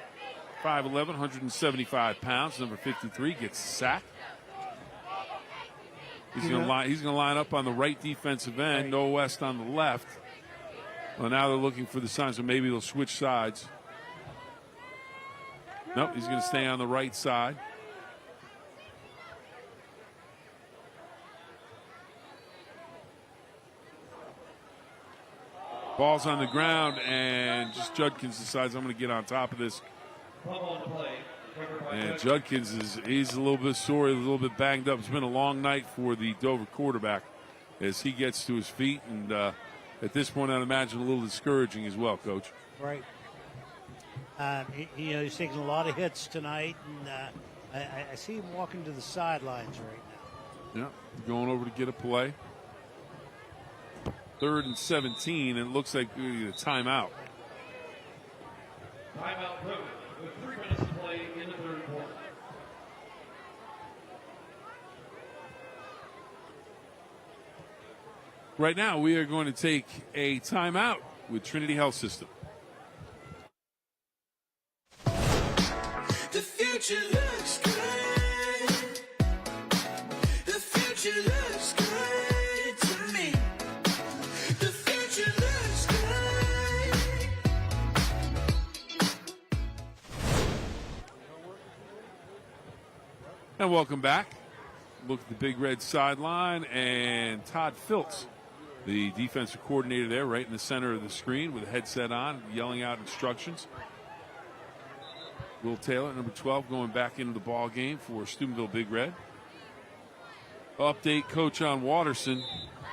5'11", 175 pounds, number 53, gets sacked. He's going to line up on the right defensive end, Noah West on the left. Well, now they're looking for the sign, so maybe they'll switch sides. Nope, he's going to stay on the right side. Ball's on the ground, and just Judkins decides I'm going to get on top of this. And Judkins he's a little bit sore, a little bit banged up. It's been a long night for the Dover quarterback as he gets to his feet, and at this point, I'd imagine a little discouraging as well, Coach. Right. He's taking a lot of hits tonight, and I see him walking to the sidelines right now. Yeah, going over to get a play. 3rd and 17, and it looks like we need a timeout. Timeout proven with 3 minutes to play in the third quarter. Right now, we are going to take a timeout with Trinity Health System. The future looks good. The future looks good to me. The future looks good. And welcome back. Look at the Big Red sideline, and Todd Filtz, the defensive coordinator there, right in the center of the screen with a headset on, yelling out instructions. Will Taylor, number 12, going back into the ball game for Steubenville Big Red. Update, Coach, on Waterson.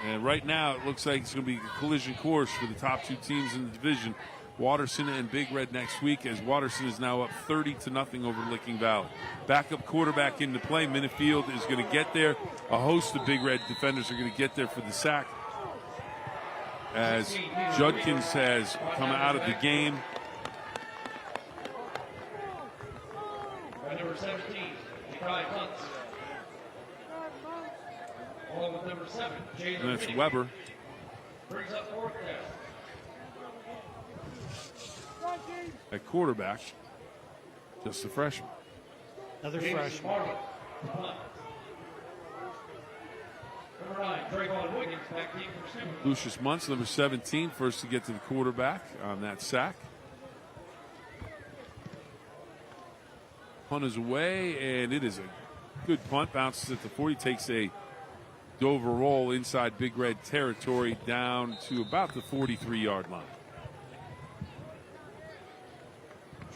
And right now it looks like it's going to be a collision course for the top 2 teams in the division, Waterson and Big Red, next week, as Waterson is now up 30-0 over Licking Valley. Backup quarterback into play. Minifield is going to get there. A host of Big Red defenders are going to get there for the sack, as Judkins has come out of the game. Number 17, Nikai Huntz. Along with number 7, Jaden. And that's Weber. Brings up 4th down. At quarterback, just a freshman. Another freshman. Number 9, Trayvon Wiggins, back deep for Steubenville. Lucius Muntz, number 17, first to get to the quarterback on that sack. Punt is away, and it is a good punt. Bounces at the 40, takes a Dover roll inside Big Red territory down to about the 43-yard line.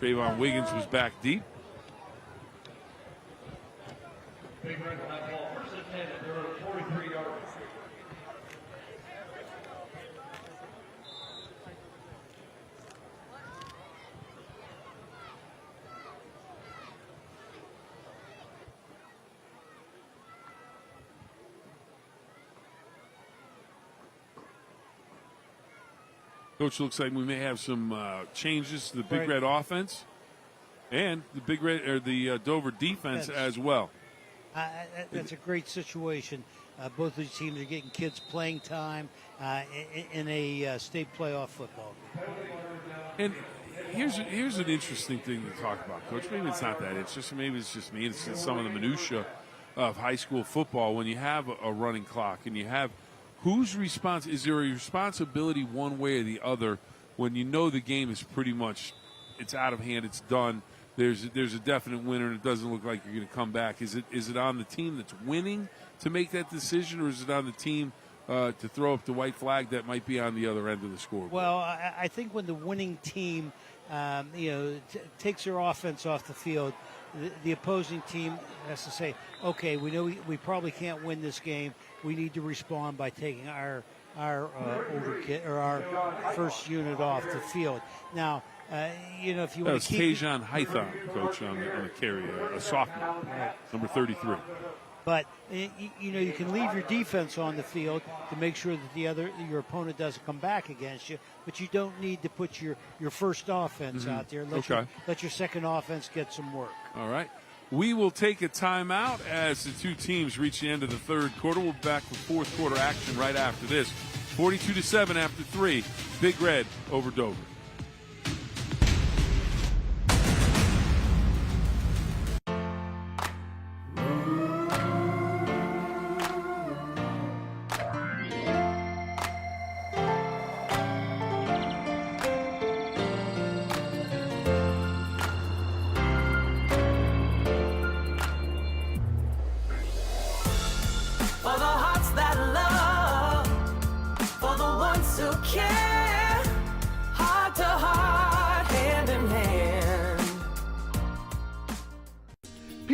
Trayvon Wiggins was back deep. Big Red will have ball first and 10 at their 43-yard line. Coach, looks like we may have some changes to the Big Red offense and the Big Red or the Dover defense as well. That's a great situation. Both of these teams are getting kids playing time in a state playoff football game. And here's an interesting thing to talk about, Coach. Maybe it's not that. Maybe it's just me. It's just some of the minutia of high school football. When you have a running clock and you have whose response is there a responsibility one way or the other when you know the game is pretty much it's out of hand, it's done. There's a definite winner, and it doesn't look like you're going to come back. Is it on the team that's winning to make that decision, or is it on the team to throw up the white flag that might be on the other end of the scoreboard? Well, I think when the winning team, takes their offense off the field, the opposing team has to say, okay, we know we probably can't win this game. We need to respond by taking our older kid or our first unit off the field. Now, if you want to keep Kajan Hytham, Coach, on the carry, a sophomore, number 33. But you can leave your defense on the field to make sure that your opponent doesn't come back against you. But you don't need to put your first offense out there. Let your second offense get some work. All right. We will take a timeout as the two teams reach the end of the third quarter. We'll be back with fourth quarter action right after this. 42-7 after 3. Big Red over Dover.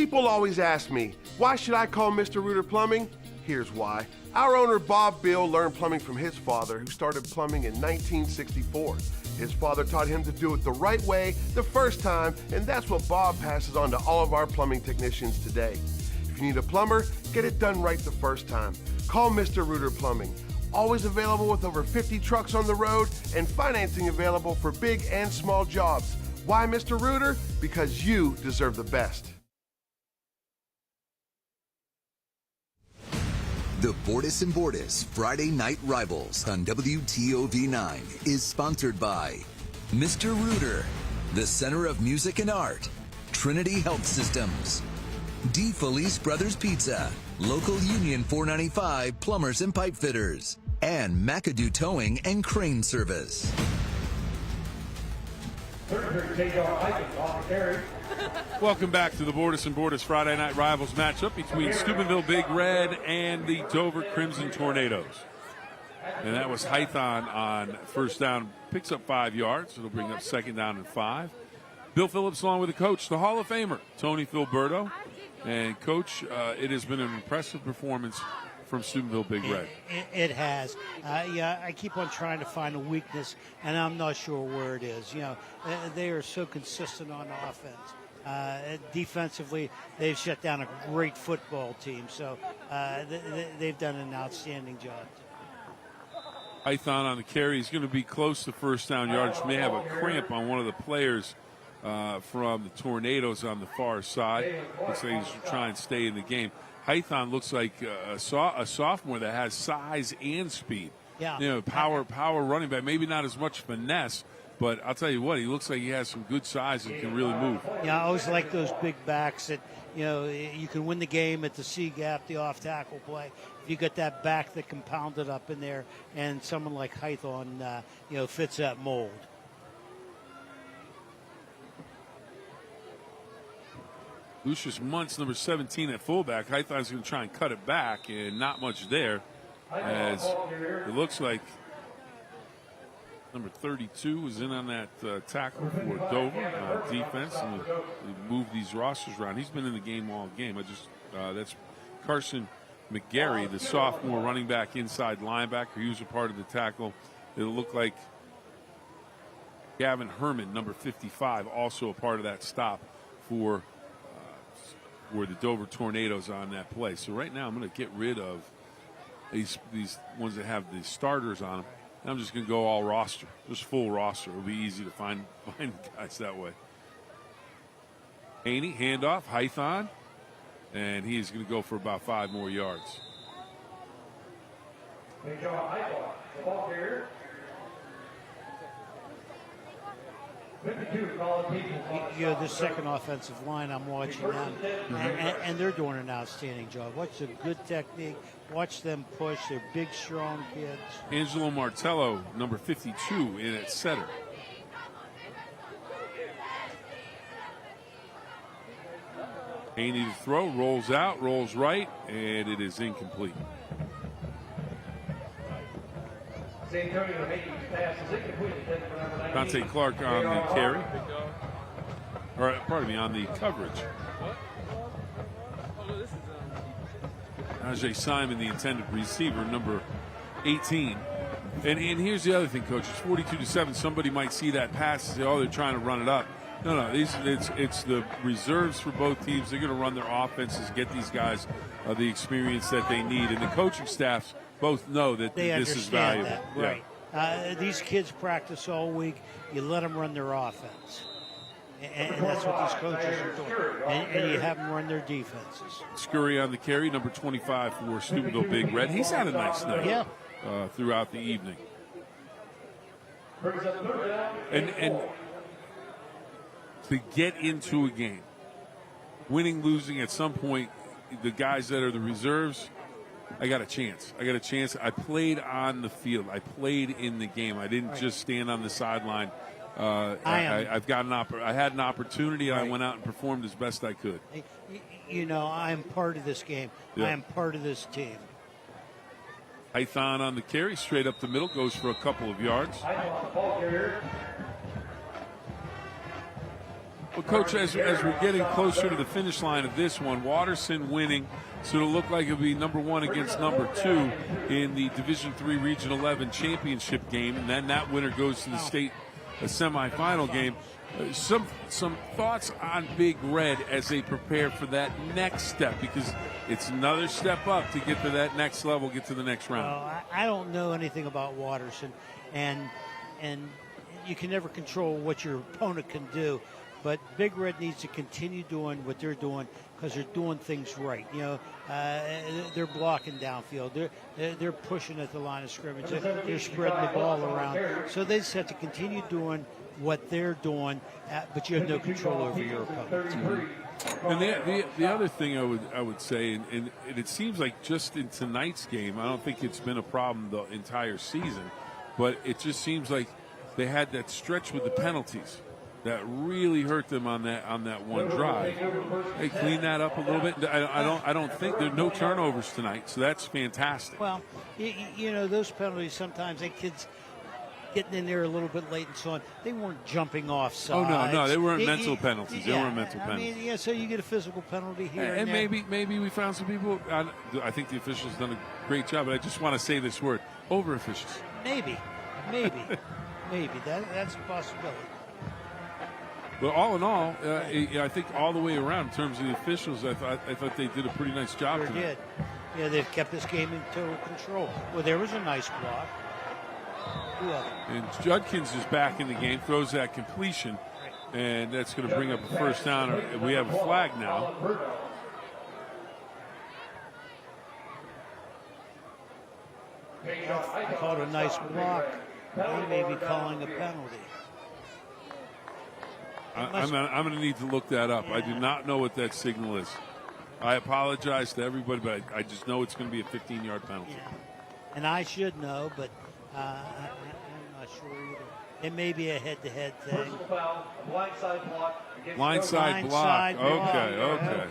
People always ask me, why should I call Mr. Rooter Plumbing? Here's why. Our owner, Bob Bill, learned plumbing from his father, who started plumbing in 1964. His father taught him to do it the right way the first time, and that's what Bob passes on to all of our plumbing technicians today. If you need a plumber, get it done right the first time. Call Mr. Rooter Plumbing. Always available with over 50 trucks on the road and financing available for big and small jobs. Why Mr. Rooter? Because you deserve the best. The Bordas and Bordas Friday Night Rivals on WTOV9 is sponsored by Mr. Rooter, the Center of Music and Art, Trinity Health Systems, D. Felice Brothers Pizza, Local Union 495 Plumbers and Pipe Fitters, and McAdoo Towing and Crane Service. Welcome back to the Bordas and Bordas Friday Night Rivals matchup between Steubenville Big Red and the Dover Crimson Tornadoes. And that was Hython on first down, picks up 5 yards. It'll bring up second down and 5. Bill Phillips along with the coach, the Hall of Famer, Tony Filberto. And, Coach, it has been an impressive performance from Steubenville Big Red. It has. Yeah, I keep on trying to find a weakness, and I'm not sure where it is. You know, they are so consistent on offense. Defensively, they've shut down a great football team, so they've done an outstanding job. Python on the carry. He's going to be close to first down yardage. May have a cramp on one of the players from the Tornadoes on the far side. Looks like he's trying to stay in the game. Python looks like a sophomore that has size and speed. Yeah. You know, power running back. Maybe not as much finesse, but I'll tell you what, he looks like he has some good size and can really move. Yeah, I always like those big backs that, you know, you can win the game at the C gap, the off tackle play. If you got that back that can pound it up in there, and someone like Hython, fits that mold. Lucius Muntz, number 17 at fullback. Hython's going to try and cut it back, and not much there, as it looks like number 32 is in on that tackle for Dover defense, and we move these rosters around. He's been in the game all game. That's Carson McGarry, the sophomore running back, inside linebacker. He was a part of the tackle. It'll look like Gavin Herman, number 55, also a part of that stop for the Dover Tornadoes on that play. So right now I'm going to get rid of these ones that have the starters on them. And I'm just going to go all roster, just full roster. It'll be easy to find the guys that way. Haney, handoff, Hython, and he's going to go for about 5 more yards. The second offensive line, I'm watching them, and they're doing an outstanding job. Watch the good technique. Watch them push. They're big, strong kids. Angelo Martello, number 52, in at center. Haney to throw, rolls out, rolls right, and it is incomplete. Dante Clark on the carry. Or, pardon me, on the coverage. Ajay Simon, the intended receiver, number 18. And here's the other thing, Coach. It's 42-7. Somebody might see that pass and say, oh, they're trying to run it up. No, it's the reserves for both teams. They're going to run their offenses, get these guys the experience that they need. And the coaching staffs both know that this is valuable. That, right. Yeah. These kids practice all week. You let them run their offense. And that's what these coaches are doing. And you have them run their defenses. Scurry on the carry, number 25 for Steubenville Big Red. He's had a nice night throughout the evening. And to get into a game, winning, losing, at some point, the guys that are the reserves, I got a chance. I played on the field. I played in the game. I didn't just stand on the sideline. I had an opportunity, and I went out and performed as best I could. I am part of this game. Yeah. I am part of this team. Hython on the carry, straight up the middle, goes for a couple of yards. Well, Coach, as we're getting closer to the finish line of this one, Waterson winning, so it'll look like it'll be number 1 against number 2 in the Division III Region 11 championship game, and then that winner goes to the state semifinal game. Some thoughts on Big Red as they prepare for that next step, because it's another step up to get to that next level, get to the next round. Well, I don't know anything about Waterson, and you can never control what your opponent can do. But Big Red needs to continue doing what they're doing because they're doing things right. You know, they're blocking downfield. They're pushing at the line of scrimmage. They're spreading the ball around. So they just have to continue doing what they're doing, but you have no control over your opponent. And the other thing I would say, and it seems like just in tonight's game, I don't think it's been a problem the entire season, but it just seems like they had that stretch with the penalties that really hurt them on that one drive. They clean that up a little bit. I don't think there are no turnovers tonight, so that's fantastic. Well, you know, those penalties sometimes, they kids getting in there a little bit late and so on. They weren't jumping off sides. Oh no, they weren't mental penalties. They weren't mental penalties. I mean, so you get a physical penalty here and there. maybe we found some people. I think the officials done a great job, but I just want to say this word: over officials. Maybe, that's a possibility. But all in all, I think all the way around in terms of the officials, I thought they did a pretty nice job. Sure did. Yeah, they've kept this game in total control. Well, there was a nice block. And Judkins is back in the game, throws that completion, and that's going to bring up a first down. We have a flag now. I called a nice block. They may be calling a penalty. I'm going to need to look that up. I do not know what that signal is. I apologize to everybody, but I just know it's going to be a 15-yard penalty. Yeah. And I should know, but I'm not sure either. It may be a head-to-head thing. Blindside block. Okay.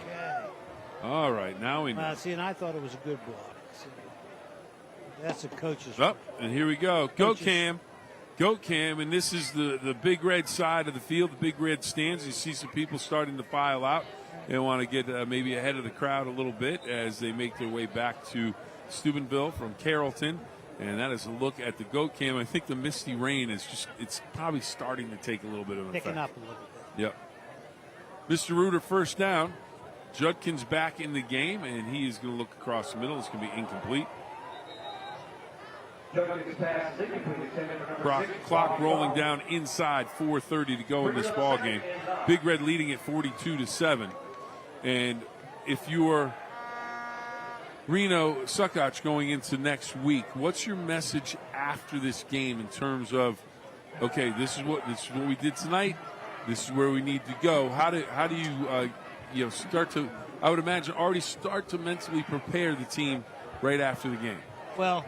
All right, now we know. See, and I thought it was a good block. So that's a coach's. Up, and here we go. Go Cam. Go Cam, and this is the Big Red side of the field, the Big Red stands. You see some people starting to file out. They want to get maybe ahead of the crowd a little bit as they make their way back to Steubenville from Carrollton. And that is a look at the Goat Cam. I think the misty rain is it's probably starting to take a little bit of an effect. Picking up a little bit. Yep. Mr. Reuter first down. Judkins back in the game, and he is going to look across the middle. It's going to be incomplete. Clock rolling down inside, 4:30 to go in this ball game. Big Red leading at 42-7. And if you're Reno Succoch going into next week, what's your message after this game in terms of, okay, this is what we did tonight. This is where we need to go. How do you start to, I would imagine, already start to mentally prepare the team right after the game? Well,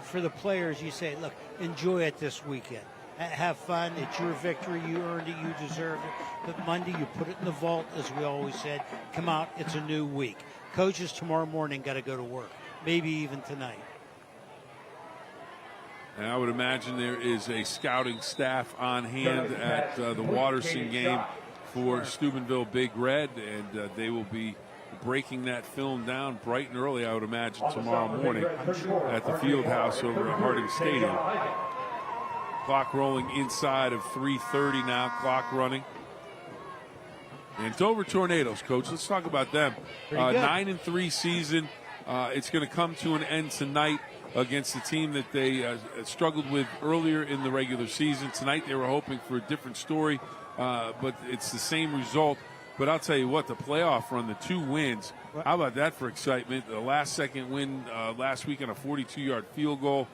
for the players, you say, look, enjoy it this weekend. Have fun. It's your victory. You earned it. You deserve it. But Monday, you put it in the vault, as we always said. Come out. It's a new week. Coaches tomorrow morning got to go to work, maybe even tonight. And I would imagine there is a scouting staff on hand at the Waterson game for Steubenville Big Red, and they will be breaking that film down bright and early, I would imagine, tomorrow morning at the field house over at Harding Stadium. Clock rolling inside of 3:30 now, clock running. And Dover Tornadoes, Coach, let's talk about them. 9-3 season. It's going to come to an end tonight against the team that they struggled with earlier in the regular season. Tonight they were hoping for a different story, but it's the same result. But I'll tell you what, the playoff run, the 2 wins, how about that for excitement? The last-second win last week on a 42-yard field goal,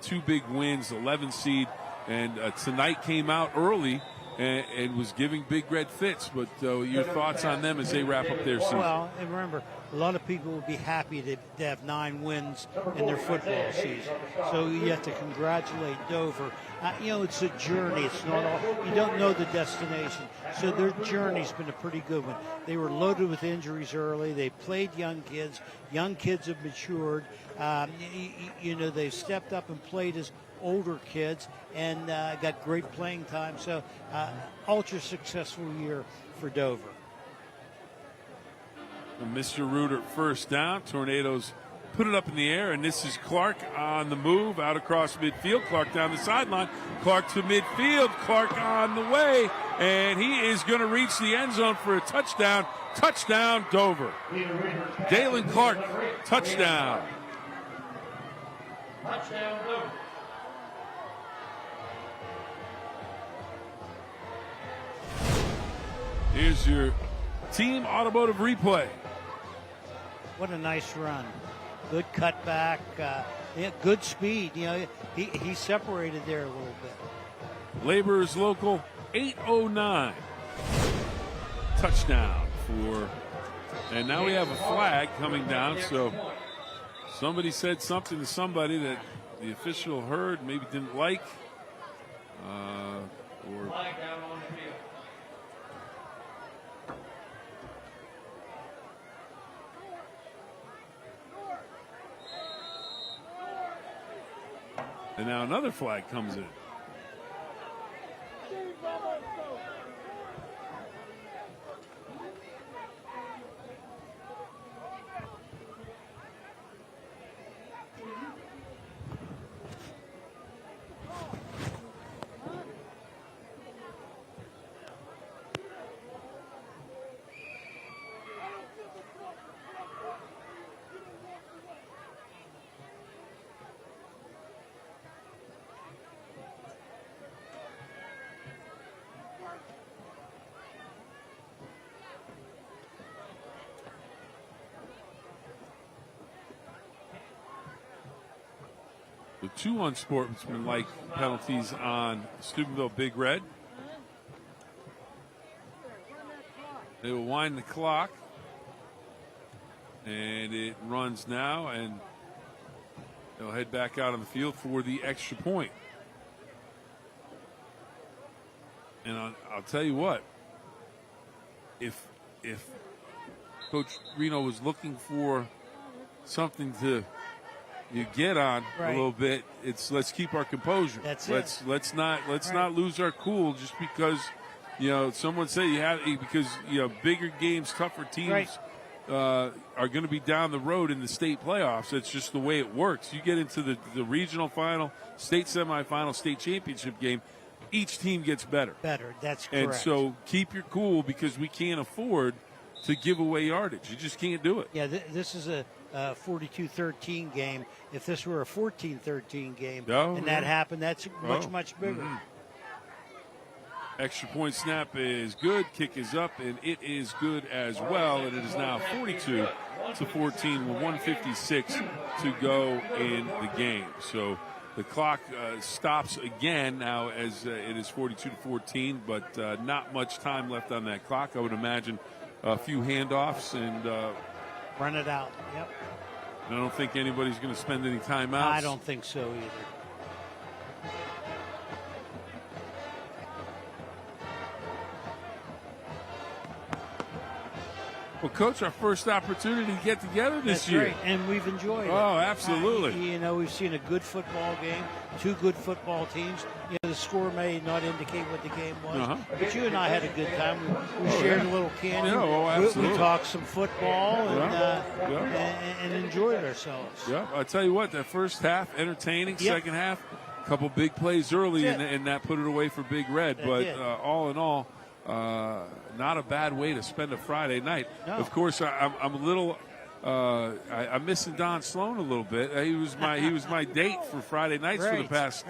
2 big wins, 11 seed, and tonight came out early and was giving Big Red fits. But your thoughts on them as they wrap up their season? Well, and remember, a lot of people will be happy to have 9 wins in their football season. So you have to congratulate Dover. It's a journey. It's not all. You don't know the destination. So their journey's been a pretty good one. They were loaded with injuries early. They played young kids. Young kids have matured. They've stepped up and played as older kids, and got great playing time. So ultra successful year for Dover. Mr. Reuter first down. Tornadoes put it up in the air, and this is Clark on the move out across midfield. Clark down the sideline. Clark to midfield. Clark on the way, and he is going to reach the end zone for a touchdown. Touchdown, Dover. Dalen Clark, touchdown. Touchdown, Dover. Here's your team automotive replay. What a nice run. Good cutback. Good speed. He separated there a little bit. Laborers Local 809. Touchdown for, and now we have a flag coming down. So somebody said something to somebody that the official heard, maybe didn't like. Or Flag down on the field. and now another flag comes in. The 2 unsportsmanlike penalties on Steubenville Big Red. They will wind the clock. And it runs now, and they'll head back out on the field for the extra point. And I'll tell you what, if Coach Reno was looking for something to get on a little bit, it's let's keep our composure. That's it. Let's not lose our cool just because someone said you have, because bigger games, tougher teams are going to be down the road in the state playoffs. It's just the way it works. You get into the regional final, state semifinal, state championship game, each team gets better. That's correct. And so keep your cool, because we can't afford to give away yardage. You just can't do it. Yeah, this is a 42-13 game. If this were a 14-13 game that happened, that's much bigger. Mm-hmm. Extra point snap is good. Kick is up, and it is good as well. And it is now 42-14 with 1:56 to go in the game. So the clock stops again now as it is 42-14, but not much time left on that clock. I would imagine a few handoffs and run it out. Yep. I don't think anybody's going to spend any timeouts. I don't think so either. Well, Coach, our first opportunity to get together this year. That's right, and we've enjoyed it. Oh, absolutely. We've seen a good football game, two good football teams. The score may not indicate what the game was, but you and I had a good time. We shared a little candy. Absolutely. We talked some football and enjoyed ourselves. Yeah, I tell you what, that first half, entertaining. Second half, a couple big plays early, and that put it away for Big Red. But all in all, not a bad way to spend a Friday night. No. Of course, I'm a little. I'm missing Don Sloan a little bit. He was my date for Friday nights for the past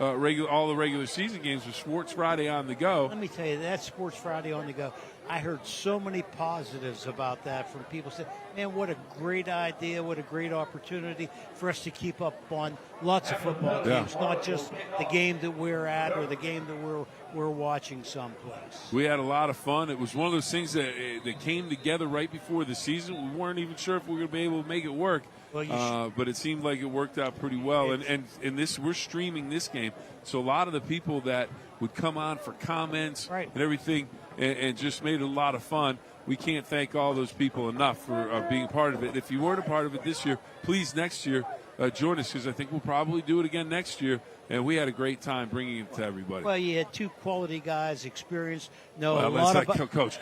all the regular season games with Sports Friday on the go. Let me tell you, that Sports Friday on the go, I heard so many positives about that from people saying, man, what a great idea, what a great opportunity for us to keep up on lots of football games, not just the game that we're at or the game that we're watching someplace. We had a lot of fun. It was one of those things that came together right before the season. We weren't even sure if we were going to be able to make it work. Well, but it seemed like it worked out pretty well. And this, we're streaming this game, so a lot of the people that would come on for comments and everything, and just made it a lot of fun. We can't thank all those people enough for being part of it. If you weren't a part of it this year, please next year join us, because I think we'll probably do it again next year. And we had a great time bringing it to everybody. Well, you had two quality guys, experienced. No, well, a lot of Coach.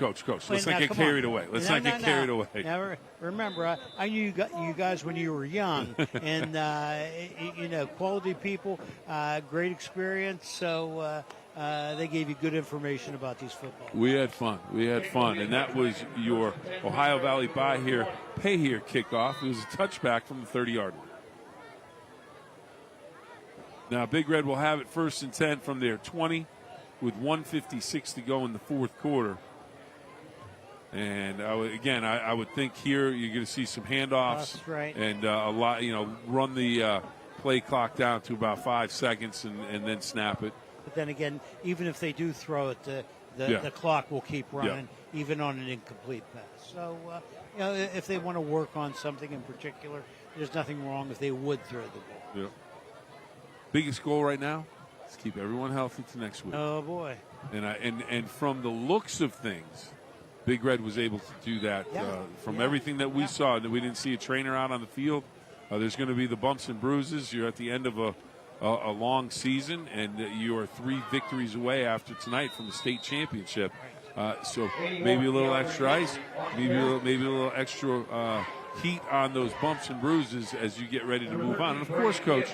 Let's not get carried away. Let's not get carried away. Now, remember, I knew you guys when you were young, and quality people, great experience. So they gave you good information about these football. We had fun, and that was your Ohio Valley pay here kickoff. It was a touchback from the 30-yard line. Now, Big Red will have it 1st and 10 from their 20 with 1:56 to go in the fourth quarter. And I would think here you're going to see some handoffs. That's right. And a lot, run the play clock down to about 5 seconds and then snap it. But then again, even if they do throw it, the clock will keep running, even on an incomplete pass. So, if they want to work on something in particular, there's nothing wrong if they would throw the ball. Yeah. Biggest goal right now is keep everyone healthy to next week. Oh boy! And from the looks of things, Big Red was able to do that. From everything that we saw, that we didn't see a trainer out on the field. There's going to be the bumps and bruises. You're at the end of a long season, and you are 3 victories away after tonight from the state championship. So maybe a little extra ice, maybe a little extra heat on those bumps and bruises as you get ready to move on. And of course, Coach,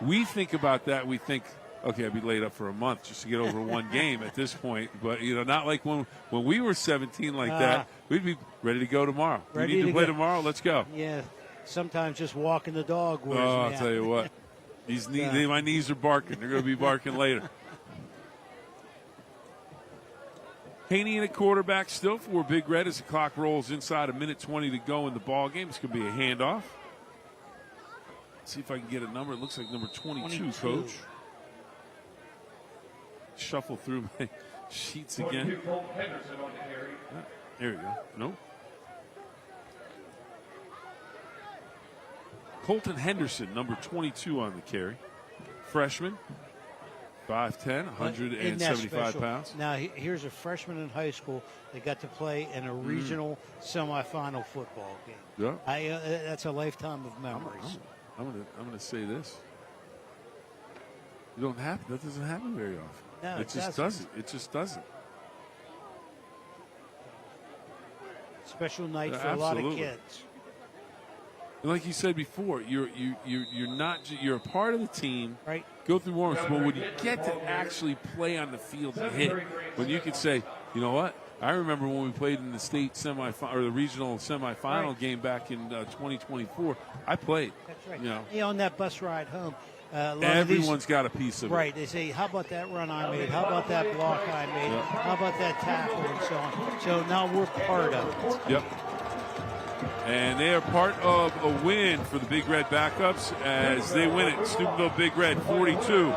we think about that. We think, okay, I'd be laid up for a month just to get over one game at this point. But not like when we were 17 like that. We'd be ready to go tomorrow. We need to play tomorrow. Let's go. Yeah, sometimes just walking the dog wears me I'll out. tell you what, my knees are barking. They're going to be barking later. Haney in a quarterback still for Big Red as the clock rolls inside 1:20 to go in the ball game. It's going to be a handoff. Let's see if I can get a number. It looks like number 22, Coach. Shuffle through my sheets again. There you go. Nope. Colton Henderson, number 22 on the carry. Freshman. 5'10", 175 pounds. Now, here's a freshman in high school that got to play in a regional semifinal football game. Yeah. That's a lifetime of memories. I'm gonna say this. That doesn't happen very often. No, it just doesn't. It just doesn't. Special night for a lot of kids. And like you said before, you're a part of the team. Right. Go through warm-ups, but when you get to actually play on the field and hit, when you could say, you know what? I remember when we played in the state semifinal or the regional semifinal game back in 2024. I played. That's right. On that bus ride home, everyone's got a piece of it. Right. They say, how about that run I made? How about that block I made? Yep. How about that tackle and so on? So now we're part of it. Yep. And they are part of a win for the Big Red backups as they win it. Steubenville Big Red 42,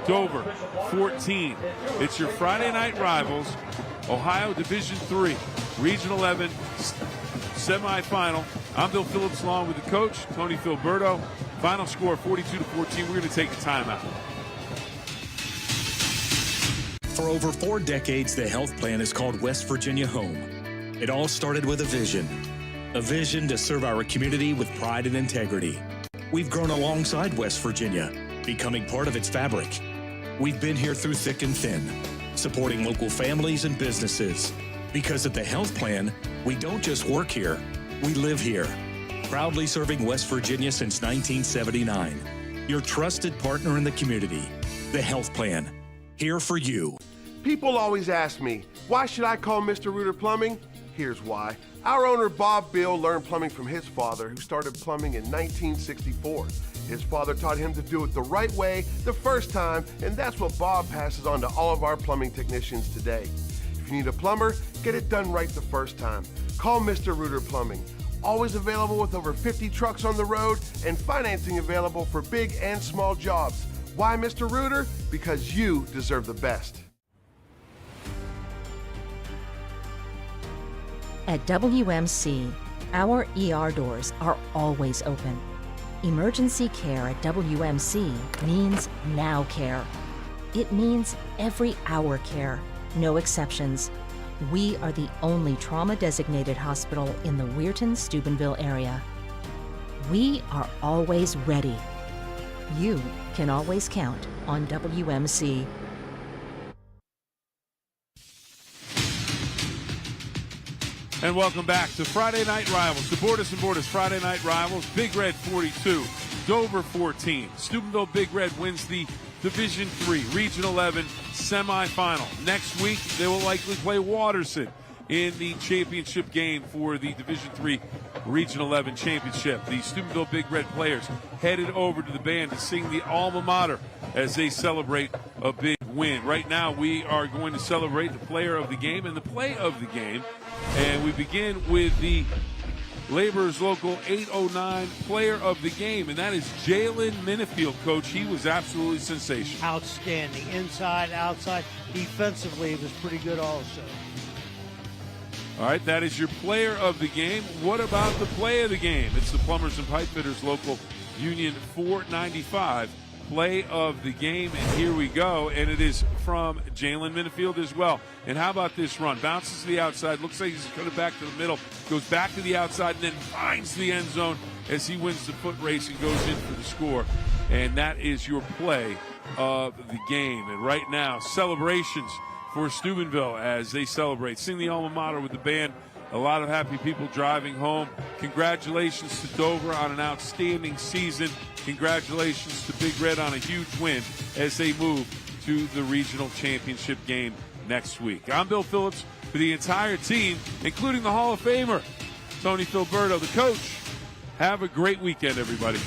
Dover 14. It's your Friday night rivals, Ohio Division III, Region 11 semifinal. I'm Bill Phillips along with the coach, Tony Filberto. Final score 42-14. We're going to take a timeout. For over 4 decades, the health plan is called West Virginia Home. It all started with a vision to serve our community with pride and integrity. We've grown alongside West Virginia, becoming part of its fabric. We've been here through thick and thin, supporting local families and businesses. Because at the health plan, we don't just work here, we live here. Proudly serving West Virginia since 1979. Your trusted partner in the community, the health plan, here for you. People always ask me, why should I call Mr. Reuter Plumbing? Here's why. Our owner, Bob Bill, learned plumbing from his father, who started plumbing in 1964. His father taught him to do it the right way the first time, and that's what Bob passes on to all of our plumbing technicians today. If you need a plumber, get it done right the first time. Call Mr. Reuter Plumbing. Always available with over 50 trucks on the road and financing available for big and small jobs. Why Mr. Reuter? Because you deserve the best. At WMC, our ER doors are always open. Emergency care at WMC means now care. It means every hour care, no exceptions. We are the only trauma-designated hospital in the Weirton-Steubenville area. We are always ready. You can always count on WMC. And welcome back to Friday Night Rivals. The Bordas and Bordas Friday Night Rivals. Big Red 42, Dover 14. Steubenville Big Red wins the Division III Region 11 semifinal. Next week, they will likely play Waterson in the championship game for the Division III Region 11 championship. The Steubenville Big Red players headed over to the band to sing the alma mater as they celebrate a big win. Right now, we are going to celebrate the player of the game and the play of the game. And we begin with the Laborers Local 809 player of the game, and that is Jalen Minifield, Coach. He was absolutely sensational. Outstanding. Inside, outside. Defensively, it was pretty good also. All right, that is your player of the game. What about the play of the game? It's the Plumbers and Pipefitters Local Union 495 play of the game, and here we go, and it is from Jalen Minifield as well. And how about this run? Bounces to the outside, looks like he's coming back to the middle, goes back to the outside, and then finds the end zone as he wins the foot race and goes in for the score. And that is your play of the game. And right now, celebrations for Steubenville as they celebrate. Sing the alma mater with the band. A lot of happy people driving home. Congratulations to Dover on an outstanding season. Congratulations to Big Red on a huge win as they move to the regional championship game next week. I'm Bill Phillips for the entire team, including the Hall of Famer, Tony Filberto, the coach. Have a great weekend, everybody.